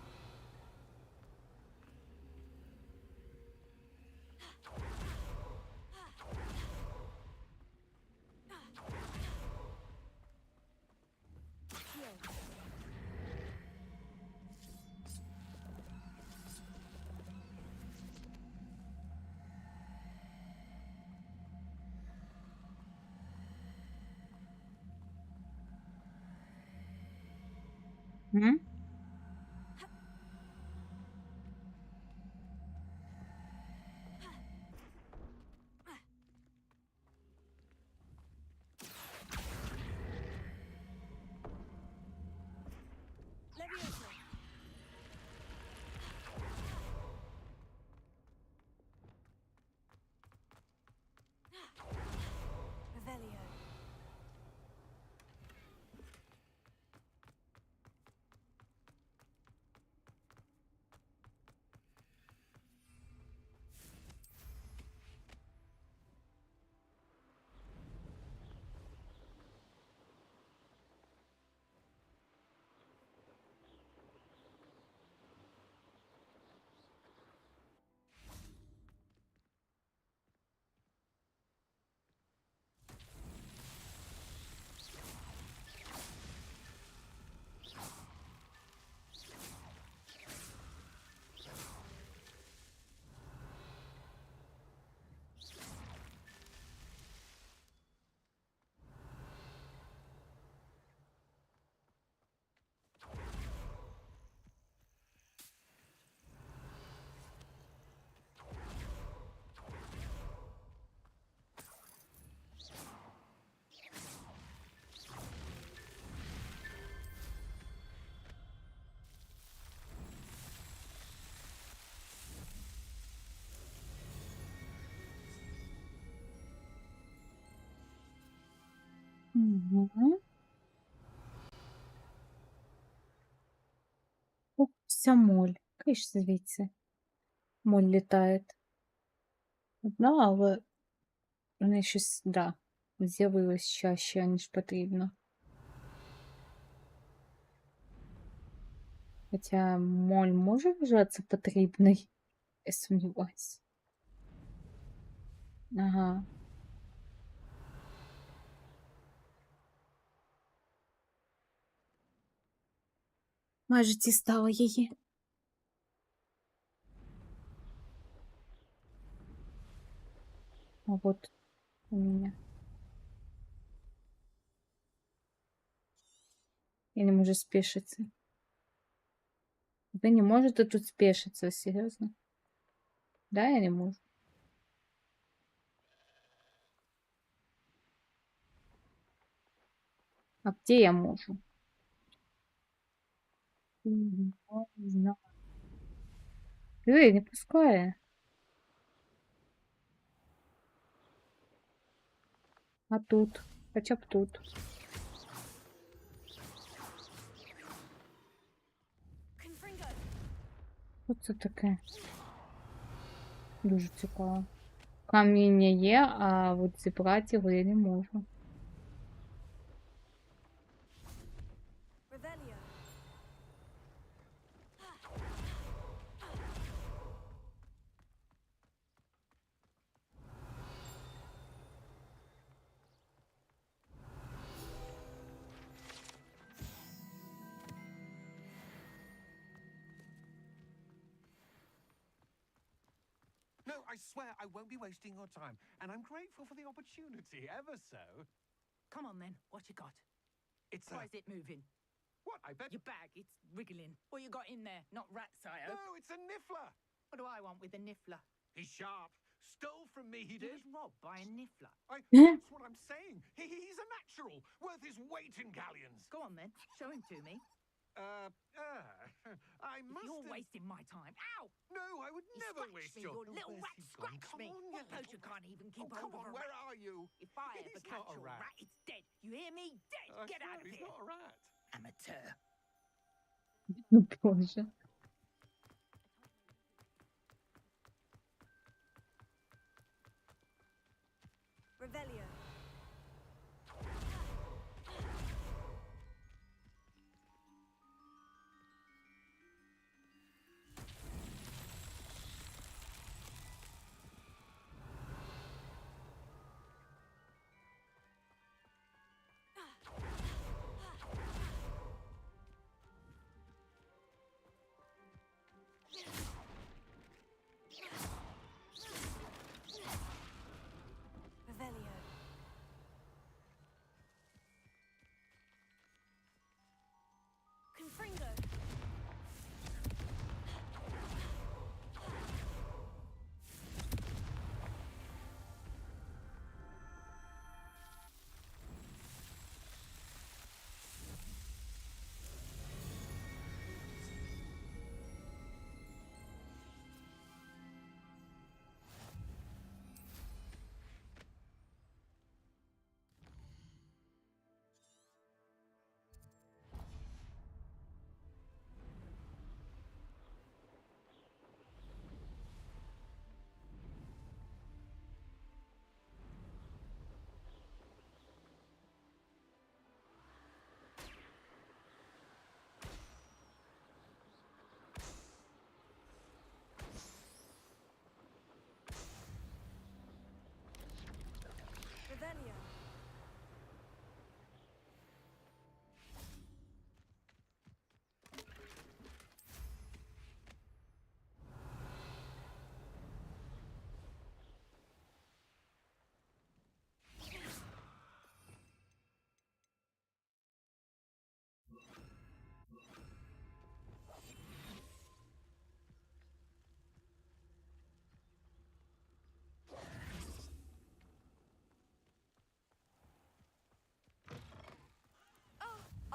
М? Leviosa. Revelio. Угу. О, вся моль. Киш звідси. Моль літає. Одна, але вони щось, да, з'явилось чаще, ніж потрібно. Хоча моль може вважатися потрібний? Я сумніваюся. Ага. Майже дістала її. А вот у меня. Я не можу спешиться. Вы не можете тут спешиться, серьезно? Да, я не можу. А где я можу? Не знаю. Не пускає. А тут? Хоча б тут. Що це таке? Дуже цікаво. Каміння є, а от зібрати його я не можу. No, I swear I won't be wasting your time, and I'm grateful for the opportunity, ever so. Come on then, what you got? It's Why is it moving? What, I bet... Your bag, it's wriggling. What you got in there? Not rats, I hope. No, it's a niffler! What do I want with a niffler? He's sharp. Stole from me, he He did. was robbed by a niffler. That's what I'm saying. He's a natural, worth his weight in galleons. Go on then, show him to me. I must You're have... wasting my time. Ow! No, I would You never scratched waste me, your... you little rat, scratch me. I suppose you can't even keep come hold of on, a where rat. are you? If I ever He's catch not a your rat. rat, it's dead. You hear me? Dead. Get out of He's here. not a rat. Amateur. Боже. Revelio. Revelio. Confringo. Revelio.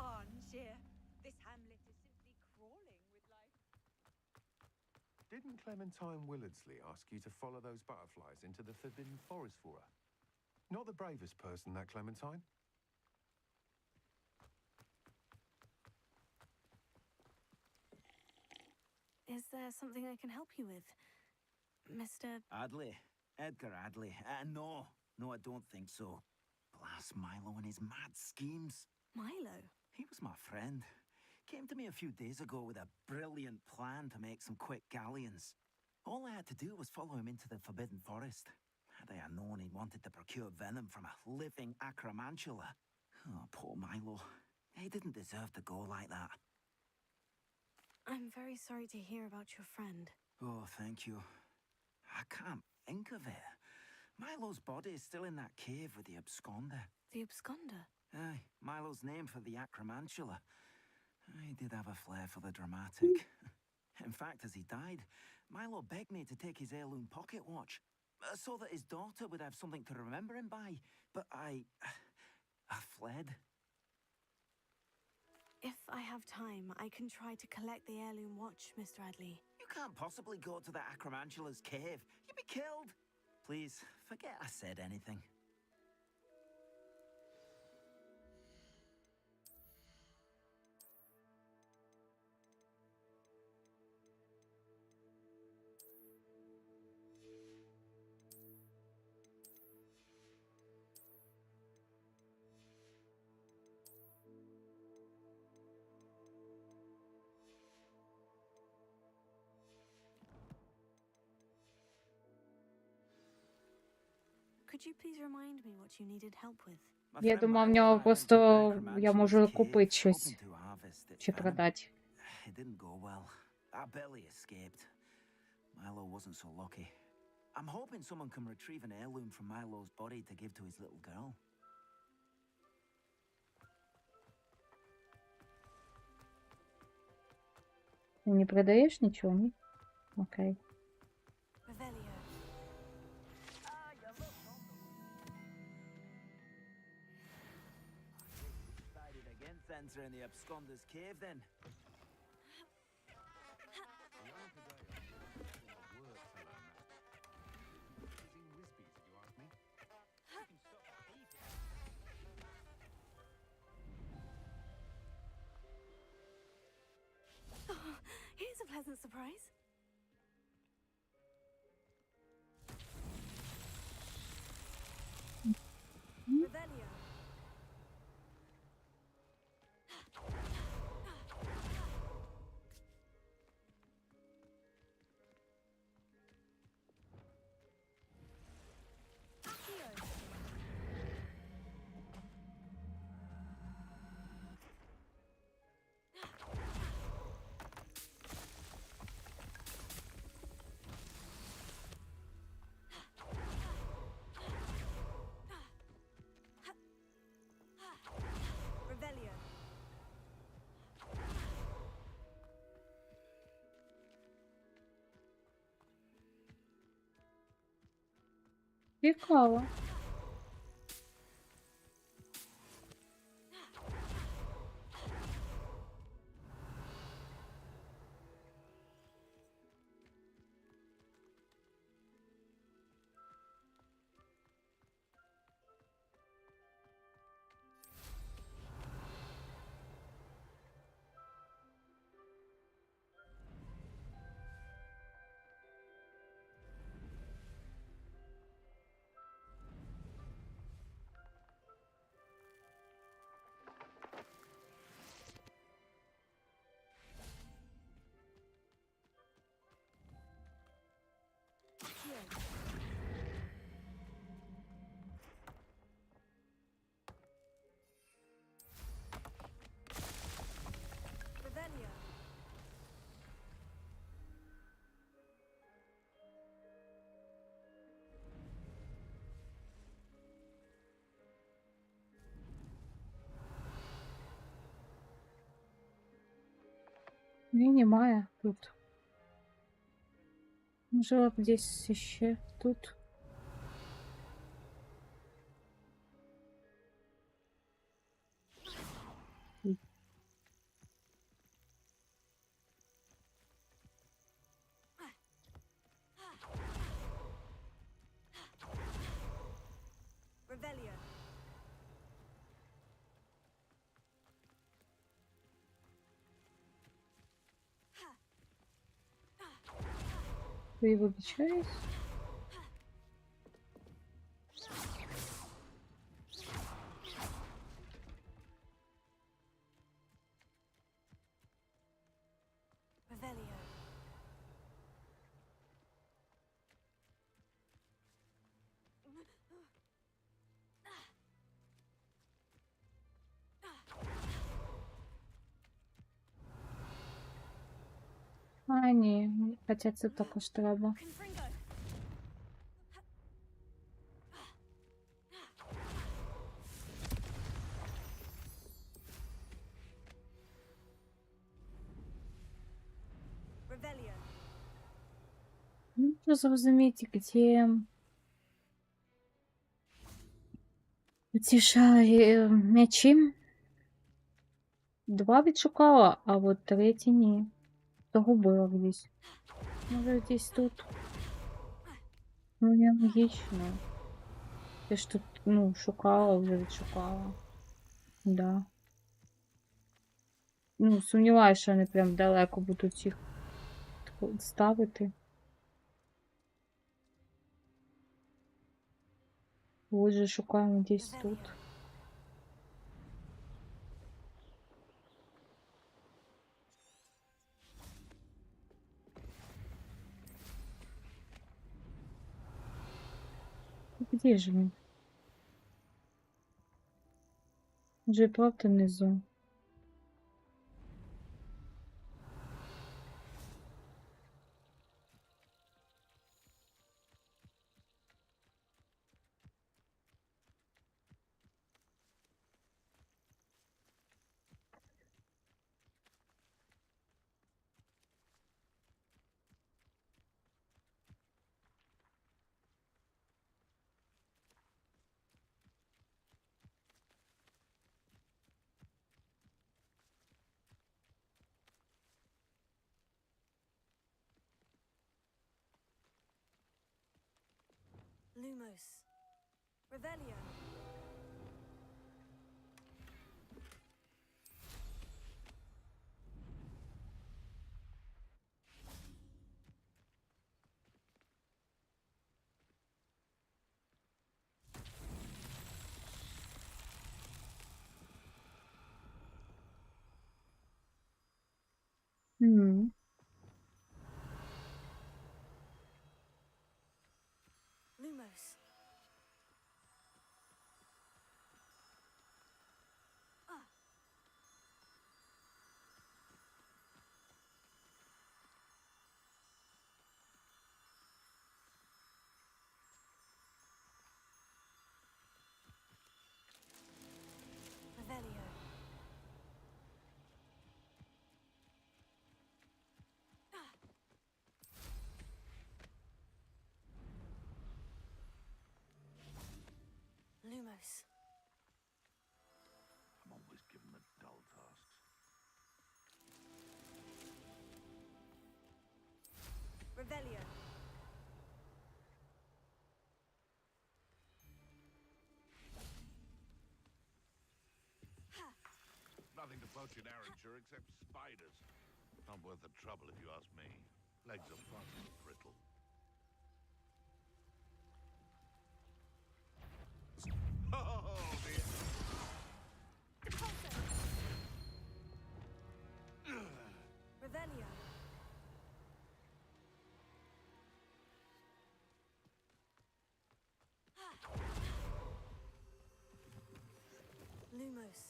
Angier, this hamlet is simply crawling with life. Didn't Clementine Willardsley ask you to follow those butterflies into the Forbidden Forest for her? Not the bravest person, that Clementine. Is there something I can help you with, Mr. Adley? Edgar Adley? No. No, I don't think so. Blast Milo and his mad schemes. Milo? He was my friend. Came to me a few days ago with a brilliant plan to make some quick galleons. All I had to do was follow him into the Forbidden Forest. Had I known he wanted to procure venom from a living acromantula. Oh, poor Milo. He didn't deserve to go like that. I'm very sorry to hear about your friend. Oh, thank you. I can't think of it. Milo's body is still in that cave with the absconder. The absconder? Aye, Milo's name for the acromantula. He did have a flair for the dramatic. In fact, as he died, Milo begged me to take his heirloom pocket watch, so that his daughter would have something to remember him by. But I fled. If I have time, I can try to collect the heirloom watch, Mr. Adley. You can't possibly go to the acromantula's cave. You'd be killed. Please, forget I said anything. Could you please remind me what you needed help with? Я думав, в нього просто я можу купити щось. Чи продати. It didn't go well. I barely escaped. Milo wasn't so lucky. I'm hoping someone can retrieve an heirloom from Milo's body to give to his little girl. Ти не продаєш нічого, ні? Окей. Decided against entering the absconder's cave then. Oh, here's a pleasant surprise. Revelio. Revelio. Цікаво. Revelio. Ні, немає тут. Може, от десь ще тут. Revelio. Ви вибачаюсь. Revelio. А, ні, хоча це також треба. Revelio. Ну, що зрозуміти, где... Ці шари м'ячі. 2 відшукала, а от 3 ні. Загубила десь. Може, десь тут. Ну, не логічно. Я ж тут, ну, шукала, вже відшукала. Да. Ну, сумніваюся, що вони прям далеко будуть їх ставити. Отже, шукаємо десь тут. Где же він? Вже правда внизу. Lumos. Revelio. Мгм. Lumos. Revelio. Lumos. I'm always given the dull tasks. Revelio. Nothing to float your Derringer except spiders. Not worth the trouble if you ask me. Legs are far too brittle. Oh, dear. Revelio. Lumos.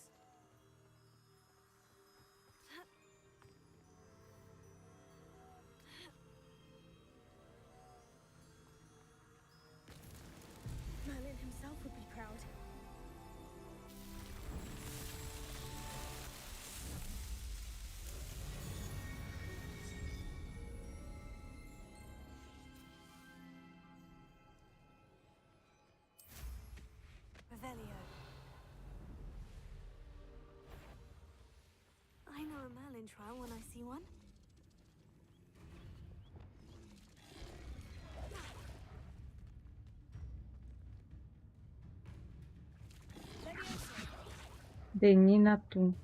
Merlin himself would be proud. Revelio. I know a Merlin trial when I see one. Де ні на ту.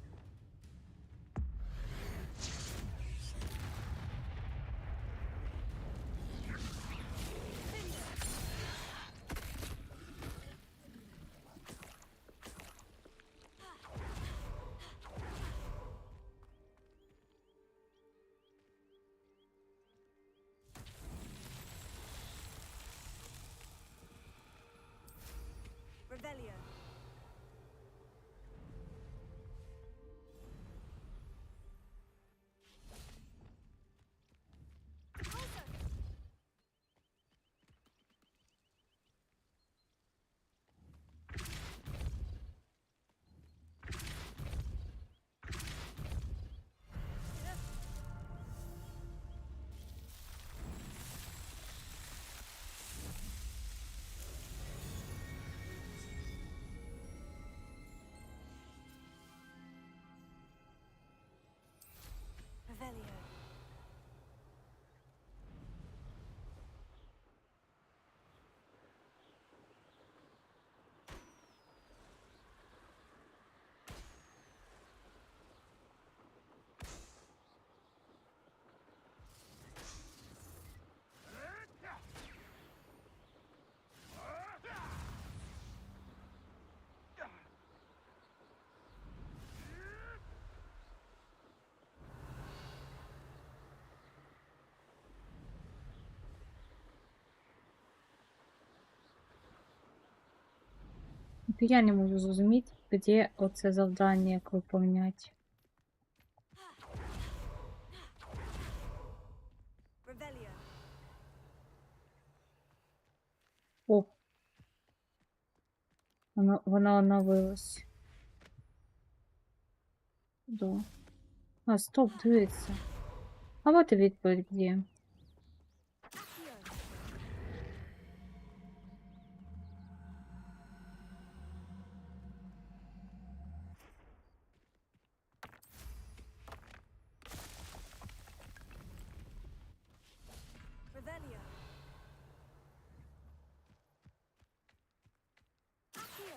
Revelio. Revelio. Я не можу зрозуміти, де оце завдання, як виповнять. Revelio. О! Воно оновилось. Да. А, стоп, дивіться. А от і відповідь є. Revelio. Accio.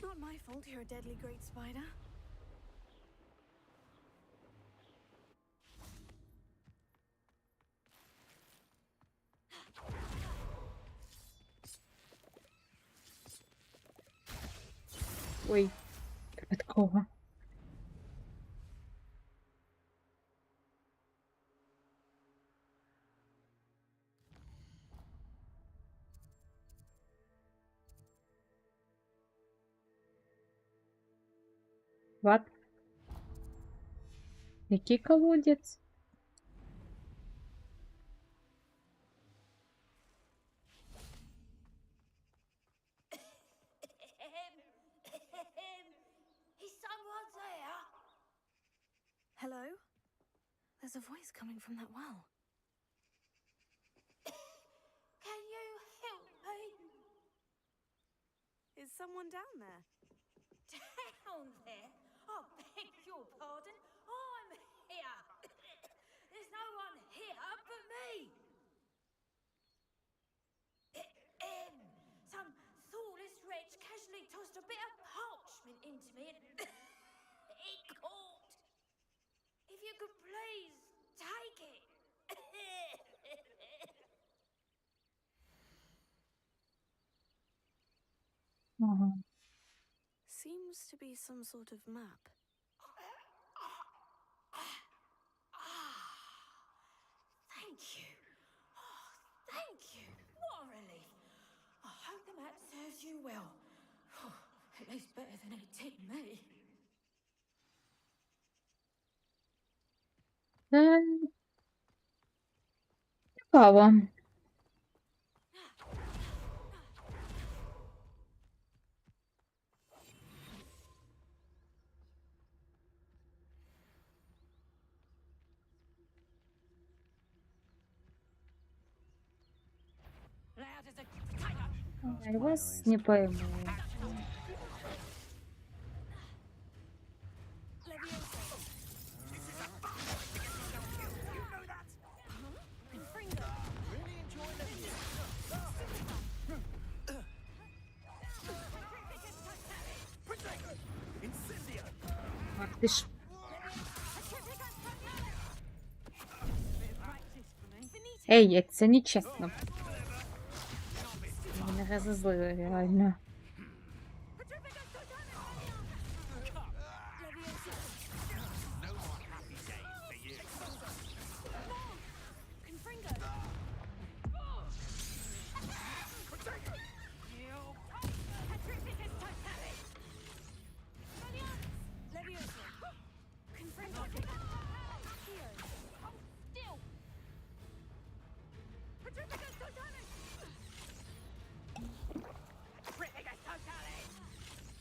Not my fault you're a deadly great spider. Ой, випадково. What? Який колодець? Is someone there? Hello? There's a voice coming from that well. Can you help me? Is someone down there? Down there? I beg your pardon. I'm here. There's no one here but me. Some thoughtless wretch casually tossed a bit of parchment into me and it caught. If you could please take it. Ага. Seems to be some sort of map. Thank you. Oh, thank you. What a relief. I hope the map serves you well. At least better than it did me. Це цікаво. Я вас не пойму. Ах ты ж. Ей, як це нечесно. Мене розозлили, реально.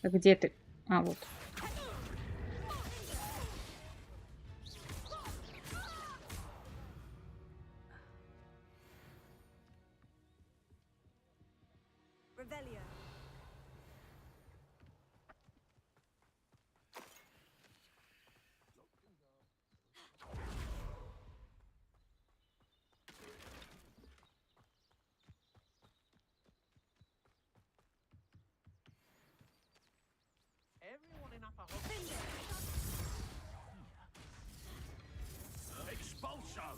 А где ты? А, вот. Everyone in upper Expulso!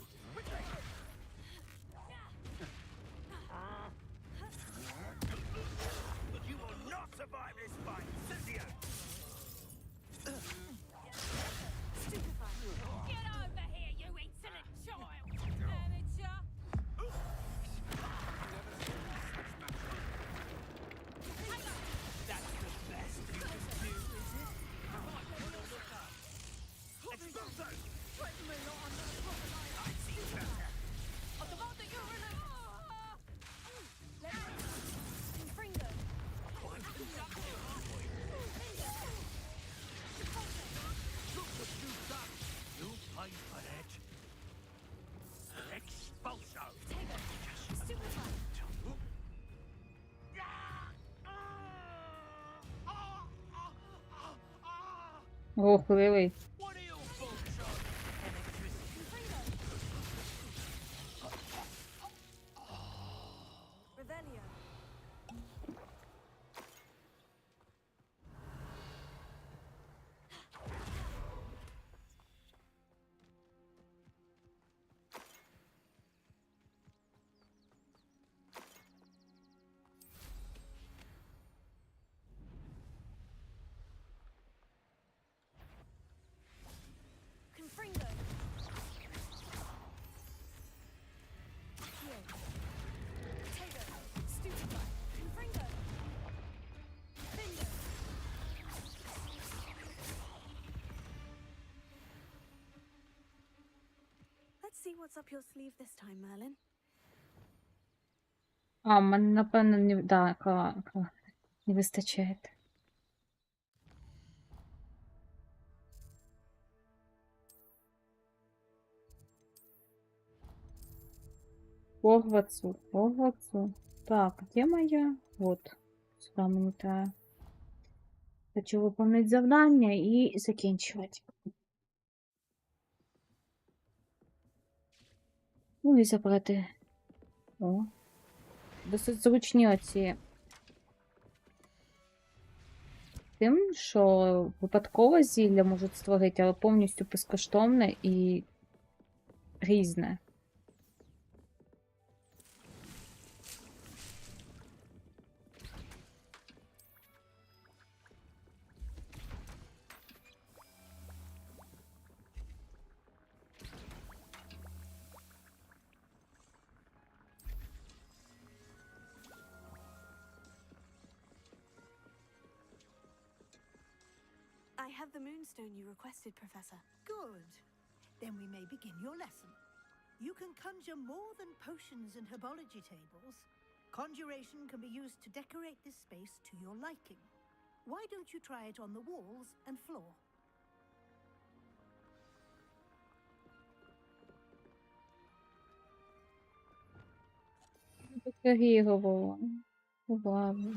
You will not survive this fight, Cynthia! Get over here, you insolent child! Amateur! That's the best you can do, is it? Expulso! Threaten me not, I'm not a crocodile! I see better! I demand that you're in a... Confringo! Look what you've done! You paid for that! Expulso! Ох, левый. What are you folks on? Revelio. Confringo. Here. Potato. Stupefy. Confringo. Finger. Let's see what's up your sleeve this time, Merlin. А, мене, напевно, не... Да, не вистачає. Хогвартсу. Так, где моя? Вот. Сюда мені треба. Хочу виконати завдання і закінчувати. Ну і забрати. О. Досить зручні оці. Тим, що випадково зілля можуть створити, але повністю безкоштовне і різне. I have the moonstone you requested, Professor. Good. Then we may begin your lesson. You can conjure more than potions and herbology tables. Conjuration can be used to decorate this space to your liking. Why don't you try it on the walls and floor? Підкорігувала. Увагу.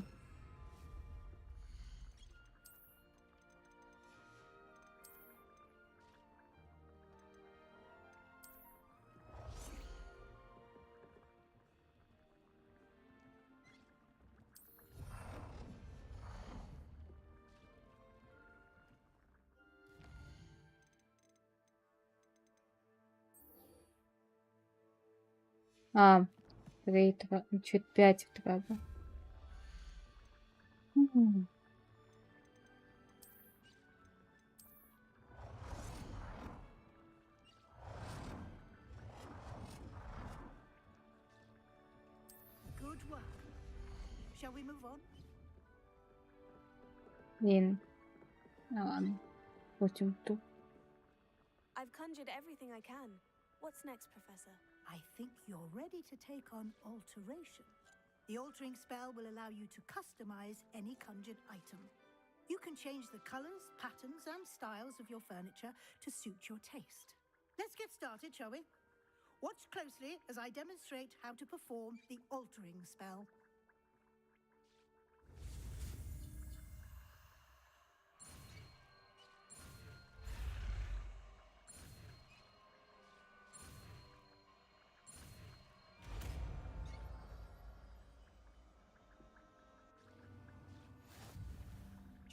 А, 3 треба, чуть 5 треба. Good work. Shall we move on? Він. Ну ладно. Потім тут. I've conjured everything I can. What's next, Professor? I think you're ready to take on alteration. The altering spell will allow you to customize any conjured item. You can change the colors, patterns, and styles of your furniture to suit your taste. Let's get started, shall we? Watch closely as I demonstrate how to perform the altering spell.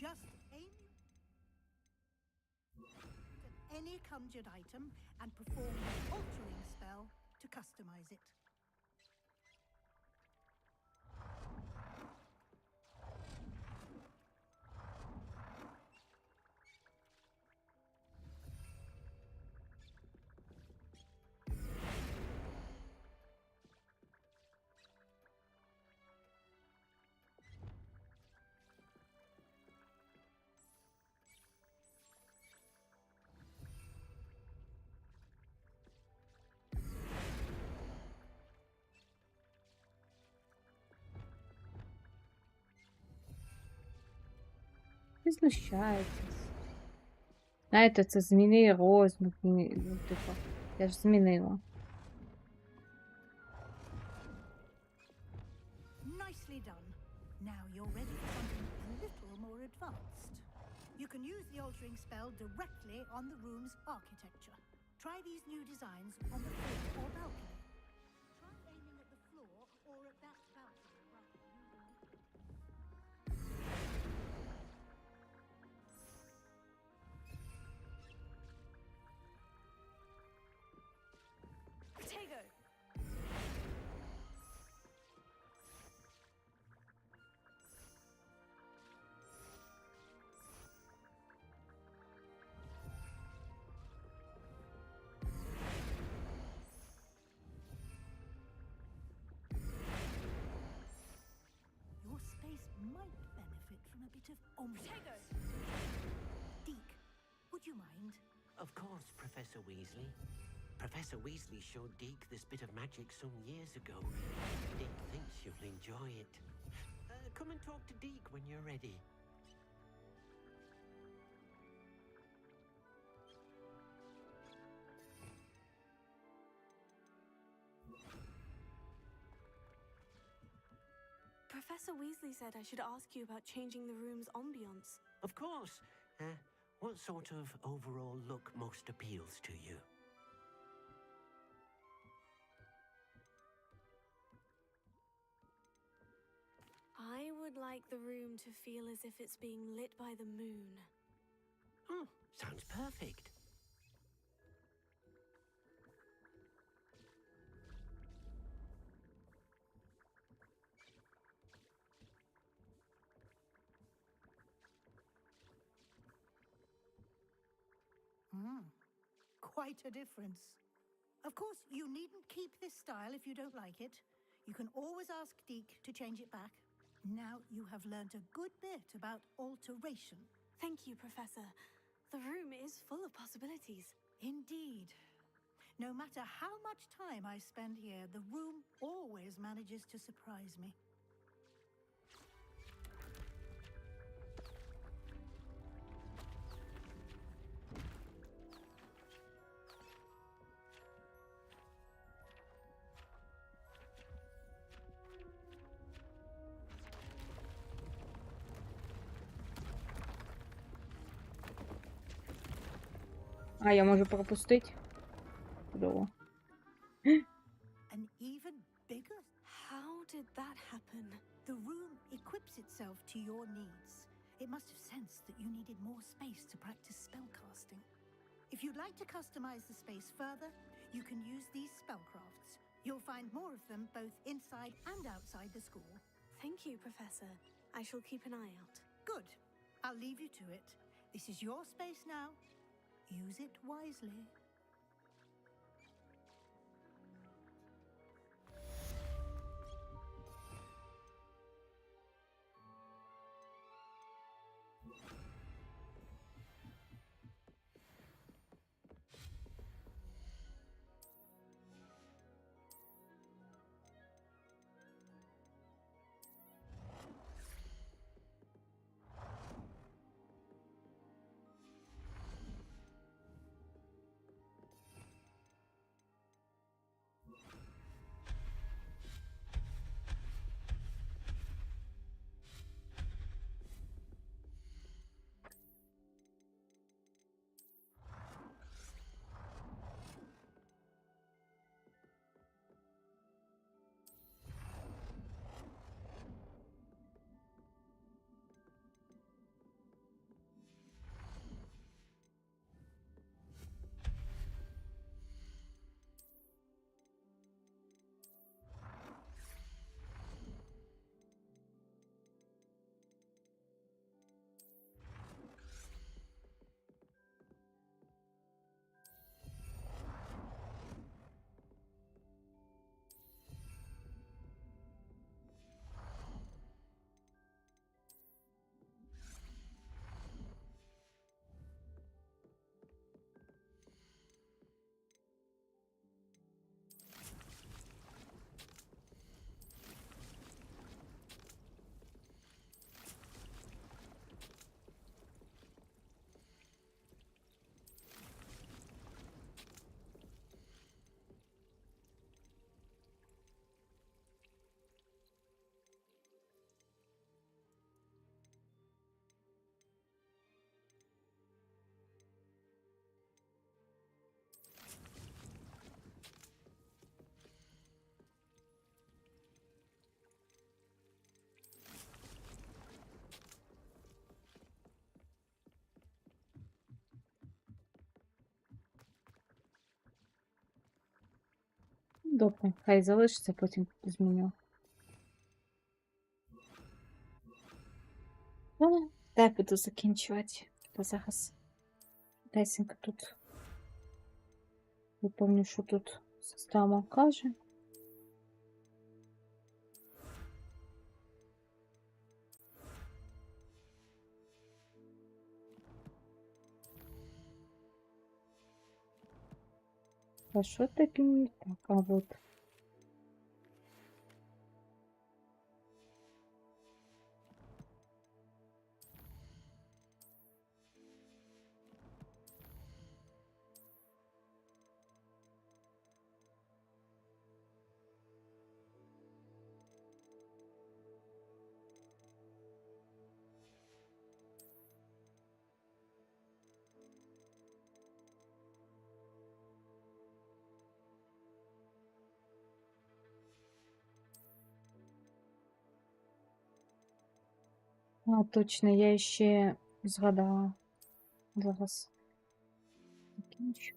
Just aim at any conjured item and perform the altering spell to customize it. Ви знущаєтесь. Знаєте, це зміни розмір. Ну, типу, я ж змінила. Nicely done. Now you're ready for something a little more advanced. You can use the altering spell directly on the room's architecture. Try these new designs on the floor or balcony. Try aiming at the floor or at that balcony rather than using Potato! Your space might benefit from a bit of ambiance. Deke, would you mind? Of course, Professor Weasley. Professor Weasley showed Deke this bit of magic some years ago. Deke thinks you'll enjoy it. Come and talk to Deke when you're ready. Professor Weasley said I should ask you about changing the room's ambiance. Of course. What sort of overall look most appeals to you? I would like the room to feel as if it's being lit by the moon. Oh, sounds perfect. Quite a difference. Of course, you needn't keep this style if you don't like it. You can always ask Deke to change it back. Now you have learnt a good bit about alteration. Thank you, Professor. The room is full of possibilities. Indeed. No matter how much time I spend here, the room always manages to surprise me. А, я можу пропустити? Чудово. An even bigger. How did that happen? The room equips itself to your needs. It must have sensed that you needed more space to practice spellcasting. If you'd like to customize the space further, you can use these spellcrafts. You'll find more of them both inside and outside the school. Thank you, Professor. I shall keep an eye out. Good. I'll leave you to it. This is your space now. Use it wisely. Добре, хай залишиться, потім зміню. Дай буду закінчувати. Бо зараз десенька тут. Виповню, що тут система каже. А що таке? Так, а вот. А, точно, я ще згадала. Зараз закінчу.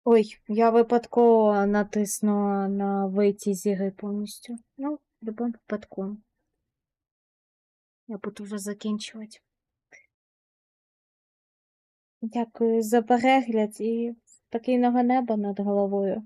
Ой, я випадково натиснула на вийти з ігри повністю. Ну, в будь-якому випадку. Я буду вже закінчувати. Дякую за перегляд і спокійного неба над головою.